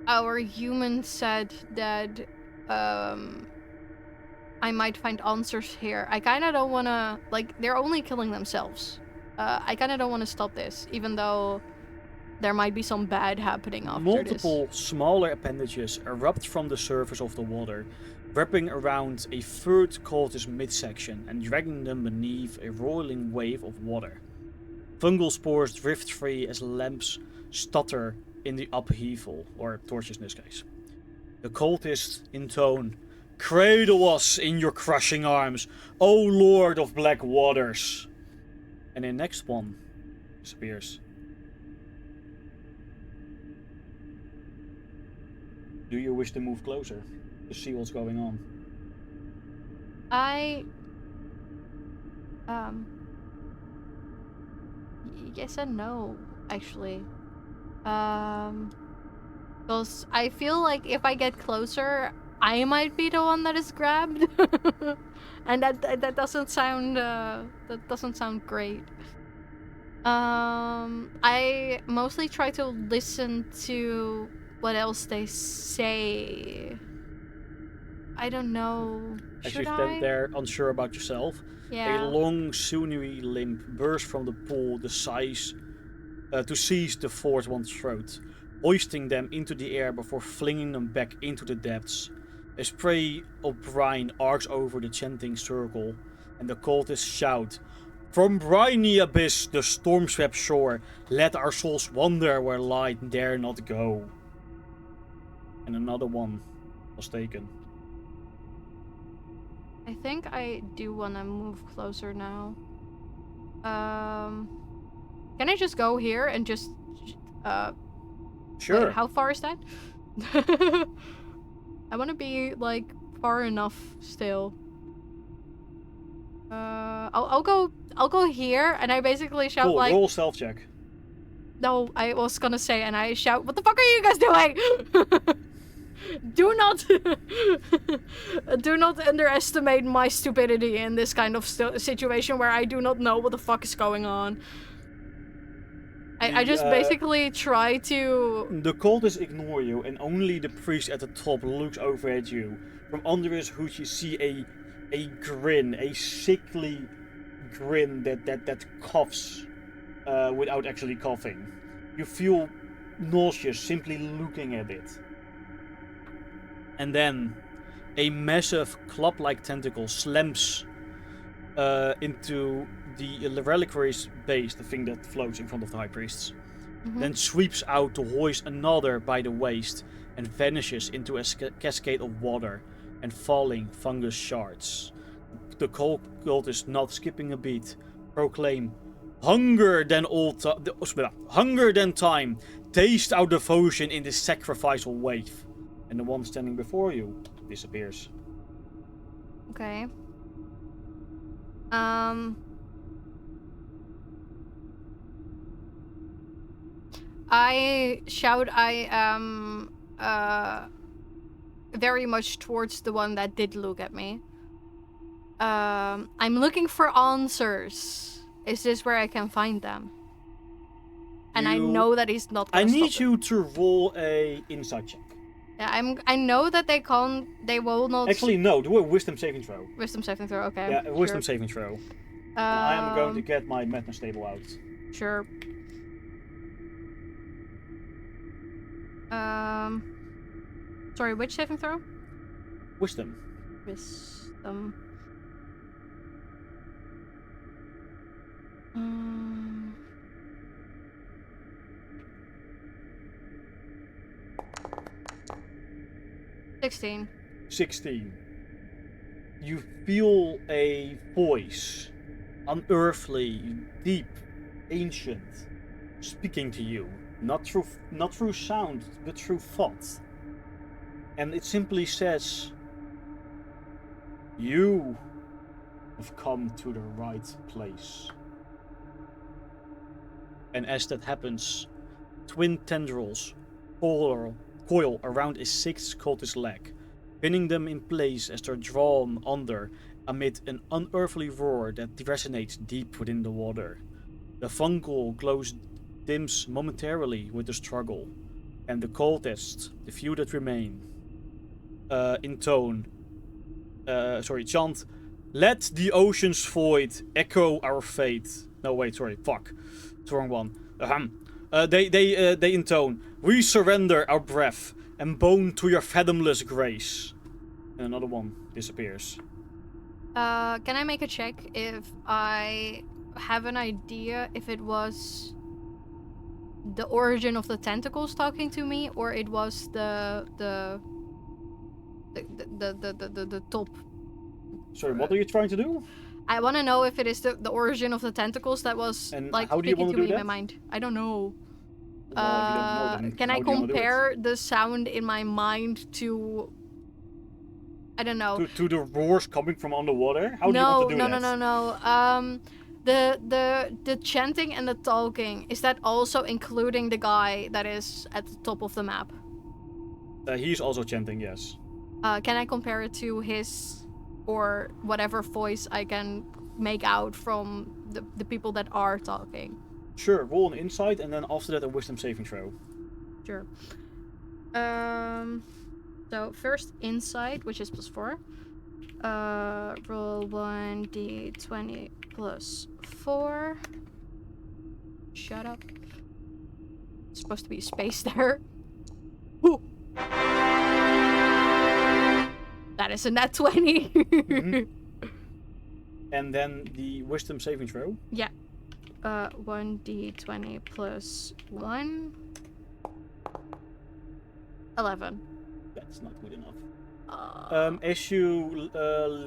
our human said that I might find answers here. I kind of don't want to, like, they're only killing themselves. I kind of don't want to stop this, even though there might be some bad happening after Multiple smaller appendages erupt from the surface of the water, wrapping around a third cultist midsection and dragging them beneath a rolling wave of water. Fungal spores drift free as lamps stutter in the upheaval, or torches in this case. The cultist intone, "Cradle us in your crushing arms, O Lord of Black Waters." And the next one disappears. Do you wish to move closer to see what's going on? Yes and no, actually. Because I feel like if I get closer, I might be the one that is grabbed, and that doesn't sound great. I mostly try to listen to what else they say. I don't know. As Should you I? stand there unsure about yourself, Yeah. a long, sinewy limb bursts from the pool to seize the fourth one's throat, hoisting them into the air before flinging them back into the depths. A spray of brine arcs over the chanting circle, and the cultists shout, "From briny abyss, the storm-swept shore, let our souls wander where light dare not go." And another one was taken. I think I do want to move closer now. Can I just go here and just Sure. wait, how far is that? I want to be like far enough still. I'll go here, and I basically shout Cool, like, roll stealth check. no, I was gonna say, and I shout, "What the fuck are you guys doing?" Do not do not underestimate my stupidity in this kind of situation where I do not know what the fuck is going on. I just basically try to... The cultists ignore you, and only the priest at the top looks over at you. From under his hood you see a grin, a sickly grin that coughs without actually coughing. You feel nauseous simply looking at it. And then a massive club-like tentacle slams into the reliquary's base, the thing that floats in front of the high priests. Then sweeps out to hoist another by the waist and vanishes into a cascade of water and falling fungus shards. The cult is not skipping a beat. Proclaim, "Hunger than hunger than time. Taste our devotion in this sacrificial wave." And the one standing before you disappears. Okay. I shout I am very much towards the one that did look at me. I'm looking for answers. Is this where I can find them? And I know that he's not gonna I need stop you to roll a insight check. Yeah, I know that they will not... Actually, no, do a wisdom saving throw. Wisdom saving throw, okay. Yeah, a wisdom sure. saving throw. I am going to get my madness table out. Sure. Sorry, which saving throw? Wisdom. Wisdom. 16. 16. You feel a voice, unearthly, deep, ancient, speaking to you, not through sound, but through thought. And it simply says, "You have come to the right place." And as that happens, twin tendrils coil around a sixth cultist's leg, pinning them in place as they're drawn under amid an unearthly roar that resonates deep within the water. The fungal glow dims momentarily with the struggle, and the cultists, the few that remain, chant, "Let the ocean's void echo our fate." No, wait, sorry, fuck. It's the wrong one. They intone, "We surrender our breath and bone to your fathomless grace." And another one disappears. Can I make a check if I have an idea if it was the origin of the tentacles talking to me, or it was the top. Sorry, what are you trying to do? I want to know if it is the origin of the tentacles that was And like how do you speaking want to to me do in that? my mind. I don't know. Well, if you don't know, then Can how I do you want to do it? compare the sound in my mind to? I don't know. To the roars coming from underwater? How do you No, want to do no, that? no, no, no. The chanting and the talking, is that also including the guy that is at the top of the map? He's also chanting, yes. Can I compare it to his or whatever voice I can make out from the people that are talking? Sure, roll an insight, and then after that a wisdom saving throw. Sure. So first insight, which is +4. Roll 1d20 +4. Shut up. It's supposed to be a space there. Ooh. That is a nat 20. Mhm. And then the wisdom saving throw. Yeah. 1d20 +1. 11. That's not good enough. Uh, As you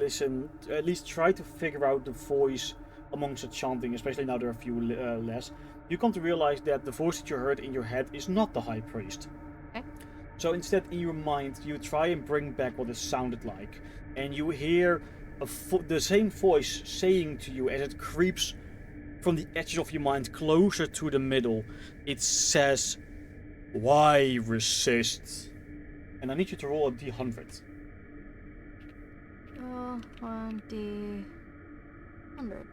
listen, at least try to figure out the voice amongst the chanting, especially now there are a few less, you come to realize that the voice that you heard in your head is not the high priest. Okay. So instead, in your mind, you try and bring back what it sounded like, and you hear the same voice saying to you as it creeps from the edges of your mind closer to the middle. It says, "Why resist?" And I need you to roll a d100. 1d100.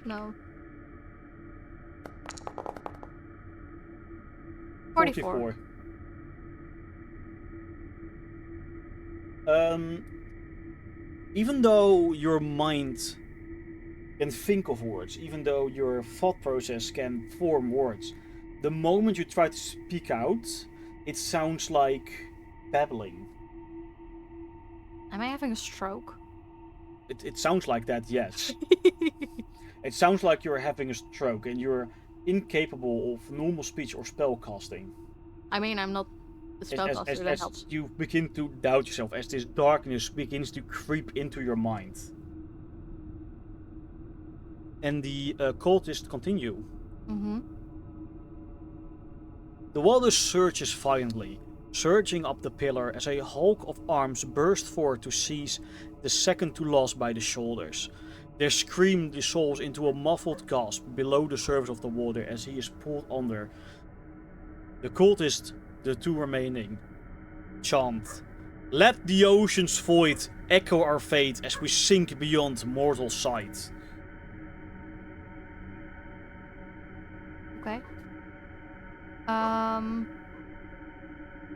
No. 44. Even though your mind can think of words, even though your thought process can form words, the moment you try to speak out, it sounds like babbling. Am I having a stroke? It sounds like that, yes. It sounds like you're having a stroke and you're incapable of normal speech or spell casting. I mean, I'm not a spellcaster, that helps. As you begin to doubt yourself, as this darkness begins to creep into your mind. And the cultists continue. Mm-hmm. The water surges violently, surging up the pillar as a hulk of arms burst forth to seize the second to last by the shoulders. Their scream dissolves into a muffled gasp below the surface of the water as he is pulled under. The cultists, the two remaining, chant, "Let the ocean's void echo our fate as we sink beyond mortal sight." Okay.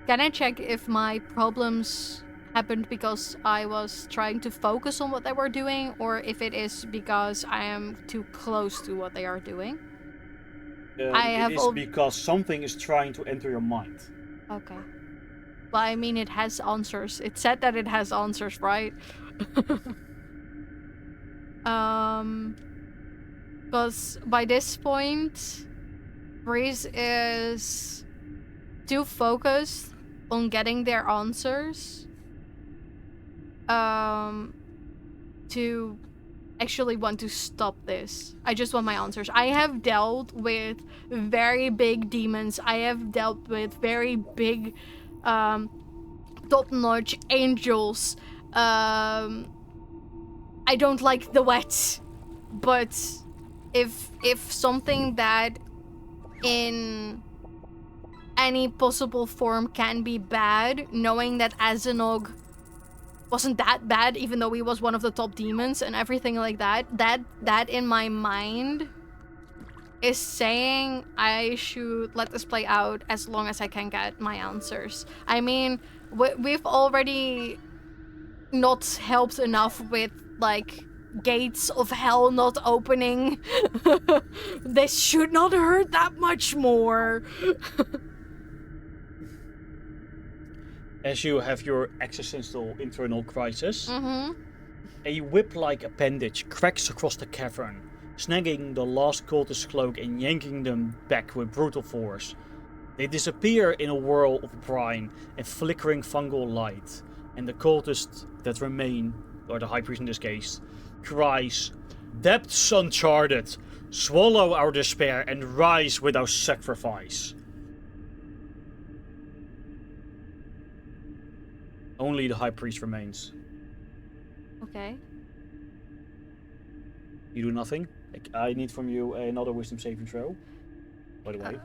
Can I check if my problems happened because I was trying to focus on what they were doing, or if it is because I am too close to what they are doing? It is because something is trying to enter your mind. Okay. Well, I mean, it has answers. It said that it has answers, right? Because by this point, Breeze is too focused on getting their answers to actually want to stop this. I just want my answers. I have dealt with very big demons. I have dealt with very big top-notch angels. I don't like the wet, but if something that in any possible form can be bad, knowing that Azanog wasn't that bad, even though he was one of the top demons and everything like that, that in my mind is saying I should let this play out as long as I can get my answers. I mean, we've already not helped enough with, like, gates of hell not opening. This should not hurt that much more. As you have your existential internal crisis, Mm-hmm. a whip-like appendage cracks across the cavern, snagging the last cultist's cloak and yanking them back with brutal force. They disappear in a whirl of brine and flickering fungal light, and the cultist that remain, or the high priest in this case, cries, "Depths uncharted, swallow our despair and rise with our sacrifice." Only the high priest remains. Okay. You do nothing. I need from you another wisdom saving throw, by the way.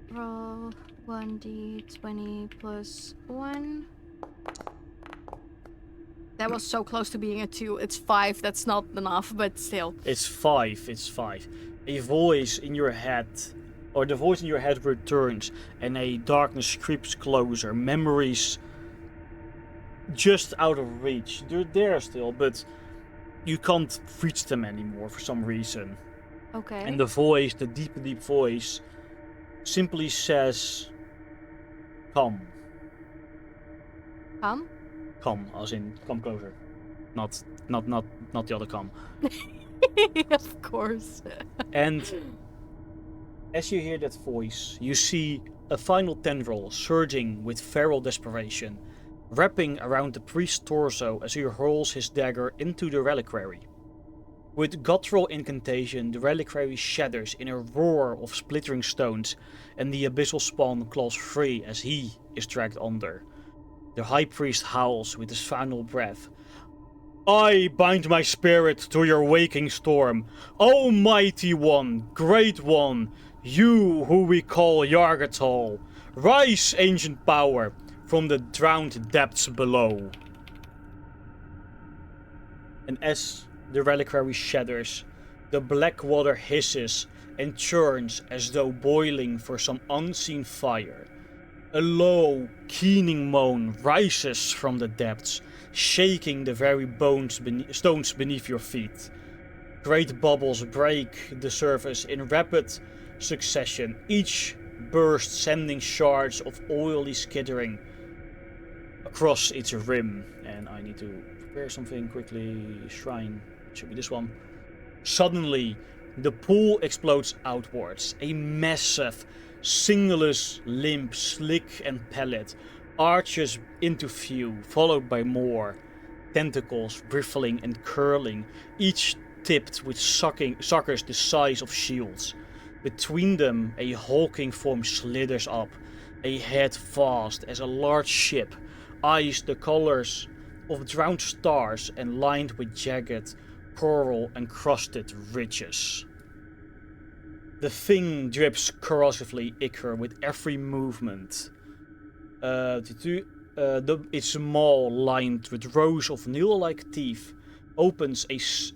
Roll 1d20 plus 1. That was so close to being a 2. It's 5. That's not enough, but still. It's 5. A voice in your head, or the voice in your head returns, and a darkness creeps closer. Memories just out of reach. They're there still, but you can't reach them anymore for some reason. Okay. And the voice, the deep voice, simply says, "Come." Come? Come, as in come closer. Not the other come. Of course. And as you hear that voice, you see a final tendril surging with feral desperation, wrapping around the priest's torso as he hurls his dagger into the reliquary. With guttural incantation, the reliquary shatters in a roar of splittering stones, and the abyssal spawn claws free as he is dragged under. The high priest howls with his final breath. "I bind my spirit to your waking storm. O mighty one, great one, you who we call Yargatal. Rise, ancient power, from the drowned depths below." And as the reliquary shatters, the black water hisses and churns as though boiling for some unseen fire. A low, keening moan rises from the depths, shaking the very stones beneath your feet. Great bubbles break the surface in rapid succession, each burst sending shards of oily skittering across its rim. And I need to prepare something quickly. Shrine, should be this one. Suddenly, the pool explodes outwards. A massive, singleless limb, slick and pallid, arches into view, followed by more tentacles bristling and curling, each tipped with suckers the size of shields. Between them, a hulking form slithers up, a head vast as a large ship, eyes the colors of drowned stars and lined with jagged, coral-encrusted ridges. The thing drips corrosively ichor with every movement. Its maw, lined with rows of nail-like teeth, opens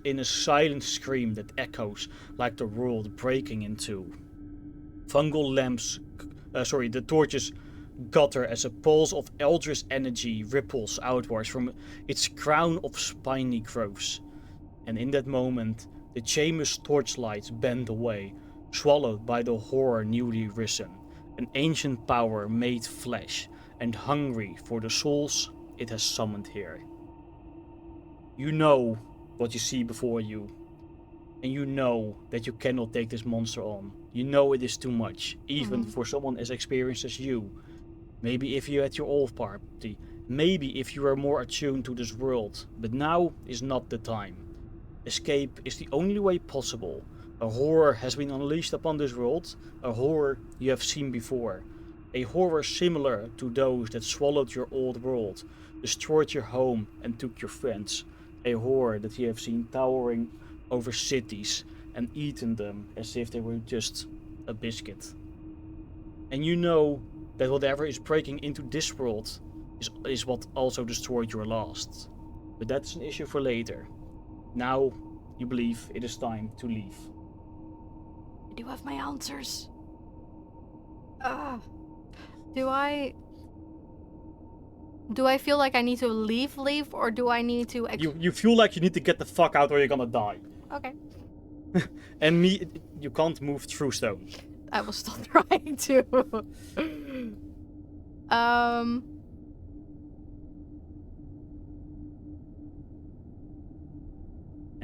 in a silent scream that echoes like the world breaking in two. The torches gutter as a pulse of eldritch energy ripples outwards from its crown of spiny growths. And in that moment, the chamber's torchlights bend away, swallowed by the horror newly risen, an ancient power made flesh and hungry for the souls it has summoned here. You know what you see before you, and you know that you cannot take this monster on. You know it is too much, even for someone as experienced as you. Maybe if you had your old party, maybe if you were more attuned to this world, but now is not the time. Escape is the only way possible. A horror has been unleashed upon this world, a horror you have seen before. A horror similar to those that swallowed your old world, destroyed your home and took your friends. A horror that you have seen towering over cities and eaten them as if they were just a biscuit. And you know that whatever is breaking into this world is what also destroyed your last. But that's an issue for later. Now, you believe it is time to leave. I do have my answers. Do I feel like I need to leave, or do I need to... You feel like you need to get the fuck out or you're gonna die. Okay. And you can't move through stone. I was still trying to.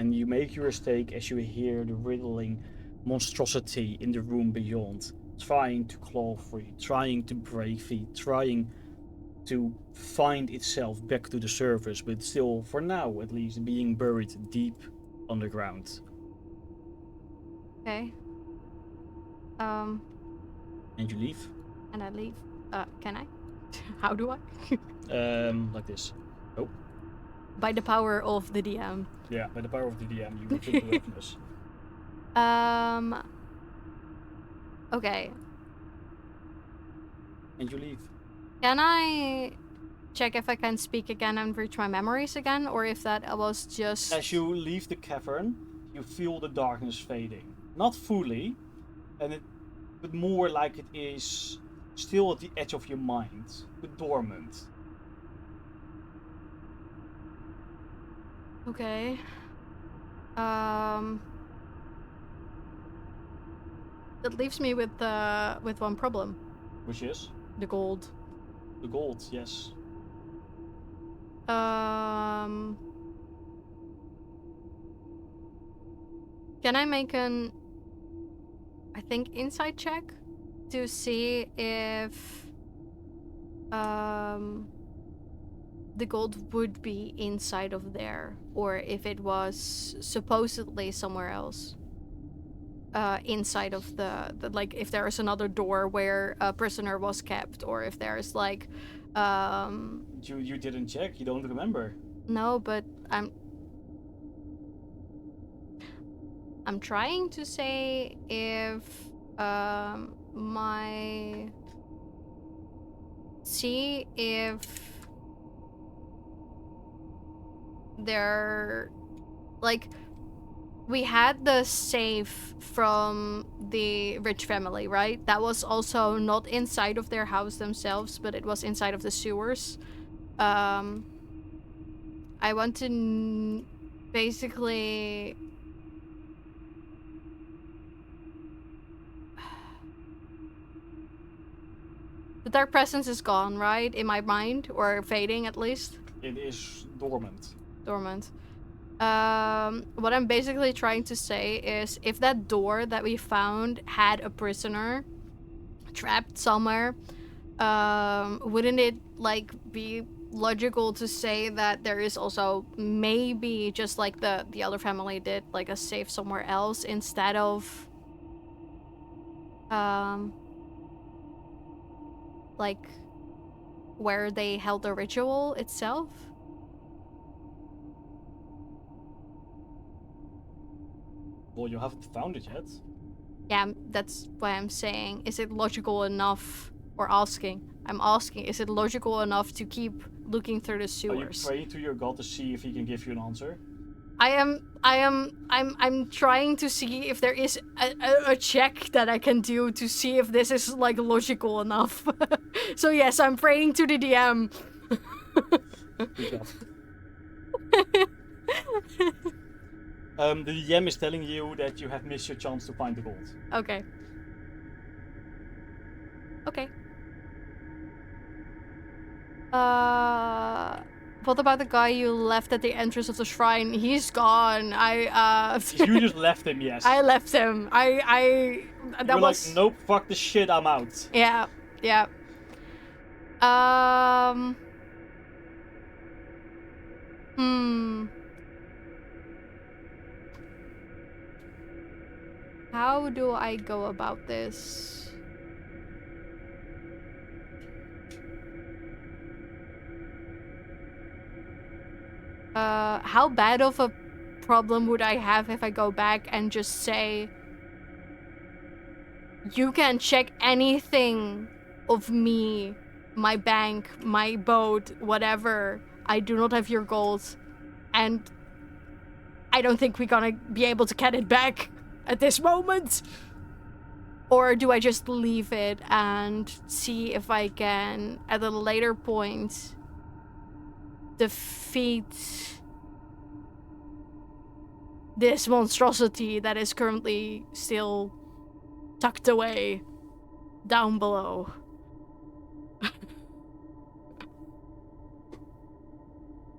And you make your mistake as you hear the riddling monstrosity in the room beyond, trying to claw free, trying to break free, trying to find itself back to the surface, but still, for now at least, being buried deep underground. Okay. And you leave. And I leave. Can I? How do I? Like this. Oh, By the power of the DM. yeah, by the power of the DM, you return to Ravenous. Okay. And you leave. Can I check if I can speak again and reach my memories again, or if that was just... As you leave the cavern, you feel the darkness fading. Not fully, but more like it is still at the edge of your mind, but dormant. Okay. That leaves me with one problem. Which is? The gold. The gold, yes. Can I make an, I think, insight check to see if the gold would be inside of there, or if it was supposedly somewhere else? Inside of the like, if there is another door where a prisoner was kept, or if there's like You didn't check, you don't remember. no, but I'm trying to say if see if there, like, we had the safe from the rich family, right? That was also not inside of their house themselves, but it was inside of the sewers. I want to basically... The dark presence is gone, right? In my mind, or fading at least. It is dormant. Dormant. What I'm basically trying to say is, if that door that we found had a prisoner trapped somewhere, wouldn't it like be logical to say that there is also maybe, just like the other family did, like a safe somewhere else instead of like where they held the ritual itself? Well, you haven't found it yet. Yeah, that's why I'm saying, is it logical enough, or I'm asking, is it logical enough to keep looking through the Are you sewers? praying to your god to see if he can give you an answer? I'm trying to see if there is a check that I can do to see if this is like logical enough. So yes, I'm praying to the DM. Good job. The DM is telling you that you have missed your chance to find the gold. Okay. Okay. What about the guy you left at the entrance of the shrine? He's gone. You just left him, yes. I left him. That You're was like, nope, fuck this shit, I'm out. Yeah. Yeah. How do I go about this? How bad of a problem would I have if I go back and just say, you can check anything of me, my bank, my boat, whatever. I do not have your gold, and I don't think we're gonna be able to get it back at this moment? Or do I just leave it and see if I can, at a later point, defeat this monstrosity that is currently still tucked away down below?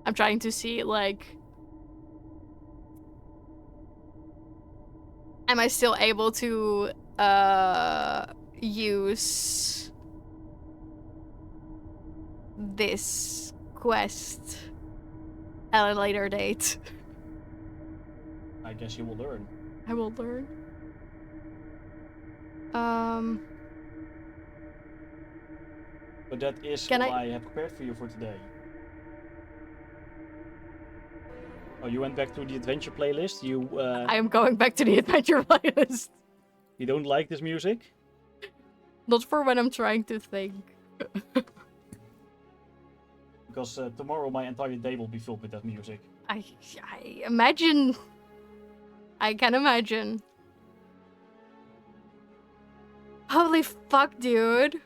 I'm trying to see, like, am I still able to use this quest at a later date? I guess you will learn. I will learn. But that is Can what I- I have prepared for you for today. Oh, you went back to the adventure playlist? I am going back to the adventure playlist. You don't like this music? Not for when I'm trying to think. Because tomorrow my entire day will be filled with that music. I imagine. I can imagine. Holy fuck, dude.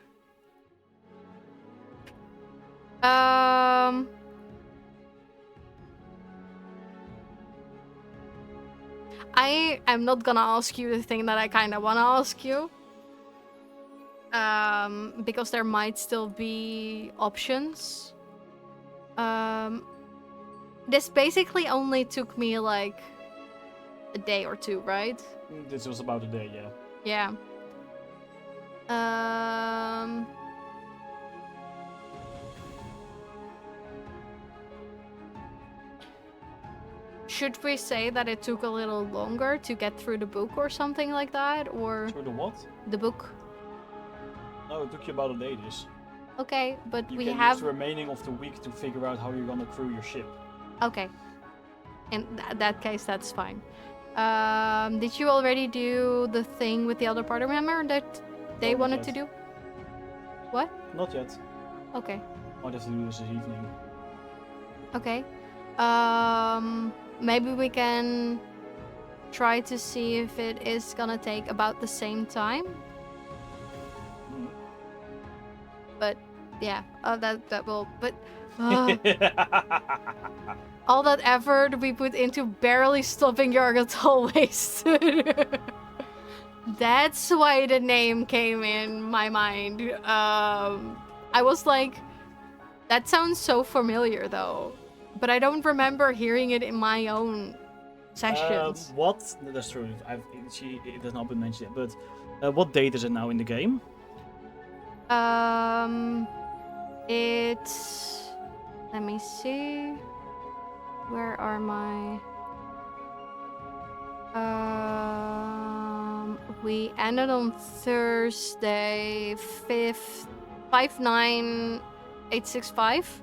I am not gonna ask you the thing that I kind of want to ask you. Because there might still be options. This basically only took me like a day or two, right? This was about a day, yeah. Yeah. Should we say that it took a little longer to get through the book or something like that? Or Through the what? the book? No, it took you about a day, this. Okay, but You we can have... use the remaining of the week to figure out how you're gonna crew your ship. Okay. In that case, that's fine. Did you already do the thing with the other party member that they Not wanted yet. to do? What? Not yet. Okay. Might have to do this evening. Okay. Maybe we can try to see if it is gonna take about the same time. Mm. But yeah, that will. But all that effort we put into barely stopping Yargatal wasted. That's why the name came in my mind. I was like, that sounds so familiar though, but I don't remember hearing it in my own sessions. What? No, that's true. It has not been mentioned yet. But what date is it now in the game? It's... Let me see. Where are my... We ended on Thursday, 59865.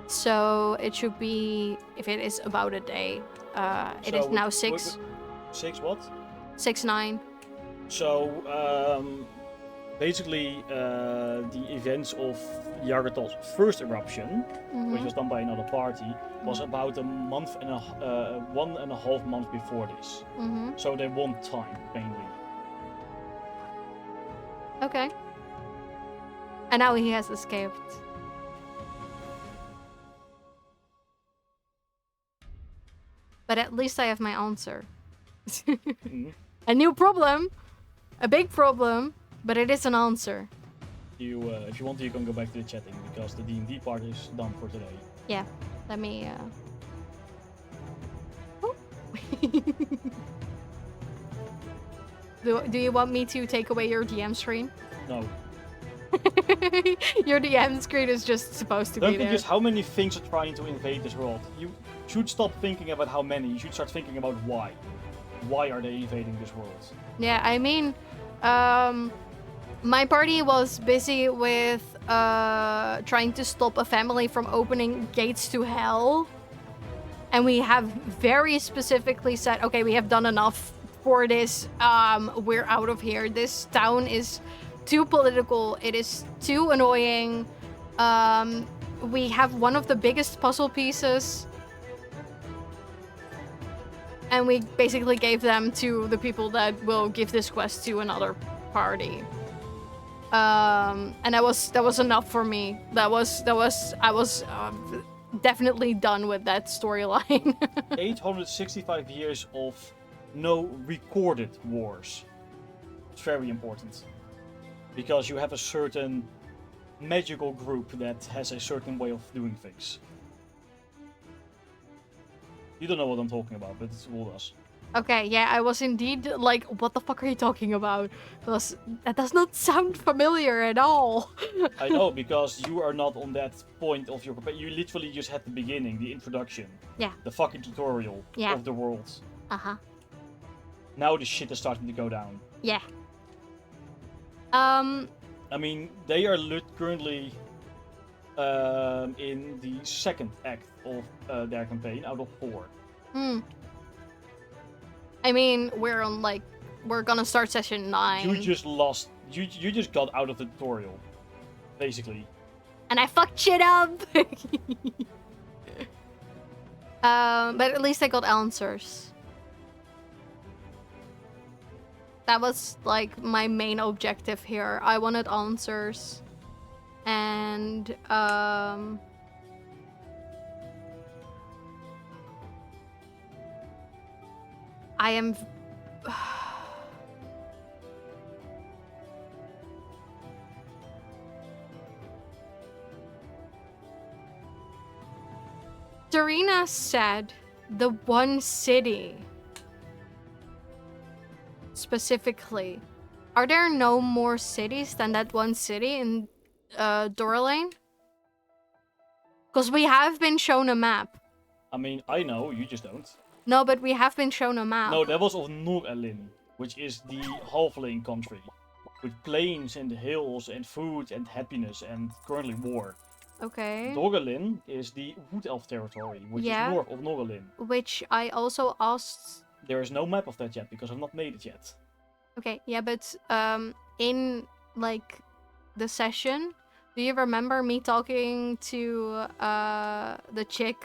So it should be, if it is about a day, it is now 6. 6 what? 6-9. So, basically, the events of Yargatal's first eruption, which was done by another party, was about a month and 1.5 months before this. So they won time, mainly. Okay. And now he has escaped. But at least I have my answer. A new problem, a big problem, but it is an answer. If you want to, you can go back to the chatting, because the D&D part is done for today. Yeah, let me... Oh. Do you want me to take away your DM screen? No. Your DM screen is just supposed to Don't be think there. just how many things are trying to invade this world. You should stop thinking about how many. You should start thinking about why. Why are they invading this world? Yeah, I mean, my party was busy with trying to stop a family from opening gates to hell. And we have very specifically said, okay, we have done enough for this. We're out of here. This town is too political. It is too annoying. We have one of the biggest puzzle pieces. And we basically gave them to the people that will give this quest to another party. And that was enough for me. I was definitely done with that storyline. 865 years of no recorded wars. It's very important. Because you have a certain magical group that has a certain way of doing things. You don't know what I'm talking about, but it's all does. Okay, yeah, I was indeed like, what the fuck are you talking about? Because that does not sound familiar at all. I know, because you are not on that point of your campaign. You literally just had the beginning, the introduction. Yeah. The fucking tutorial Yeah. of the world. Uh-huh. Now the shit is starting to go down. Yeah. I mean, they are currently in the second act of their campaign out of 4. I mean, we're gonna start session 9. You just lost. You just got out of the tutorial, basically. And I fucked shit up! But at least I got answers. That was, like, my main objective here. I wanted answers. And, I am... Serena said the one city. Specifically. Are there no more cities than that one city in Dorlane? Because we have been shown a map. I mean, I know, you just don't. No, but we have been shown a map. No, that was of Norelin, which is the halfling country. With plains and hills and food and happiness and currently war. Okay. Dorelin is the Wood Elf territory, which is north of Norelin. Which I also asked... There is no map of that yet, because I've not made it yet. Okay, yeah, but in, like, the session, do you remember me talking to the chick?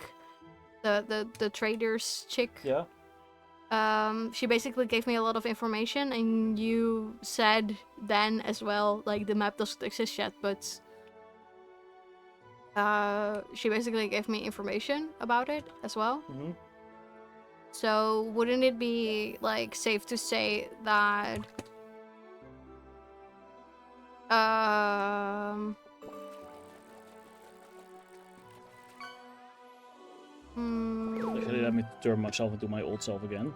The trader's chick? Yeah. She basically gave me a lot of information, and you said then as well, like, the map doesn't exist yet, but she basically gave me information about it as well. Mm-hmm. So wouldn't it be, like, safe to say that Actually, let me turn myself into my old self again.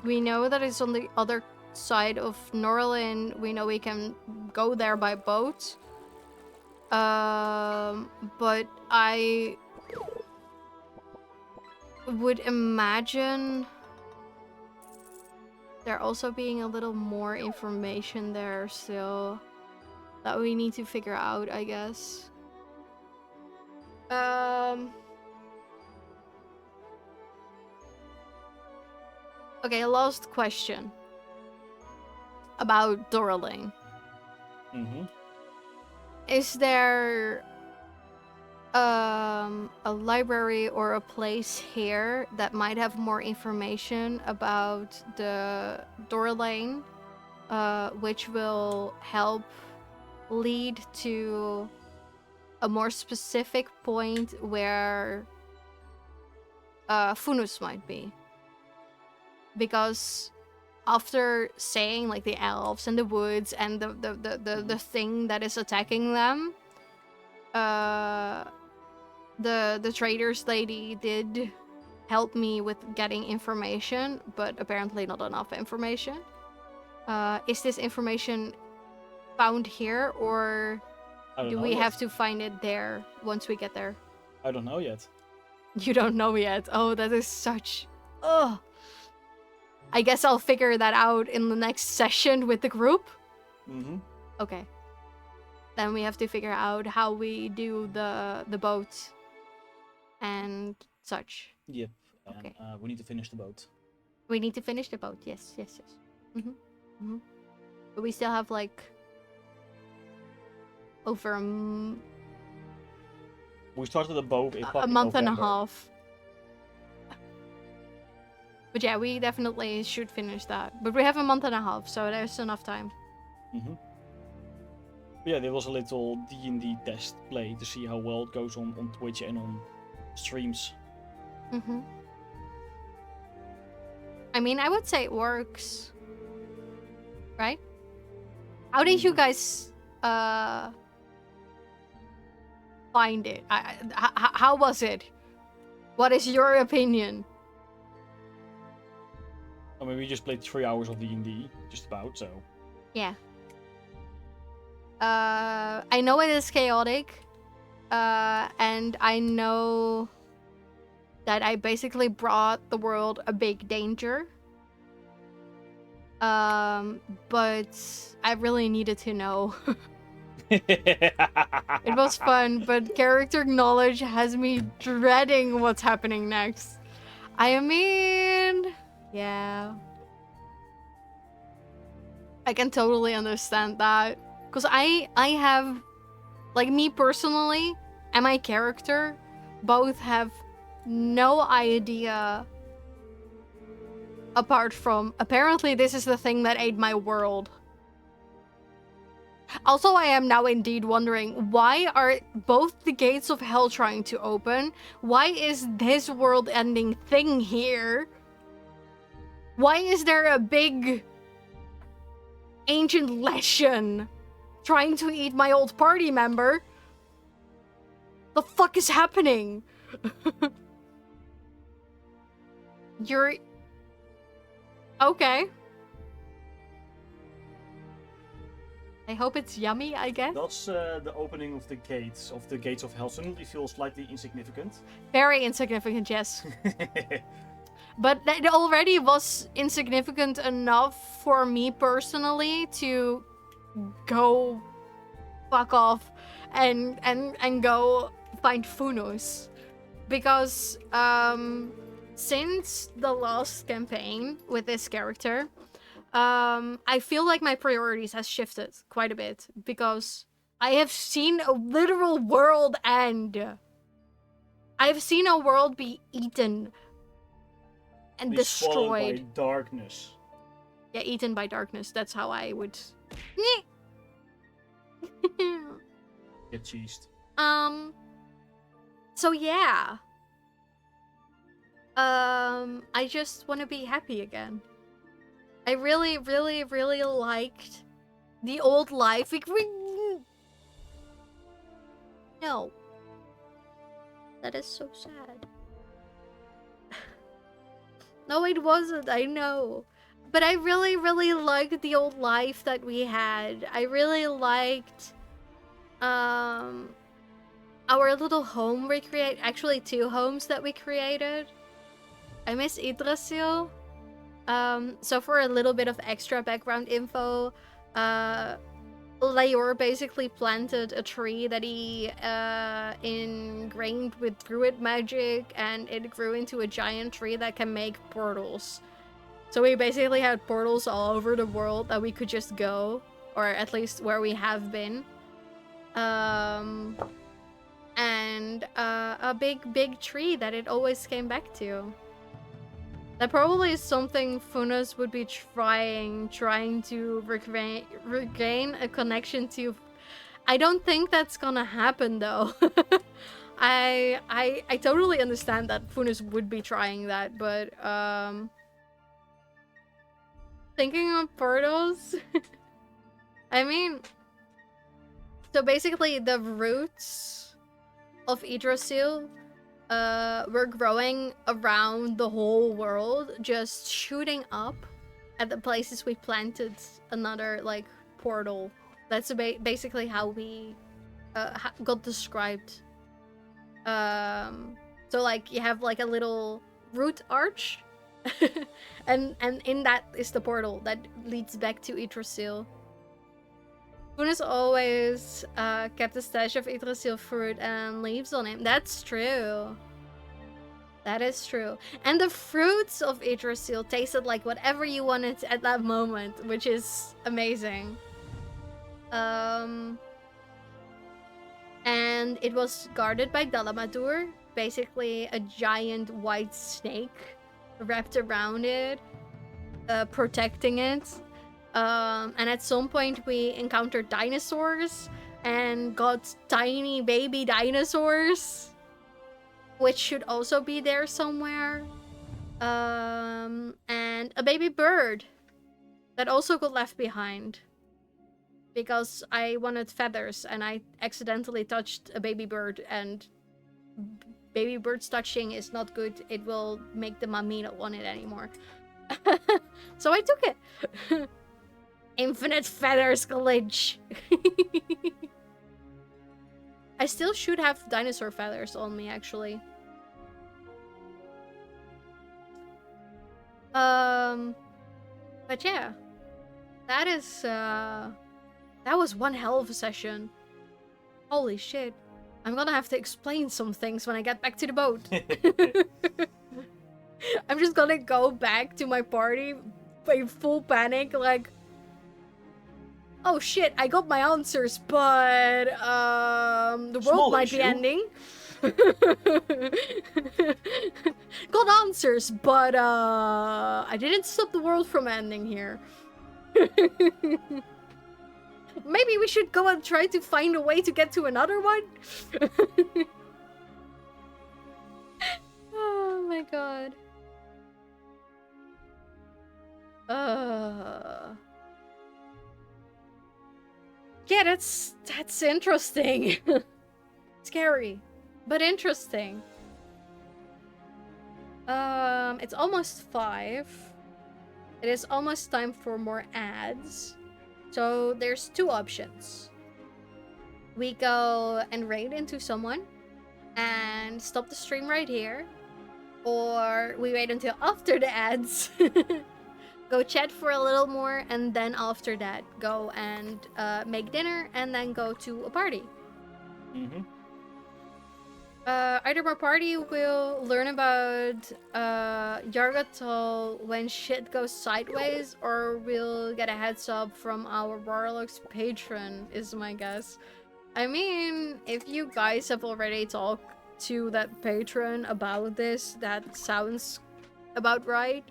we know that it's on the other side of Norlin. We know we can go there by boat. But I would imagine there also being a little more information there still that we need to figure out, I guess. Okay, last question about Dorling. Mm-hmm. Is there a library or a place here that might have more information about the Dorlane, which will help lead to a more specific point where Funus might be? Because after saying, like, the elves and the woods and the thing that is attacking them, the traders lady did help me with getting information, but apparently not enough information. Is this information found here, or do we have to find it there once we get there? I don't know yet. You don't know yet. Oh, that is such... Ugh. I guess I'll figure that out in the next session with the group. Mm-hmm. Okay. Then we have to figure out how we do the boat and such. Yep. Okay. And, we need to finish the boat. We need to finish the boat. Yes. But we still have, like, over We started the boat in a month and a November. half. But yeah, we definitely should finish that. But we have a month and a half, so there's enough time. Mm-hmm. Yeah, there was a little D&D test play to see how well it goes on Twitch and on streams. Mm-hmm. I mean, I would say it works. Right? How did you guys find it? How was it? What is your opinion? I mean, we just played 3 hours of D&D, just about, so. Yeah. I know it is chaotic. And I know that I basically brought the world a big danger. But I really needed to know. It was fun, but character knowledge has me dreading what's happening next. I mean, yeah. I can totally understand that. Because I have, like, me personally and my character both have no idea, apart from apparently this is the thing that ate my world. Also, I am now indeed wondering, why are both the gates of hell trying to open? Why is this world-ending thing here? Why is there a big ancient lesion trying to eat my old party member? The fuck is happening? You're... Okay. I hope it's yummy, I guess. That's the opening of the gates of hell. Suddenly feels slightly insignificant. Very insignificant, yes. But it already was insignificant enough for me personally to go fuck off and go find Funos. Because since the last campaign with this character, I feel like my priorities has shifted quite a bit because I have seen a literal world end. I've seen a world be eaten and Be destroyed. swallowed by darkness. Yeah, eaten by darkness. That's how I would. Get cheesed. So yeah. I just want to be happy again. I really, really, really liked the old life. No. That is so sad. No, it wasn't, I know. But I really, really liked the old life that we had. I really liked our little home we create. Actually, 2 homes that we created. I miss Yggdrasil. So for a little bit of extra background info, Leor basically planted a tree that he ingrained with druid magic, and it grew into a giant tree that can make portals. So we basically had portals all over the world that we could just go, or at least where we have been. And a big tree that it always came back to. That probably is something Funas would be trying to regain a connection to. I don't think that's gonna happen though. I totally understand that Funas would be trying that, but thinking of portals. I mean, so basically the roots of Yggdrasil were growing around the whole world, just shooting up at the places we planted another, like, portal. That's basically how we got described. So, like, you have, like, a little root arch, and in that is the portal that leads back to Yggdrasil. Funas always kept a stash of Yggdrasil fruit and leaves on him. That's true. That is true. And the fruits of Yggdrasil tasted like whatever you wanted at that moment, which is amazing. And it was guarded by Dalamadur, basically a giant white snake wrapped around it, protecting it. And at some point we encountered dinosaurs and got tiny baby dinosaurs, which should also be there somewhere. And a baby bird that also got left behind. because I wanted feathers and I accidentally touched a baby bird, and baby birds touching is not good. It will make the mummy not want it anymore. So I took it. Infinite feathers glitch. I still should have dinosaur feathers on me, actually. But yeah, that is that was one hell of a session. Holy shit. I'm gonna have to explain some things when I get back to the boat. I'm just gonna go back to my party in full panic, like, oh shit, I got my answers, but the world Small might issue. be ending. Got answers, but I didn't stop the world from ending here. Maybe we should go and try to find a way to get to another one. Oh my god. Yeah, that's interesting. Scary, but interesting. It's almost 5. It is almost time for more ads. So there's 2 options. We go and raid into someone and stop the stream right here, or we wait until after the ads. Go chat for a little more, and then after that go and make dinner, and then go to a party. Either my party will learn about Yargatal when shit goes sideways, or we'll get a heads up from our Warlock's patron, is my guess. I mean, if you guys have already talked to that patron about this, that sounds about right.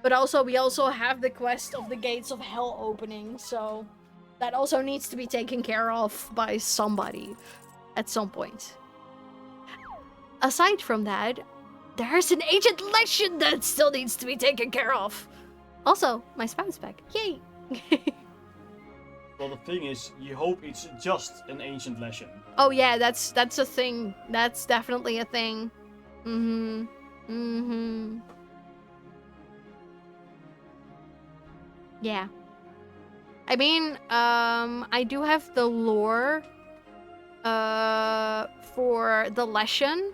But also, we also have the quest of the Gates of Hell opening, so that also needs to be taken care of by somebody at some point. Aside from that, there's an ancient legend that still needs to be taken care of. Also, my spouse back. Yay! Well, the thing is, you hope it's just an ancient legend. Oh yeah, that's a thing. That's definitely a thing. Yeah. I mean, I do have the lore for the Leshen,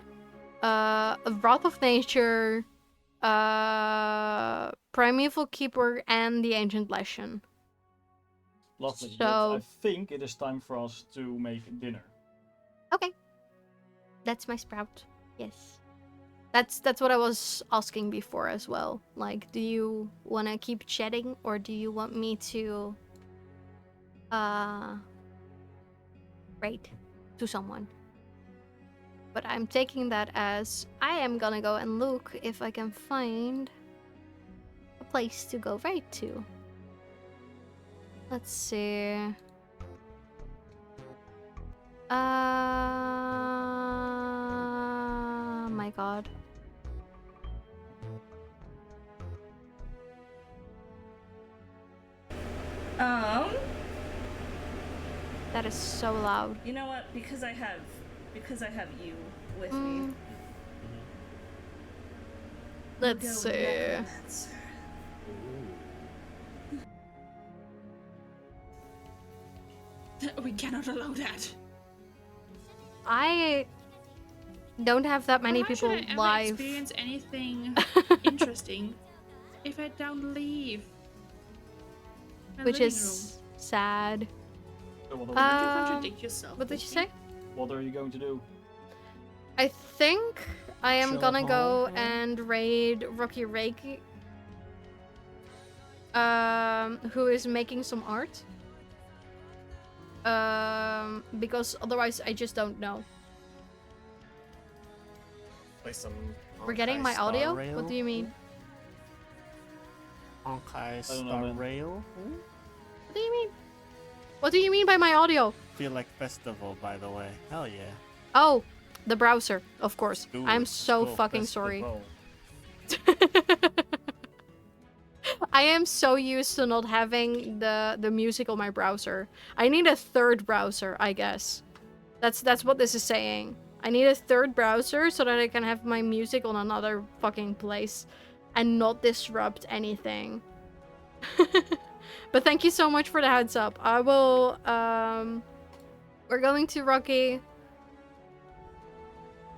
Wrath of Nature, Primeval Keeper, and the Ancient Leshen. Lovely. So- But I think it is time for us to make dinner. Okay. That's my sprout. Yes. That's what I was asking before as well. Like, do you want to keep chatting, or do you want me to raid to someone? But I'm taking that as I am gonna go and look if I can find a place to go raid to. Let's see. My god. That is so loud. You know what? Because I have you with me. Let's Go see. necromancer. We cannot allow that. I don't have that many How people should I ever live. experience anything interesting if I don't leave? My Which living is sad. So what, room. are, Don't you Um, contradict yourself? What did you Wolfie? say? what are you going to do? I think I am Chill gonna at go home. and raid Rocky Reiki. Who is making some art. Because otherwise I just don't know. Play some We're getting my Honkai audio? Star Rail. What do you mean? Honkai don't know, Star man. Rail? What do you mean? What do you mean by my audio? Feel like festival, by the way. Hell yeah. Oh, the browser, of course. Do I'm it. so Go fucking sorry. festival. I am so used to not having the music on my browser. I need a third browser, I guess. That's what this is saying. I need a third browser so that I can have my music on another fucking place and not disrupt anything. But thank you so much for the heads up. I will, we're going to Rocky.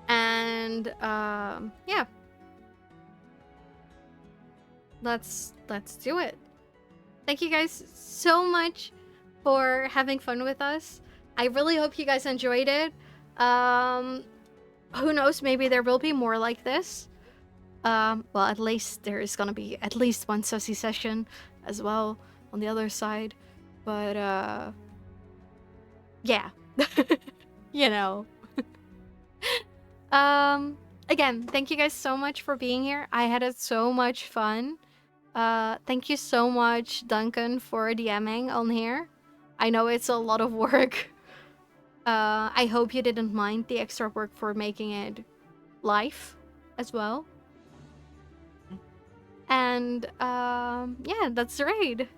And, yeah. Let's do it. Thank you guys so much for having fun with us. I really hope you guys enjoyed it. Who knows, maybe there will be more like this. Well, at least there is gonna be at least one sussy session as well on the other side. But, yeah. You know. Again, thank you guys so much for being here. I had so much fun. Thank you so much, Duncan, for DMing on here. I know it's a lot of work. I hope you didn't mind the extra work for making it live as well. And, yeah, that's right.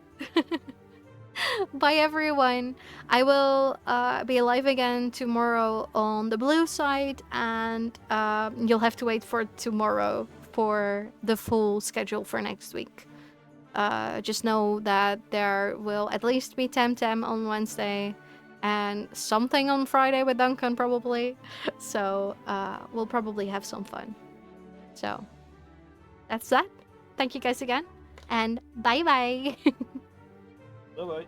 Bye, everyone. I will be live again tomorrow on the blue side, and you'll have to wait for tomorrow for the full schedule for next week. Just know that there will at least be Temtem on Wednesday and something on Friday with Duncan probably. So we'll probably have some fun. So that's that. Thank you guys again, and bye bye. Bye bye.